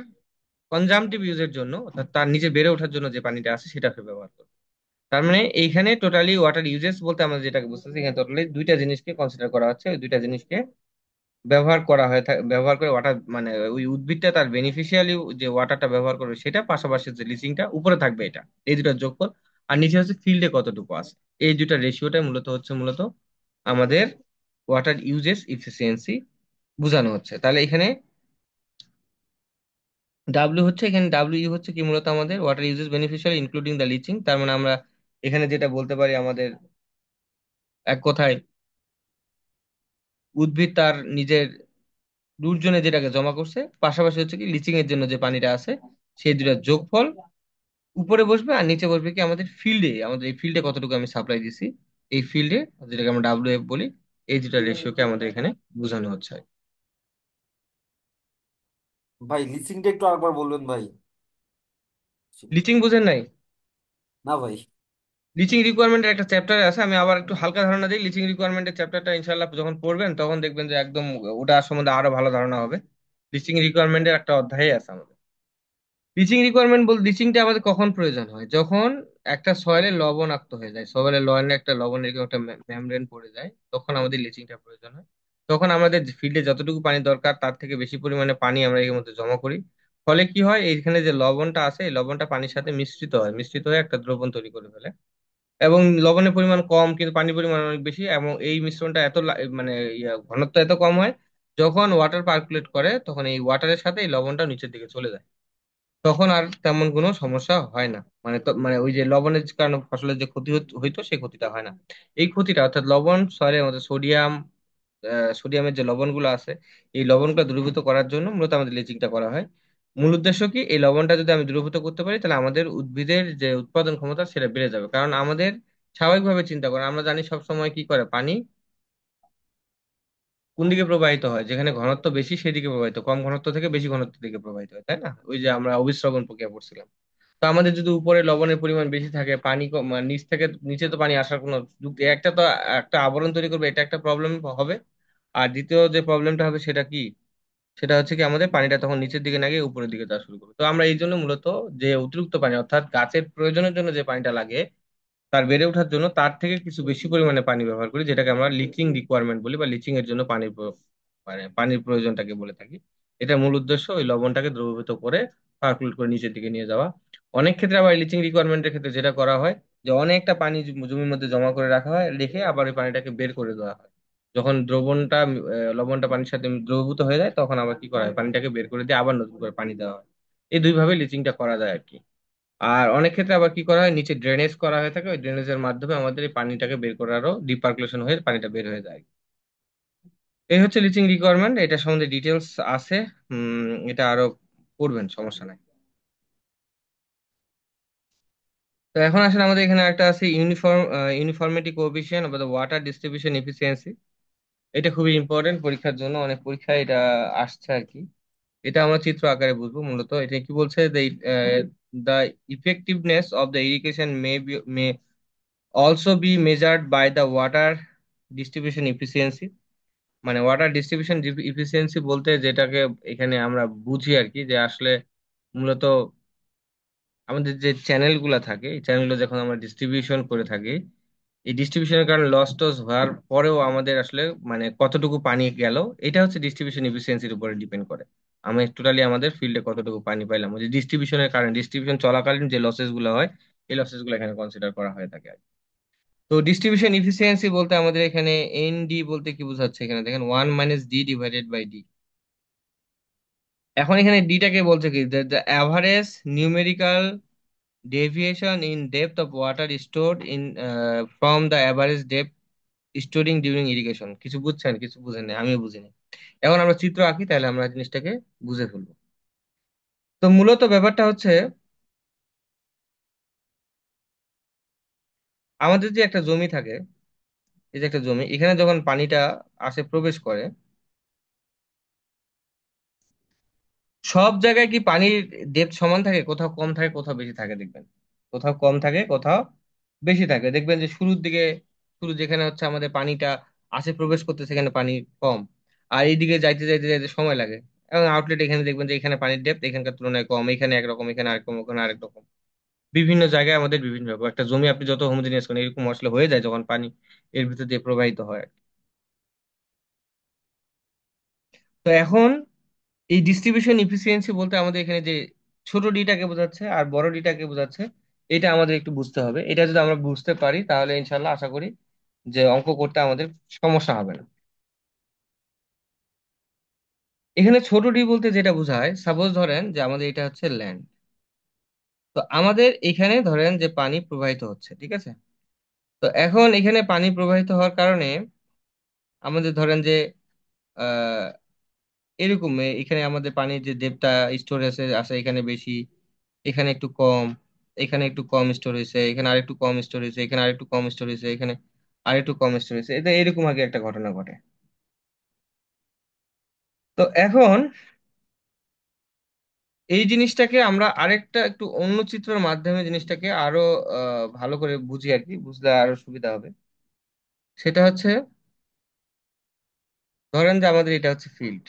কনজামটিভ ইউজের জন্য, অর্থাৎ তার নিজে বেড়ে ওঠার জন্য যে পানিটা আছে সেটাকে ব্যবহার করবে। তার মানে এইখানে টোটালি ওয়াটার ইউজেস বলতে আমরা যেটাকে বুঝতেছি, এখানে টোটালি দুইটা জিনিসকে কনসিডার করা হচ্ছে, ওই দুইটা জিনিসকে ব্যবহার করে ওয়াটার, মানে ওই উদ্ভিদটা তার বেনিফিশিয়ালি যে ওয়াটারটা ব্যবহার করবে সেটা, পাশাপাশি যে লিচিংটা উপরে থাকবে, এটা এই দুটার যোগফল। আর নিচে হচ্ছে ফিল্ডে কতটুকু আছে, এই দুটা রেশিওটাই মূলত আমাদের ওয়াটার ইউজেস ইফিসিয়েন্সি বোঝানো হচ্ছে। তাহলে এখানে ডাব্লিউ হচ্ছে কি মূলত আমাদের water uses beneficial including the lynching. তার মানে আমরা এখানে যেটা বলতে পারি, আমাদের এক কথায় উদ্ভিদ তার নিজের রুট জোনে যেটাকে জমা করছে, পাশাপাশি হচ্ছে কি লিচিং এর জন্য যে পানিটা আছে, সেই দুটার যোগফল উপরে বসবে, আর নিচে বসবে কি আমাদের ফিল্ডে, আমাদের এই ফিল্ডে কতটুকু আমি সাপ্লাই দিছি, এই ফিল্ডে যেটাকে আমরা WF বলি, এই দুটা রেশিওকে আমাদের এখানে বোঝানো হচ্ছে। ভাই লিচিংটা একটু আরেকবার বলবেন ভাই। লিচিং বুঝেন নাই? না ভাই। লিচিং রিকোয়ারমেন্টের একটা চ্যাপ্টার আছে, আমি আবার একটু হালকা ধারণা দিই। লিচিং রিকোয়ারমেন্টের চ্যাপ্টারটা ইনশাল্লাহ যখন পড়বেন তখন দেখবেন যে একদম ওটা সম্বন্ধে আরো ভালো ধারণা হবে। লিচিং রিকোয়ারমেন্টের একটা অধ্যায় আছে আমাদের। লিচিং রিকোয়ারমেন্ট বল, লিচিংটা আমাদের কখন প্রয়োজন হয়? যখন একটা সয়েলে লবণাক্ত হয়ে যায়, সয়েলে লবণের একটা লবণের এরকম একটা মেমব্রেন পড়ে যায়, তখন আমাদের লিচিংটা প্রয়োজন হয়। তখন আমাদের ফিল্ডে যতটুকু পানি দরকার তার থেকে বেশি পরিমাণে পানি আমরা এর মধ্যে জমা করি। ফলে কি হয়, এইখানে যে লবণটা আছে এই লবণটা পানির সাথে মিশ্রিত হয়, মিশ্রিত হয়ে একটা দ্রবণ তৈরি করে ফেলে। এবং লবণের পরিমাণ কম কিন্তু পানির পরিমাণ অনেক বেশি, এবং এই মিশ্রণটা এত মানে ঘনত্ব এত কম হয়, যখন ওয়াটার পার্কুলেট করে তখন এই ওয়াটারের সাথে এই লবণটা নিচের দিকে চলে যায়। তখন আর তেমন কোনো সমস্যা হয় না, মানে ওই যে লবণের কারণে ফসলের যে ক্ষতি হইতো সেই ক্ষতিটা হয় না। এই ক্ষতিটা অর্থাৎ লবণ সয়েলের মধ্যে সোডিয়ামের যে লবণগুলো আছে এই লবণগুলো দ্রবীভূত করার জন্য মূলত আমাদের লিচিংটা করা হয়। মূল উদ্দেশ্য কি, এই লবণটা যদি আমি দ্রবীভূত করতে পারি তাহলে আমাদের উদ্ভিদের যে উৎপাদন ক্ষমতা সেটা বেড়ে যাবে। কারণ আমাদের স্বাভাবিকভাবে চিন্তা করেন, আমরা জানি সব সময় কি করে পানি কোন দিকে প্রবাহিত হয়, যেখানে ঘনত্ব বেশি সেদিকে প্রবাহিত, কম ঘনত্ব থেকে বেশি ঘনত্বের দিকে প্রবাহিত হয়, তাই না? ওই যে আমরা অবিশ্রবণ প্রক্রিয়া পড়ছিলাম। তো আমাদের যদি উপরে লবণের পরিমাণ বেশি থাকে, পানি মানে নিচ থেকে নিচে তো পানি আসার কোনো যুক্তি, একটা তো একটা আবরণ তৈরি করবে, এটা একটা প্রবলেম হবে। আর দ্বিতীয় যে প্রবলেমটা হবে সেটা কি, সেটা হচ্ছে কি আমাদের পানিটা তখন নিচের দিকে না গিয়ে উপরের দিকে যাওয়া শুরু করবে। তো আমরা এই জন্য মূলত যে অতিরিক্ত পানি অর্থাৎ গাছের প্রয়োজনের জন্য যে পানিটা লাগে তার বেড়ে ওঠার জন্য তার থেকে কিছু বেশি পরিমাণে পানি ব্যবহার করি, যেটাকে আমরা লিচিং রিকোয়ারমেন্ট বলি, বা লিচিং এর জন্য মানে পানির প্রয়োজনটাকে বলে থাকি। এটা মূল উদ্দেশ্য ওই লবণটাকে দ্রবীভূত করে সার্কুলেট করে নিচের দিকে নিয়ে যাওয়া। অনেক ক্ষেত্রে আবার লিচিং রিকোয়ারমেন্টের ক্ষেত্রে যেটা করা হয় যে অনেকটা পানি জমির মধ্যে জমা করে রাখা হয়, রেখে আবার ওই পানিটাকে বের করে দেওয়া হয়। যখন লবণটা পানির সাথে দ্রবীভূত হয়ে যায় তখন আবার কি করা হয়, পানিটাকে বের করে দিয়ে আবার নতুন করে পানি দেওয়া হয়। এই দুই ভাবে লিচিংটা করা যায় আর কি। আর অনেক ক্ষেত্রে আবার কি করা হয়, নিচে ড্রেনেজ করা হয়ে থাকে, ওই ড্রেনেজের মাধ্যমে আমাদের এই পানিটাকে বের করে আরো ডিপার্কুলেশন হয়ে পানিটা বের হয়ে যায়। এই হচ্ছে লিচিং রিকোয়ারমেন্ট, এটা সম্বন্ধে ডিটেলস আছে। এটা আরো পড়বেন, সমস্যা নাই। তো এখন আসলে আমাদের এখানে একটা আছে ইউনিফর্মিটি কোএফিসিয়েন্ট বা ওয়াটার ডিস্ট্রিবিউশন এফিসিয়েন্সি। এটা খুবই ইম্পর্টেন্ট পরীক্ষার জন্য, অনেক পরীক্ষায় এটা আসছে আর কি। এটা আমরা চিত্র আকারে বুঝবো। মূলত এটা কি বলছে, the effectiveness of the irrigation May also be measured by the water distribution efficiency। মানে ওয়াটার ডিস্ট্রিবিউশন ইফিসিয়েন্সি বলতে যেটাকে এখানে আমরা বুঝি আর কি, যে আসলে মূলত আমাদের যে চ্যানেলগুলো থাকে এই চ্যানেলগুলো যখন আমরা ডিস্ট্রিবিউশন করে থাকি, এই ডিস্ট্রিবিউশনের কারণে লস টস হওয়ার পরেও আমাদের আসলে মানে কতটুকু পানি গেল, এটা হচ্ছে ডিস্ট্রিবিউশন ইফিসিয়েন্সির উপরে ডিপেন্ড করে। আমি টোটালি আমাদের ফিল্ডে কতটুকু পানি পাইলাম, ওই যে ডিস্ট্রিবিউশনের কারণে ডিস্ট্রিবিউশন চলাকালীন যে লসেস গুলো হয় এই লসেস গুলো এখানে কনসিডার করা হয়ে থাকে। তো ডিস্ট্রিবিউশন ইফিসিয়েন্সি বলতে আমাদের এখানে এন ডি বলতে কি বোঝাচ্ছে, এখানে দেখেন 1 - d/d। এখন এখানে ডিটাকে বলছে কি, the average numerical deviation in depth of water stored in from the average depth storing during irrigation. কিছু বুঝছেন, কিছু বুঝেন না, আমিও বুঝিনি। এখন আমরা চিত্র আঁকি তাহলে আমরা জিনিসটাকে বুঝে ফেলবো। তো মূলত ব্যাপারটা হচ্ছে, আমাদের যে একটা জমি থাকে, এই যে একটা জমি, এখানে যখন পানিটা আসে প্রবেশ করে, সব জায়গায় কি পানির ডেপথ সমান থাকে? কোথাও কম থাকে, কোথাও বেশি থাকে দেখবেন। কোথাও কম থাকে, কোথাও বেশি থাকে। দেখবেন যে শুরুর দিকে, শুরু যেখানে হচ্ছে আমাদের পানিটা আসে প্রবেশ করতে সেখানে পানি কম, আর এইদিকে যাইতে যাইতে যাইতে সময় লাগে। এবং আউটলেট এখানে দেখবেন যে এখানে পানির ডেপথ এখানকার তুলনায় কম, এখানে একরকম, এখানে আরেক রকম, ওখানে আরেক রকম। বিভিন্ন জায়গায় আমাদের বিভিন্ন রকম। একটা জমি আপনি যত হোমোজিনিয়াস করেন এরকম আসলে হয়ে যায় যখন পানি এর ভিতর দিয়ে প্রবাহিত হয়। তো এখন এই ডিস্ট্রিবিউশন ইফিসিয়েন্সি বলতে আমাদের এখানে যে ছোট ডিটাকে বোঝাচ্ছে আর বড় ডিটাকে বোঝাচ্ছে, এটা আমাদের একটু বুঝতে হবে। এটা যদি আমরা বুঝতে পারি তাহলে ইনশাল্লাহ আশা করি যে অঙ্ক করতে আমাদের সমস্যা হবে না। এখানে ছোট ডি বলতে যেটা বোঝায়, সাপোজ ধরেন যে আমাদের এটা হচ্ছে ল্যান্ড। তো আমাদের এখানে ধরেন যে পানি প্রবাহিত হচ্ছে, ঠিক আছে? তো এখন এখানে পানি প্রবাহিত হওয়ার কারণে আমাদের ধরেন যে এরকম এখানে আমাদের পানির যে ডেপটা স্টোরেজ আছে এখানে বেশি, এখানে একটু কম, এখানে একটু কম স্টোর হয়েছে, এখানে আরেকটু কম স্টোর হয়েছে, এখানে আরেকটু কম স্টোর হয়েছে, এখানে আর একটু কম স্টোরেজ, এটা এরকম আগে একটা ঘটনা ঘটে। তো এখন এই জিনিসটাকে আমরা আরেকটা একটু অন্য চিত্রের মাধ্যমে জিনিসটাকে আরো ভালো করে বুঝি আর কি, বুঝলে আরো সুবিধা হবে। সেটা হচ্ছে, ধরেন যে আমাদের এটা হচ্ছে ফিল্ড,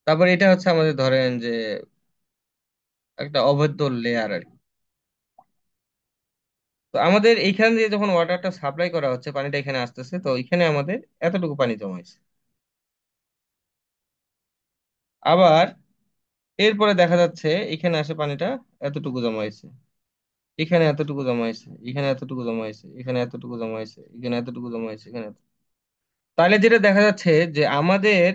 তারপর এটা হচ্ছে আমাদের ধরেন যে একটা অবৈধ লেয়ার আর কি। তো আমাদের এইখান দিয়ে যখন ওয়াটারটা সাপ্লাই করা হচ্ছে, পানিটা এখানে আসতেছে, তো এখানে আমাদের এতটুকু পানি জমা হয়েছে। আবার এরপরে দেখা যাচ্ছে এখানে আসে পানিটা এতটুকু জমা হয়েছে, এখানে এতটুকু জমা হয়েছে, এখানে এতটুকু জমা হয়েছে, এখানে এতটুকু জমা হয়েছে, এখানে এতটুকু জমা হয়েছে, এখানে তাহলে যেটা দেখা যাচ্ছে যে আমাদের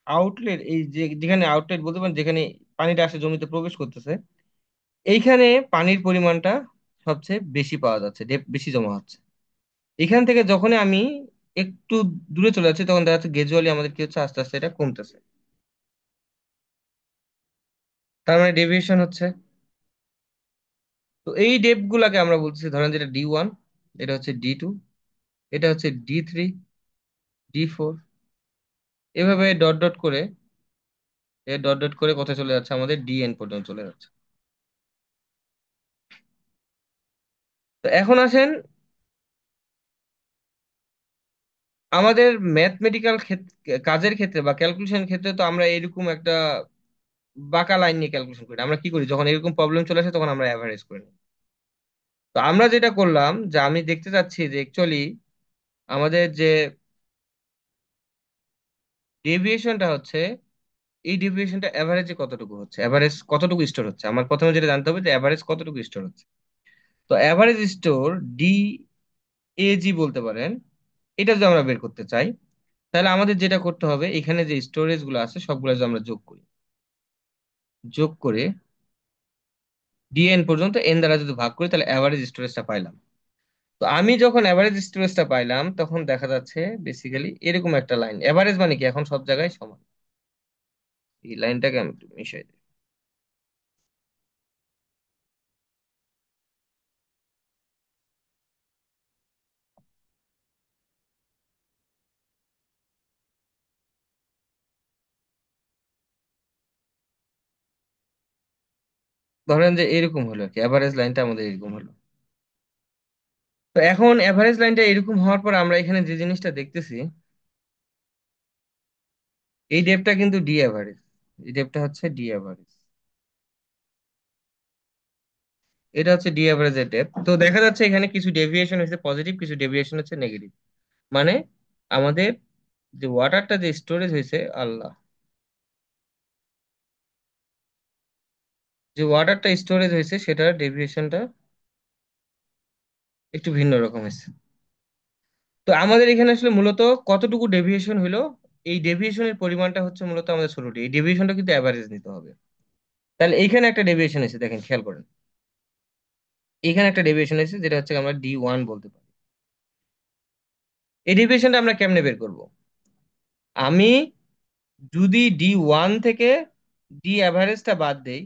আউটলেট, এই যে যেখানে আউটলেট বলতে পারেন যেখানে পানিটা আসে জমিতে প্রবেশ করতেছে, এইখানে পানির পরিমাণটা সবচেয়ে বেশি পাওয়া যাচ্ছে, ডেপ বেশি জমা হচ্ছে। এখান থেকে যখন আমি একটু দূরে চলে যাচ্ছি, তখন দেখা যাচ্ছে গ্রাজুয়ালি আমাদের কি হচ্ছে, আস্তে আস্তে এটা কমতেছে। তার মানে ডেভিয়েশন হচ্ছে। তো এই ডেপ গুলাকে আমরা বলছি, ধরেন যেটা D1, এটা হচ্ছে D2, এটা হচ্ছে D3, D4, এভাবে ডট ডট করে, এ ডট ডট করে কোথায় চলে যাচ্ছে, আমাদের DN পর্যন্ত চলে যাচ্ছে। তো এখন আসেন, আমাদের ম্যাথমেটিক্যাল কাজের ক্ষেত্রে বা ক্যালকুলেশন ক্ষেত্রে তো আমরা এরকম একটা বাঁকা লাইন নিয়ে ক্যালকুলেশন করি না। আমরা কি করি, যখন এরকম প্রবলেম চলে আসে তখন আমরা অ্যাভারেজ করি নিই। তো আমরা যেটা করলাম, যে আমি দেখতে চাচ্ছি যে অ্যাকচুয়ালি আমাদের যে ডেভিয়েশনটা হচ্ছে, এই ডেভিয়েশনটা অ্যাভারেজে কতটুকু হচ্ছে, অ্যাভারেজ কতটুকু স্টোর হচ্ছে, আমার প্রথমে যেটা জানতে হবে যে অ্যাভারেজ কতটুকু স্টোর হচ্ছে। তো অ্যাভারেজ স্টোর DAG বলতে পারেন, এটা যদি আমরা বের করতে চাই, তাহলে আমাদের যেটা করতে হবে, এখানে যে স্টোরেজ গুলো আছে সবগুলো যদি আমরা যোগ করি, যোগ করে DN পর্যন্ত N দ্বারা যদি ভাগ করি, তাহলে অ্যাভারেজ স্টোরেজটা পাইলাম। তো আমি যখন অ্যাভারেজ স্টোরেজটা পাইলাম, তখন দেখা যাচ্ছে বেসিক্যালি এরকম একটা লাইন। অ্যাভারেজ মানে কি, এখন সব জায়গায় সমান। এই লাইনটাকে আমি একটু মিশাই দিই। ধরেন যে এরকম হলো কি, অ্যাভারেজ লাইনটা আমাদের এরকম হলো। তো এখন অ্যাভারেজ লাইনটা এরকম হওয়ার পর আমরা এখানে যে জিনিসটা দেখতেছি, এই ডেপটা কিন্তু ডি অ্যাভারেজ, এই ডেপটা হচ্ছে ডি অ্যাভারেজ, এটা হচ্ছে ডি অ্যাভারেজের ডেপ। তো দেখা যাচ্ছে এখানে কিছু ডেভিয়েশন হচ্ছে পজিটিভ, কিছু ডেভিয়েশন হচ্ছে নেগেটিভ। মানে আমাদের যে ওয়াটারটা যে স্টোরেজ হয়েছে, আল্লাহ, যে ওয়াটারটা স্টোরেজ হয়েছে সেটার ডেভিয়েশনটা একটু ভিন্ন রকম হয়েছে। তো আমাদের এখানে আসলে মূলত কতটুকু ডেভিয়েশন হলো, এই ডেভিয়েশনের পরিমাণটা হচ্ছে মূলত আমাদের ছোটটি, এই ডেভিয়েশনটা কিন্তু অ্যাভারেজ নিতে হবে। তাহলে এইখানে একটা ডেভিয়েশন এসে দেখেন, খেয়াল করেন, এখানে একটা ডেভিয়েশন এসে যেটা হচ্ছে আমরা D1 বলতে পারি। এই ডেভিয়েশনটা আমরা কেমনে বের করব, আমি যদি D1 থেকে ডি অ্যাভারেজটা বাদ দেই,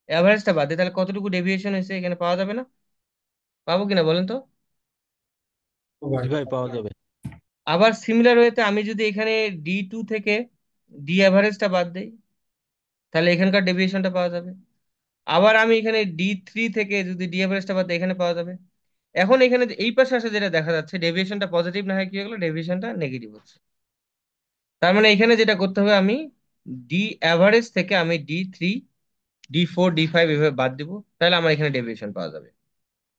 অ্যাভারেজটা বাদ দিই, তাহলে কতটুকু ডেভিয়েশন হয়েছে এখানে পাওয়া যাবে না? পাবো কিনা বলেন তো? ও ভাই, জি ভাই, পাওয়া যাবে। আবার সিমিলার ওয়েতে আমি যদি এখানে D2 থেকে ডি অ্যাভারেজটা বাদ দেই, তাহলে এখানকার ডেভিয়েশনটা পাওয়া যাবে। আবার আমি এখানে D3 থেকে যদি ডি অ্যাভারেজটা বাদ দিই, এখানে পাওয়া যাবে। এখন এখানে এই পাশে আসে যেটা দেখা যাচ্ছে, ডেভিয়েশনটা পজিটিভ না হয় কি হলো, ডেভিয়েশনটা নেগেটিভ হচ্ছে। তার মানে এখানে যেটা করতে হবে, আমি ডি অ্যাভারেজ থেকে আমি D3, D4, D5 এভাবে বাদ দিব, তাহলে আমার এখানে ডেভিয়েশন পাওয়া যাবে।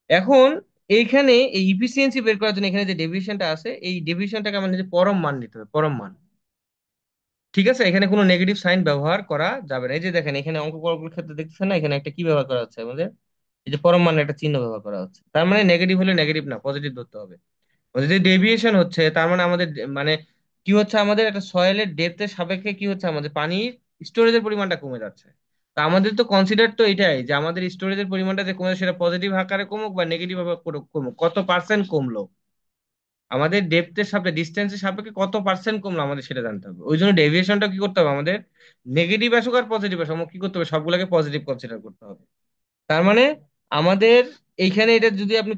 এখন এইখানে এই ইফিসিয়েন্সি বের করার জন্য এখানে যে ডেভিয়েশনটা আছে, এই ডেভিয়েশনটাকে আমার নিজে পরম মান নিতে হবে, পরম মান। ঠিক আছে, এখানে কোনো নেগেটিভ সাইন ব্যবহার করা যাবে না। এই যে দেখেন, এখানে অঙ্ক করার ক্ষেত্রে দেখতেছেন না, এখানে একটা কি ব্যবহার করা হচ্ছে আমাদের, এই যে পরম মানের একটা চিহ্ন ব্যবহার করা হচ্ছে। তার মানে নেগেটিভ হলে নেগেটিভ না, পজিটিভ ধরতে হবে। যদি ডেভিয়েশন হচ্ছে, তার মানে আমাদের মানে কি হচ্ছে, আমাদের একটা সয়েলের ডেপথের সাপেক্ষে কি হচ্ছে, আমাদের পানির স্টোরেজের পরিমাণটা কমে যাচ্ছে। তা আমাদের তো কনসিডার তো এটাই, যে আমাদের স্টোরেজের পরিমাণটা যে কমে, সেটা পজিটিভ আকারে কমুক বা নেগেটিভ ভাবে কমুক, কত পার্সেন্ট কমলো, আমাদের ডেপথের সাপেক্ষে, ডিস্টেন্সের সাপেক্ষে কত পার্সেন্ট কমলো, আমাদের সেটা জানতে হবে। ওই জন্য ডেভিয়েশনটা কি করতে হবে, আমাদের নেগেটিভ আসুক আর পজিটিভ আসুক, আমাকে কি করতে হবে, সবগুলোকে পজিটিভ কনসিডার করতে হবে। তার মানে আমাদের এইখানে এটা যদি আপনি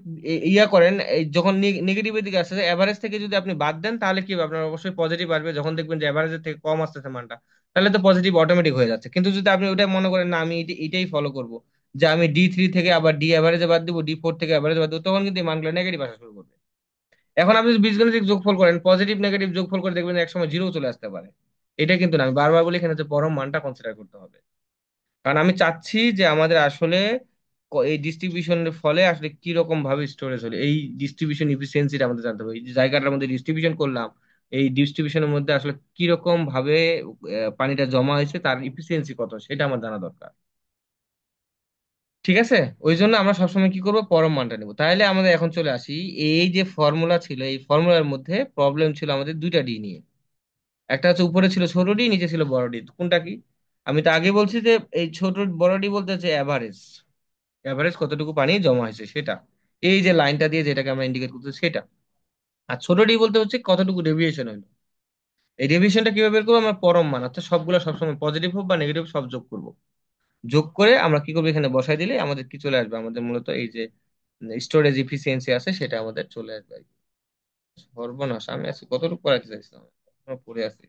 ইয়া করেন, এই যখন নেগেটিভের দিকে আসছে, এভারেজ থেকে যদি আপনি বাদ দেন তাহলে কি হবে, আপনার অবশ্যই পজিটিভ আসবে। যখন দেখবেন যে এভারেজের থেকে কম আসতেছে মানটা, তাহলে তো পজিটিভ অটোমেটিক হয়ে যাচ্ছে। কিন্তু যদি আপনি ওটা মনে করেন না আমি এটাই ফলো করব, যে আমি D3 থেকে আবার ডি এভারেজে বাদ দিব, D4 থেকে এভারেজে বাদ দিব, তখন কিন্তু এই মানগুলো নেগেটিভ আসা শুরু করবে। এখন আপনি যদি বীজগণিত যোগফল করেন, পজিটিভ নেগেটিভ যোগফল করে দেখবেন এক সময় জিরো চলে আসতে পারে। এটা কিন্তু না, আমি বারবার বলি এখানে যে পরম মানটা কনসিডার করতে হবে। কারণ আমি চাচ্ছি যে আমাদের আসলে এই ডিস্ট্রিবিউশনের ফলে আসলে কি রকম ভাবে স্টোরেজ হলো, এই ডিস্ট্রিবিউশন ইফিসিয়েন্সিটা আমাদের জানতে হবে। এই যে জায়গাটার মধ্যে ডিস্ট্রিবিউশন করলাম, এই ডিস্ট্রিবিউশনের মধ্যে আসলে কি রকম ভাবে পানিটা জমা হয়েছে, তার ইফিসিয়েন্সি কত, সেটা আমার জানা দরকার। ঠিক আছে, ওই জন্য আমরা সবসময় কি করবো, পরম মানটা নেবো। তাহলে আমাদের এখন চলে আসি, এই যে ফর্মুলা ছিল, এই ফর্মুলার মধ্যে প্রবলেম ছিল আমাদের দুইটা ডি নিয়ে। একটা হচ্ছে উপরে ছিল ছোট ডি, নিচে ছিল বড় ডি। কোনটা কি? আমি তো আগে বলছি যে এই ছোট বড় ডি বলতে হচ্ছে এভারেজ, এভারেজ কতটুকু পানি জমা হয়েছে সেটা, এই যে লাইনটা দিয়ে যেটাকে আমরা ইন্ডিকেট করতেছি সেটা। আর ছোট ডি বলতে হচ্ছে কতটুকু ডেভিয়েশন হলো। এই ডেভিয়েশনটা কিভাবে বের করবো, আমরা পরম মান অর্থাৎ সবগুলো সবসময় পজিটিভ হোক বা নেগেটিভ সব যোগ করব। যোগ করে আমরা কি করবো, এখানে বসাই দিলে আমাদের কি চলে আসবে, আমাদের মূলত এই যে স্টোরেজ ইফিসিয়েন্সি আছে সেটা আমাদের চলে আসবে আর কি। সর্বনাশ, আমি আছি কতটুকু পড়াতে চাইছিলাম, এখনো পড়ে আছি।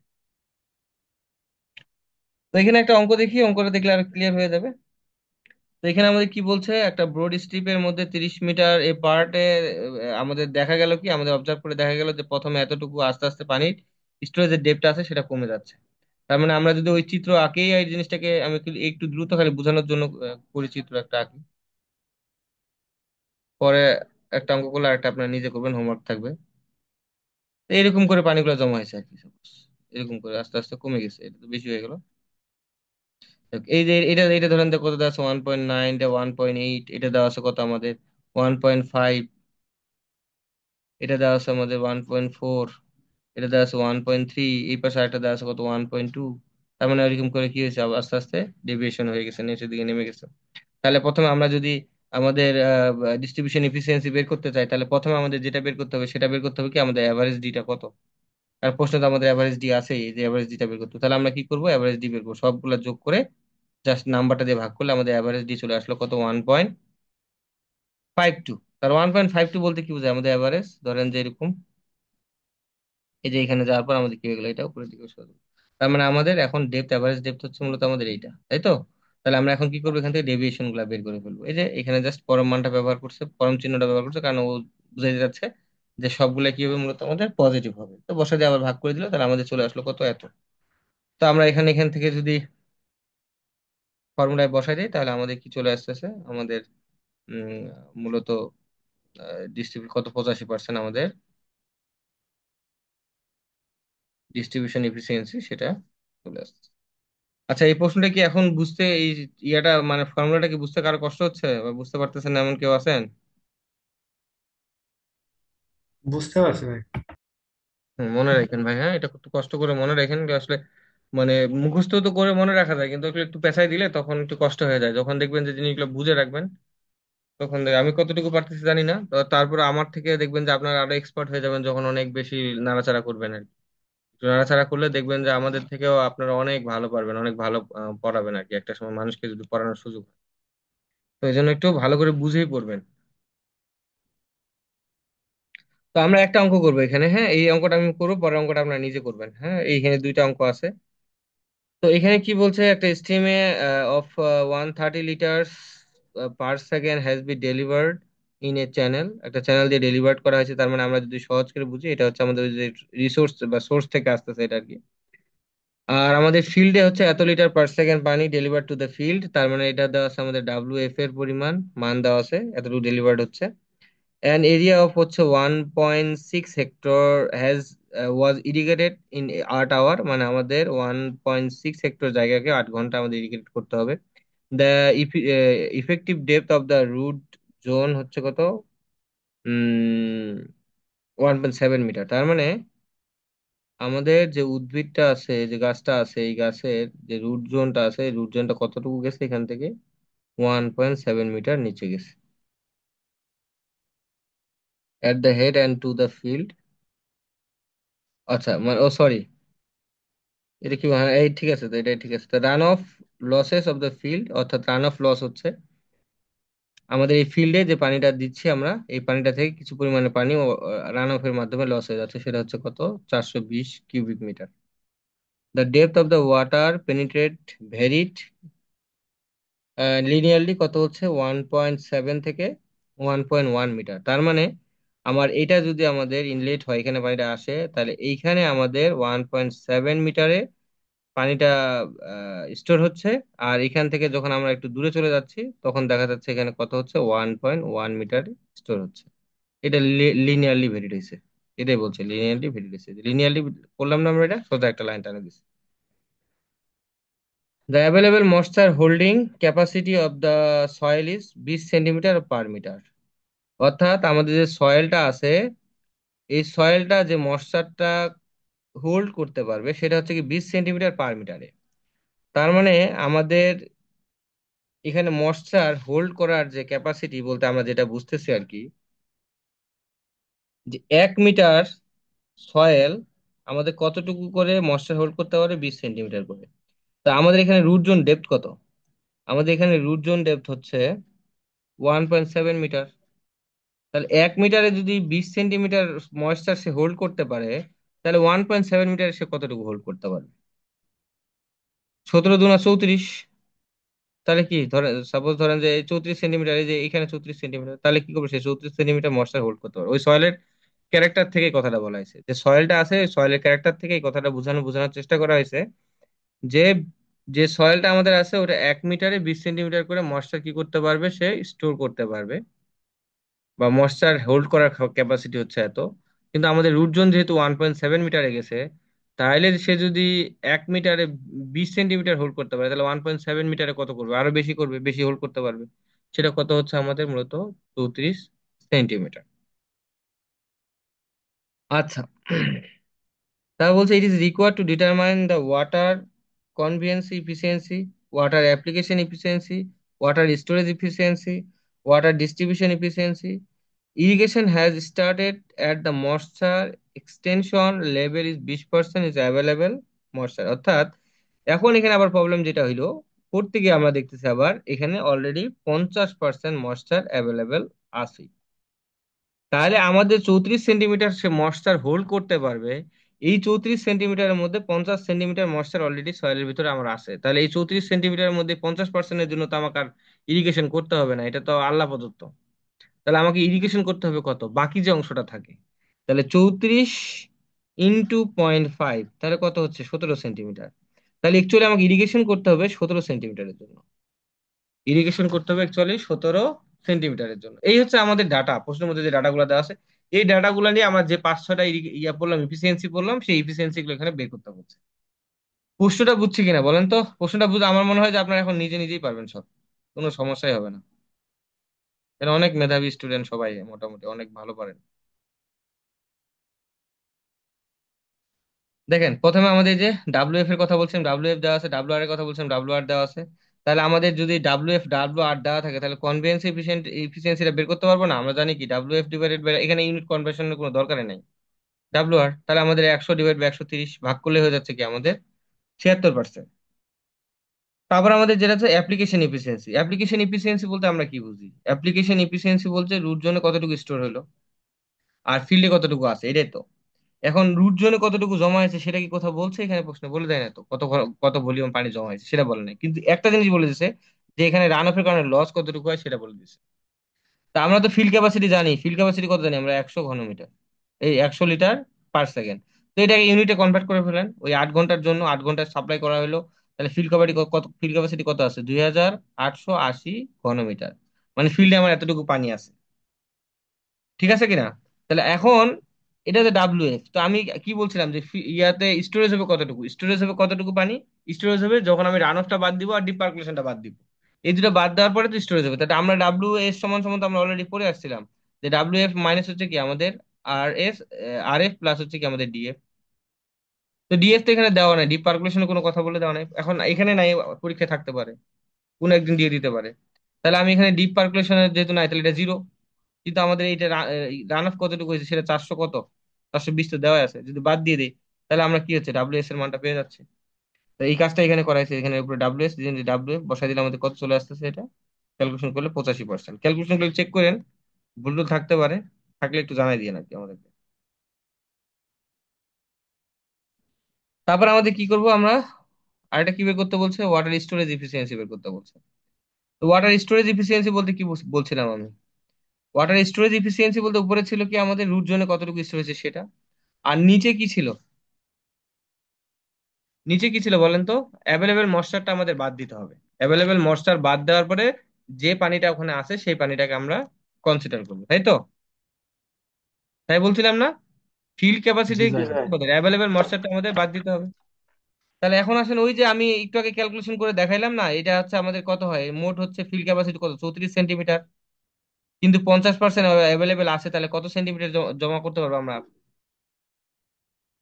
তো এখানে একটা অঙ্ক দেখি, অঙ্কটা দেখলে আর ক্লিয়ার হয়ে যাবে। তো এখানে আমাদের কি বলছে, একটা ব্রড স্ট্রিপের মধ্যে 30 মিটার এই পার্টে আমাদের দেখা গেল কি, আমাদের অবজার্ভ করে দেখা গেল যে প্রথমে এতটুকু, আস্তে আস্তে পানির স্টোরেজের ডেপটা আছে সেটা কমে যাচ্ছে। তার মানে আমরা যদি ওই চিত্র আঁকেই, এই জিনিসটাকে আমি একটু দ্রুত খালি বোঝানোর জন্য করি, চিত্র একটা আঁকি, পরে একটা অঙ্ক করলে একটা আপনারা নিজে করবেন, হোমওয়ার্ক থাকবে। তো এরকম করে পানিগুলো জমা হয়েছে আর কি, suppose। এরকম করে আস্তে আস্তে কমে গেছে, এটা তো বেশি হয়ে গেল। এই যে এটা এটা ধরেন যে কত দেওয়া আছে, 1.9, এটা 1.8, এটা দেওয়া আছে কত আমাদের 1.5, এটা দেওয়া আছে আমাদের 1.4, এটা দেওয়া আছে 1.3, এই পাশে আরেকটা দেওয়া আছে কত 1.2। তার মানে এরকম করে কি হয়েছে, আস্তে আস্তে ডেভিয়েশন হয়ে গেছে, নিচের দিকে নেমে গেছে। তাহলে প্রথমে আমরা যদি আমাদের ডিস্ট্রিবিউশন এফিসিয়েন্সি বের করতে চাই, তাহলে প্রথমে আমাদের যেটা বের করতে হবে সেটা বের করতে হবে কি, আমাদের অ্যাভারেজ ডিটা কত। আর প্রশ্নে তো আমাদের অ্যাভারেজ ডি আছে, এই যে অ্যাভারেজ ডিটা বের করতে হবে। তাহলে আমরা কি করবো, অ্যাভারেজ ডি বের করবো, সবগুলা যোগ করে জাস্ট নাম্বারটা দিয়ে ভাগ করলে আমাদের অ্যাভারেজ ডি চলে আসলো কত, 1.52। তার 1.52 বলতে কি বোঝায়, আমাদের অ্যাভারেজ ধরেন যে এরকম, এই যে এখানে যাওয়ার পর আমাদের কি হয়ে গেলো, এটা উপরের দিকে সরে গেলো। তার মানে আমাদের এখন ডেপথ, অ্যাভারেজ ডেপথ হচ্ছে মূলত আমাদের এইটা, তাই তো? তাহলে আমরা এখন কি করবো, এখান থেকে ডেভিয়েশন গুলা বের করে ফেলবো। এই যে এখানে জাস্ট পরম মানটা ব্যবহার করছে, পরম চিহ্নটা ব্যবহার করছে, কারণ ও বুঝাই যাচ্ছে যে সবগুলা কি হবে, মূলত আমাদের পজিটিভ হবে। তো বসা দিয়ে আবার ভাগ করে দিল, তাহলে আমাদের চলে আসলো কত, এত। তো আমরা এখানে এখান থেকে যদি ফর্মুলায় বসাই দিই, তাহলে আমাদের কি চলে আসতেছে, আমাদের উম, মূলত ডিস্ট্রিবিউট কত, 85% আমাদের ডিস্ট্রিবিউশন এফিসিয়েন্সি সেটা চলে আসছে। আচ্ছা, এই প্রশ্নটা কি এখন বুঝতে, এই ইয়াটা মানে ফর্মুলাটা কি বুঝতে কারো কষ্ট হচ্ছে বা বুঝতে পারতেছেন না এমন কেউ আছেন? বুঝতে পারছি ভাই। মনে রাখেন ভাই, হ্যাঁ, এটা একটু কষ্ট করে মনে রাখেন। এটা আসলে মানে মুখস্থ তো করে মনে রাখা যায়, কিন্তু একটু একটু পেঁচাই দিলে তখন একটু কষ্ট হয়ে যায়। যখন দেখবেন যে জিনিসগুলো বুঝে রাখবেন, তখন আমি কতটুকু পারতেছি জানি না, তো তারপরে আমার থেকে দেখবেন যে আপনারা আরো এক্সপার্ট হয়ে যাবেন যখন অনেক বেশি নাড়াচাড়া করবেন আর কি। একটু নাড়াচাড়া করলে দেখবেন যে আমাদের থেকেও আপনারা অনেক ভালো পারবেন, অনেক ভালো পড়াবেন আর কি, একটা সময় মানুষকে যদি পড়ানোর সুযোগ হয়। তো এই জন্য একটু ভালো করে বুঝেই পড়বেন। তো আমরা একটা অঙ্ক করবো এখানে, হ্যাঁ, এই অঙ্কটা আমি করবো, পরের অঙ্কটা আপনারা নিজে করবেন। হ্যাঁ, এইখানে দুইটা অঙ্ক আছে। তো এখানে কি বলছে, একটা stream of 130 litre per second has be delivered in a channel, একটা চ্যানেল দিয়ে ডেলিভার্ড করা হয়েছে। তার মানে আমরা যদি সহজ করে বুঝি, এটা হচ্ছে আমাদের ওই যে রিসোর্স বা সোর্স থেকে আসতেছে এটা আর কি। আর আমাদের ফিল্ডে হচ্ছে এত লিটার পার সেকেন্ড পানি ডেলিভার টু দ্য ফিল্ড, তার মানে এটা দেওয়া আছে আমাদের WF এর পরিমাণ, মান দেওয়া আছে এতটুকু ডেলিভার্ড হচ্ছে। An area of হচ্ছে 1.6 hectare has was irrigated in 8 hour, মানে আমাদের 1.6 হেক্টর জায়গাকে 8 ঘন্টা আমাদের ইরিগেট করতে হবে। The effective depth of the root zone হচ্ছে কত, 1.7 মিটার। তার মানে আমাদের যে উদ্ভিদটা আছে, যে গাছটা আছে, এই গাছের যে রুট জোনটা আছে, রুট জোনটা কতটুকু গেছে এখান থেকে, 1.7 মিটার নিচে গেছে, at the head and to the field. আচ্ছা, মানে ও সরি, এটা কি, হ্যাঁ এই ঠিক আছে, তো এটাই ঠিক আছে। তো run of losses of the field, অর্থাৎ রান অফ লস হচ্ছে আমাদের এই ফিল্ডে যে পানিটা দিচ্ছি আমরা, এই পানিটা থেকে কিছু পরিমাণে পানি রান অফের মাধ্যমে লস হয়ে যাচ্ছে, সেটা হচ্ছে কত, 420 cubic metre. The depth of the water penetrate varied linearly, কত হচ্ছে 1.7 থেকে 1.1 মিটার। তার মানে আমার এটা যদি আমাদের ইনলেট হয়, এখানে পানিটা আসে, তাহলে এইখানে আমাদের 1.7 মিটারে পানিটা স্টোর হচ্ছে। আর এখান থেকে যখন আমরা একটু দূরে চলে যাচ্ছি, তখন দেখা যাচ্ছে এখানে কত হচ্ছে, 1.1 মিটার স্টোর হচ্ছে। এটা লিনিয়ারলি ভেরিড হয়েছে। এটাই বলছে লিনিয়ারলি ভেরিড হয়েছে। লিনিয়ারলি করলাম না আমরা, এটা সোজা একটা লাইন টানে দিচ্ছি। The available moisture holding capacity of the soil is 20 centimetre per metre. অর্থাৎ আমাদের যে সয়েলটা আছে, এই সয়েলটা যে ময়েশ্চারটা হোল্ড করতে পারবে সেটা হচ্ছে কি 20 সেন্টিমিটার পার মিটারে। তার মানে আমাদের এখানে ময়েশ্চার হোল্ড করার যে ক্যাপাসিটি বলতে আমরা যেটা বুঝতেছি আর কি, যে 1 মিটার সয়েল আমাদের কতটুকু করে ময়েশ্চার হোল্ড করতে পারে, 20 সেন্টিমিটার করে। তা আমাদের এখানে রুট জোন ডেপথ কত? আমাদের এখানে রুট জোন ডেপথ হচ্ছে 1.7 মিটার। তাহলে 1 মিটারে যদি 20 সেন্টিমিটার ময়েশ্চার সে হোল্ড করতে পারে, তাহলে 1.7 মিটারে সে কতটুকু হোল্ড করতে পারবে? 17 দুনা 34। তাহলে কি ধরেন, সাপোজ ধরেন যে 34 সেন্টিমিটার, এই যে এখানে 34 সেন্টিমিটার, তাহলে কি করবে, সে 34 সেন্টিমিটার ময়েশ্চার হোল্ড করতে পারবে। ওই সয়েলের ক্যারেক্টার থেকে এই কথাটা বলা হয়েছে, যে সয়েলটা আছে, সয়েলের ক্যারেক্টার থেকে এই কথাটা বোঝানোর চেষ্টা করা হয়েছে, যে যে সয়েলটা আমাদের আছে ওটা 1 মিটারে 20 সেন্টিমিটার করে ময়েশ্চার কি করতে পারবে, সে স্টোর করতে পারবে, বা ময়েশ্চার হোল্ড করার ক্যাপাসিটি হচ্ছে এত। কিন্তু আমাদের রুট জোন যেহেতু 1.7 মিটারে গেছে, তাহলে সে যদি 1 মিটারে 20 সেন্টিমিটার হোল্ড করতে পারে, তাহলে 1.7 মিটারে কত করবে, আরো বেশি করবে, বেশি হোল্ড করতে পারবে। সেটা কত হচ্ছে আমাদের মূলত 34 সেন্টিমিটার। আচ্ছা, তারা বলছে it is required to determine the water conveyance efficiency, water application efficiency, water storage efficiency, water distribution efficiency. Irrigation has started at the moisture extension level is 20% is available moisture। অর্থাৎ এখন এখানে আবার problem যেটা হইলো, করতে গিয়ে আমরা দেখতেছি আবার এখানে অলরেডি 50% ময়েশ্চার অ্যাভেলেবেল আছে। তাহলে আমাদের 34 সেন্টিমিটার সে ময়েশ্চার হোল্ড করতে পারবে। এই 34 সেন্টিমিটারের মধ্যে 50 সেন্টিমিটার ময়েশ্চার অলরেডি সয়েলের ভিতরে আমার আছে। তাহলে এই 34 সেন্টিমিটারের মধ্যে 50%-এর জন্য তো আমাকে আর ইরিগেশন করতে হবে না, এটা তো আল্লাহ প্রদত্ত। তাহলে আমাকে ইরিগেশন করতে হবে কত, বাকি যে অংশটা থাকে। তাহলে 34 × 0.5, তাহলে কত হচ্ছে, 17 সেন্টিমিটার। তাহলে একচুয়ালি আমাকে ইরিগেশন করতে হবে 17 সেন্টিমিটারের জন্য। ইরিগেশন করতে হবে অ্যাকচুয়ালি 17 সেন্টিমিটারের জন্য। এই হচ্ছে আমাদের ডাটা, প্রশ্নের মধ্যে যে ডাটাগুলো দেওয়া আছে। এই ডাটাগুলো নিয়ে আমরা যে 5-6টা ইয়া পড়লাম, ইফিসিয়েন্সি পড়লাম, সেই ইফিসিয়েন্সি গুলো এখানে বের করতে হচ্ছে। প্রশ্নটা বুঝছি কিনা বলেন তো? প্রশ্নটা বুঝে আমার মনে হয় যে আপনারা এখন নিজে নিজেই পারবেন সব, কোনো সমস্যাই হবে না। এরা অনেক মেধাবী স্টুডেন্ট, সবাই মোটামুটি অনেক ভালো পারেন। দেখেন, প্রথমে আমাদের যে ডাব্লিউ এফ এর কথা বলছেন, ডাব্লিউ এফ দেওয়া আছে, ডাব্লিউ আর এর কথা বলছেন, ডাব্লিউ আর দেওয়া আছে। তাহলে আমাদের যদি ডাব্লিউ এফ ডাব্লিউ আর দেওয়া থাকে, তাহলে কনভেন্স এফিসিয়েন্সিটা বের করতে পারবো না? আমরা জানি কি ডাব্লিউ এফ ডিভাইডেড বাই, এখানে ইউনিট কনভার্সনের কোনো দরকারই নাই, ডাব্লিউ আর। তাহলে আমাদের 100/130 ভাগ করলে হয়ে যাচ্ছে কি আমাদের 76%। তারপর আমাদের যেটা হচ্ছে অ্যাপ্লিকেশন এফিসিয়েন্সি। অ্যাপ্লিকেশন এফিসিয়েন্সি বলতে আমরা কি বুঝি? অ্যাপ্লিকেশন এফিসিয়েন্সি বলতে রুট জোনে কতটুকু স্টোর হলো আর ফিল্ডে কতটুকু আছে, এটাই তো। এখন রুট জোনে কতটুকু জমা হয়েছে সেটা কি কথা বলছে এখানে প্রশ্নে? বলে দেয় না তো, কত ভলিউম পানি জমা হয়েছে সেটা বলে নাই, কিন্তু একটা জিনিস বলে দিছে, যে এখানে রান অফের কারণে লস কতটুকু হয় সেটা বলে দিছে। তা আমরা তো ফিল্ড ক্যাপাসিটি জানি, ফিল্ড ক্যাপাসিটি কত জানি আমরা, 100 ঘনমিটার, এই 100 লিটার/সেকেন্ড। তো এটাকে ইউনিটে কনভার্ট করে ফেলেন, ওই 8 ঘন্টার জন্য 8 ঘন্টা সাপ্লাই করা হলো। তাহলে ফিল্ড ক্যাপাসিটি কত আছে, 2880 ঘনমিটার। মানে ফিল্ডে আমার এতটুকু পানি আছে, ঠিক আছে কিনা? তাহলে এখন এটা হচ্ছে ডাব্লিউ এফ। তো আমি কি বলছিলাম, যে ইয়াতে স্টোরেজ হবে কতটুকু, স্টোরেজ হবে কতটুকু পানি, স্টোরেজ হবে যখন আমি রান অফটা বাদ দিব আর ডিপ পার্কুলেশনটা বাদ দিব, এই দুটো বাদ দেওয়ার পরে তো স্টোরেজ হবে। তাহলে আমরা ডাব্লিউ এস সমান সমান তো আমরা অলরেডি পড়ে আসছিলাম, যে ডাব্লিউ এফ মাইনাস হচ্ছে কি আমাদের আর এস, আর এফ প্লাস হচ্ছে কি আমাদের ডিএফ। তো ডিএফ তো এখানে দেওয়া নাই, ডিপ পার্কুলেশনের কোনো কথা বলে দেওয়া নাই, এখন এখানে নাই, পরীক্ষায় থাকতে পারে, কোনো একদিন দিয়ে দিতে পারে। তাহলে আমি এখানে ডিপ পার্কুলেশনের যেহেতু নাই, তাহলে এটা 0। কিন্তু আমাদের এইটা রান অফ কতটুকু হয়েছে, সেটা 420 তো দেওয়া আছে, যদি বাদ দিয়ে দিই, তাহলে আমরা কি হচ্ছে, ডাব্লিউ এস এর মানটা পেয়ে যাচ্ছে। তো এই কাজটা এখানে করা হয়েছে, এখানে উপরে ডাব্লিউ এস, ডাব্লিউ এফ বসাই দিলে আমাদের কত চলে আসতেছে এটা, ক্যালকুলেশন করলে 85%। ক্যালকুলেশন গুলো চেক করেন, ভুল টুল থাকতে পারে, থাকলে একটু জানাই দিয়ে আর কি আমাদেরকে। তারপর আমাদের কি করব আমরা, আরেকটা কি বের করতে বলছে, ওয়াটার স্টোরেজ ইফিসিয়েন্সি বের করতে বলছে। তো ওয়াটার স্টোরেজ ইফিসিয়েন্সি বলতে কি বলছিলাম আমি, ওয়াটার স্টোরেজ ইফিসিয়েন্সি বলতে উপরে ছিল কি আমাদের রুট জোনে কতটুকু স্টোরেজ আছে সেটা, আর নিচে কি ছিল, নিচে কি ছিল বলেন তো, অ্যাভেলেবেল ময়েশ্চারটা আমাদের বাদ দিতে হবে। অ্যাভেলেবেল ময়েশ্চার বাদ দেওয়ার পরে যে পানিটা ওখানে আছে সেই পানিটাকে আমরা কনসিডার করবো, তাই তো? তাই বলছিলাম না, ফিল্ড ক্যাপাসিটি জি জি ভাই। ভাই। আমাদের অ্যাভেলেবেল ময়েশ্চারটা আমাদের বাদ দিতে হবে। তাহলে এখন আসেন ওই যে আমি একটু আগে ক্যালকুলেশন করে দেখাইলাম না, এটা হচ্ছে আমাদের কত হয়, মোট হচ্ছে ফিল্ড ক্যাপাসিটি কত, 34 সেন্টিমিটার, কিন্তু 50% অ্যাভেলেবেল আছে, তাহলে কত সেন্টিমিটার জমা করতে পারবো আমরা,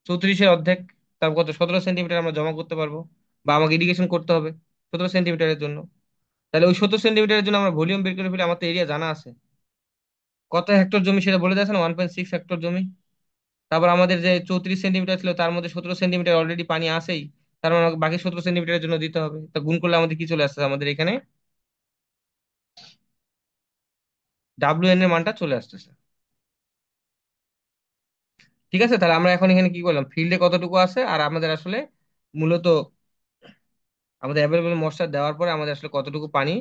34-এর অর্ধেক, তার কত, 17 সেন্টিমিটার আমরা জমা করতে পারবো, বা আমাকে ইরিগেশন করতে হবে 17 সেন্টিমিটারের জন্য। তাহলে ওই 17 সেন্টিমিটারের জন্য আমরা ভলিউম বের করে ফেলে, আমার তো এরিয়া জানা আছে কত হেক্টর জমি, সেটা বলে দিয়েছে না, 1.6 হেক্টর জমি। তারপর আমাদের যে 34 সেন্টিমিটার ছিল তার মধ্যে 17 সেন্টিমিটার অলরেডি পানি আছেই, তার মানে আমাকে বাকি 17 সেন্টিমিটারের জন্য দিতে হবে। তা গুণ করলে আমাদের কি চলে আসছে, আমাদের এখানে WN এর মানটা চলে আসতেছে। ঠিক আছে, তাহলে আমরা এখন এখানে কি করলাম, ফিল্ডে কতটুকু আছে, আর আমাদের আসলে মূলত আমাদের অ্যাভেলেবল ময়েশ্চার দেওয়ার পরে আমাদের আসলে কতটুকু পানি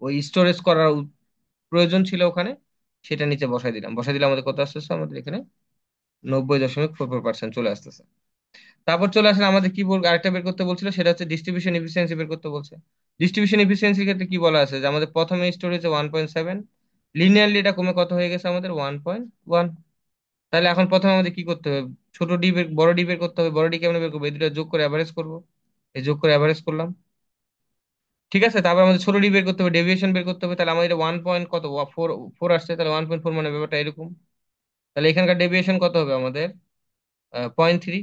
ওই স্টোরেজ করার প্রয়োজন ছিল ওখানে, সেটা নিচে বসাই দিলাম, বসাই দিলে আমাদের কত আসতেছে, আমাদের এখানে 90.44% চলে আসতেছে। তারপর চলে আসলে আমাদের কি বল, আরেকটা বের করতে বলছিল, সেটা হচ্ছে ডিস্ট্রিবিউশন এফিসিয়েন্সি বের করতে বলছে। ডিস্ট্রিবিউশন এফিসিয়েন্সির ক্ষেত্রে কি বলা আছে, যে আমাদের প্রথমে স্টোরেজে 1.7, লিনিয়ারলি এটা কমে কত হয়ে গেছে আমাদের 1.1। তাহলে এখন প্রথমে আমাদের কি করতে হবে, ছোট ডি বের, বড় ডি বের করতে হবে। বড় ডি কেমনে বের করবো, এই দুটো যোগ করে অ্যাভারেজ করবো, এই যোগ করে অ্যাভারেজ করলাম। ঠিক আছে, তারপর আমাদের ছোট ডি বের করতে হবে, ডেভিয়েশন বের করতে হবে। তাহলে আমাদের 1 পয়েন্ট কত, 4 আসছে, তাহলে 1.4 মানে ব্যাপারটা এরকম। তাহলে এখানকার ডেভিয়েশন কত হবে আমাদের, 0.3।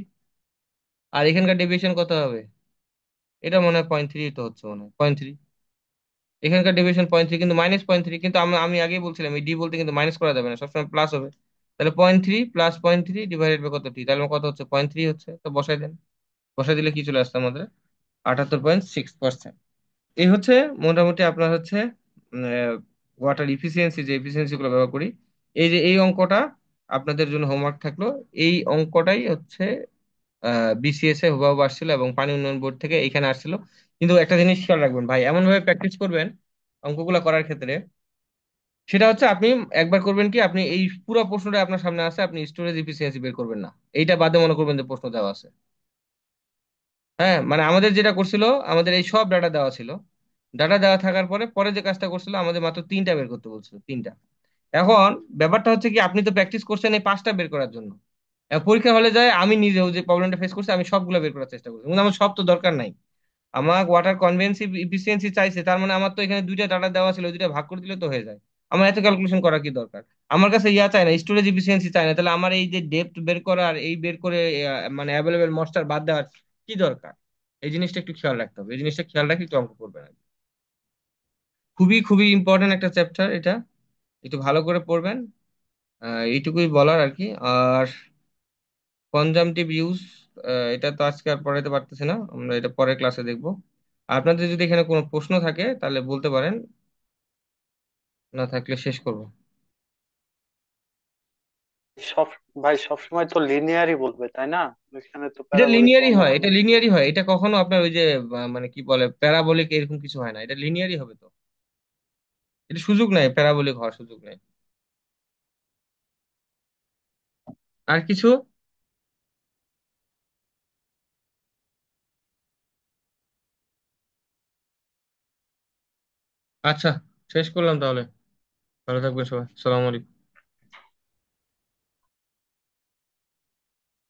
আর এখানকার ডেভিয়েশন কত হবে, এটা মনে হয় 0.3, তো হচ্ছে মনে হয় 0.3। এখানকার ডেভিয়েশন 0.3, কিন্তু -0.3, কিন্তু আমি আমি আগেই বলছিলাম এই ডি বলতে কিন্তু মাইনাস করা যাবে না, সবসময় প্লাস হবে। তাহলে 0.3 প্লাস 0.3 ডিভাইডেড বাই কত টি, তাহলে আমার কত হচ্ছে, 0.3 হচ্ছে। তো বসাই দেন, বসাই দিলে কি চলে আসছে আমাদের, 78.6%। এই হচ্ছে মোটামুটি আপনার হচ্ছে ওয়াটার ইফিসিয়েন্সি, যে ইফিসিয়েন্সি গুলো ব্যবহার করি। এই যে এই অঙ্কটা আপনাদের জন্য হোমওয়ার্ক থাকলো, এই অঙ্কটাই হচ্ছে বিসিএস এ হুবহু আসছিল, এবং পানি উন্নয়ন বোর্ড থেকে এখানে আসছিল। কিন্তু একটা জিনিস খেয়াল রাখবেন ভাই, এমন ভাবে প্র্যাকটিস করবেন অঙ্কগুলো করার ক্ষেত্রে, সেটা হচ্ছে আপনি একবার করবেন কি, আপনি এই পুরো প্রশ্নটা আপনার সামনে আছে, আপনি স্টোরেজ ইফিসিয়েন্সি বের করবেন না, এইটা বাদে মনে করবেন যে প্রশ্ন দেওয়া আছে। হ্যাঁ, মানে আমাদের যেটা করছিল, আমাদের এই সব ডাটা দেওয়া ছিল, ডাটা দেওয়া থাকার পরে পরে যে কাজটা করছিল, আমাদের মাত্র তিনটা বের করতে বলছিল, তিনটা। এখন ব্যাপারটা হচ্ছে কি, আপনি তো প্র্যাকটিস করছেন এই পাঁচটা বের করার জন্য, পরীক্ষা হলে যায় আমি নিজেও যে প্রবলেমটা ফেস করছি, আমি সবগুলো বের করার চেষ্টা করছি, কিন্তু আমার সব তো দরকার নাই। আমার ওয়াটার কনভেন্সিভ ইফিসিয়েন্সি চাইছে, তার মানে আমার তো এখানে দুইটা ডাটা দেওয়া ছিল, ওই দুইটা ভাগ করে দিলে তো হয়ে যায়। আমার এত ক্যালকুলেশন করা কি দরকার, আমার কাছে ইয়া চাই না, স্টোরেজ ইফিসিয়েন্সি চাই না, তাহলে আমার এই যে ডেপথ বের করার, এই বের করে মানে অ্যাভেলেবেল ময়েশ্চার বাদ দেওয়ার কি দরকার। এই জিনিসটা একটু খেয়াল রাখতে হবে, এই জিনিসটা খেয়াল রাখি একটু অঙ্ক করবেন আর কি। খুবই খুবই ইম্পর্টেন্ট একটা চ্যাপ্টার এটা, একটু ভালো করে পড়বেন। এইটুকুই বলার আর কি। আর কনজামটিভ ইউজ, এটা তো আজকে আর পড়াইতে পারতেছি না, আমরা এটা পরের ক্লাসে দেখবো। আপনাদের যদি এখানে কোনো প্রশ্ন থাকে তাহলে বলতে পারেন, না থাকলে শেষ করব। সব ভাই সবসময় তো লিনিয়ারই বলবে তাই না, এখানে তো এটা প্যারাবোলিক লিনিয়ারই বলা হয়, হয় এটা না। লিনিয়ারই হয়, এটা কখনো আপনার ওই যে মানে কি বলে প্যারাবোলিক এরকম কিছু হয় না, এটা লিনিয়ারই হবে তো, এটা সুযোগ নাই প্যারাবোলিক হওয়ার, সুযোগ নাই। আর কিছু, আচ্ছা শেষ করলাম তাহলে, ভালো থাকবেন সবাই, সালাম আলাইকুম।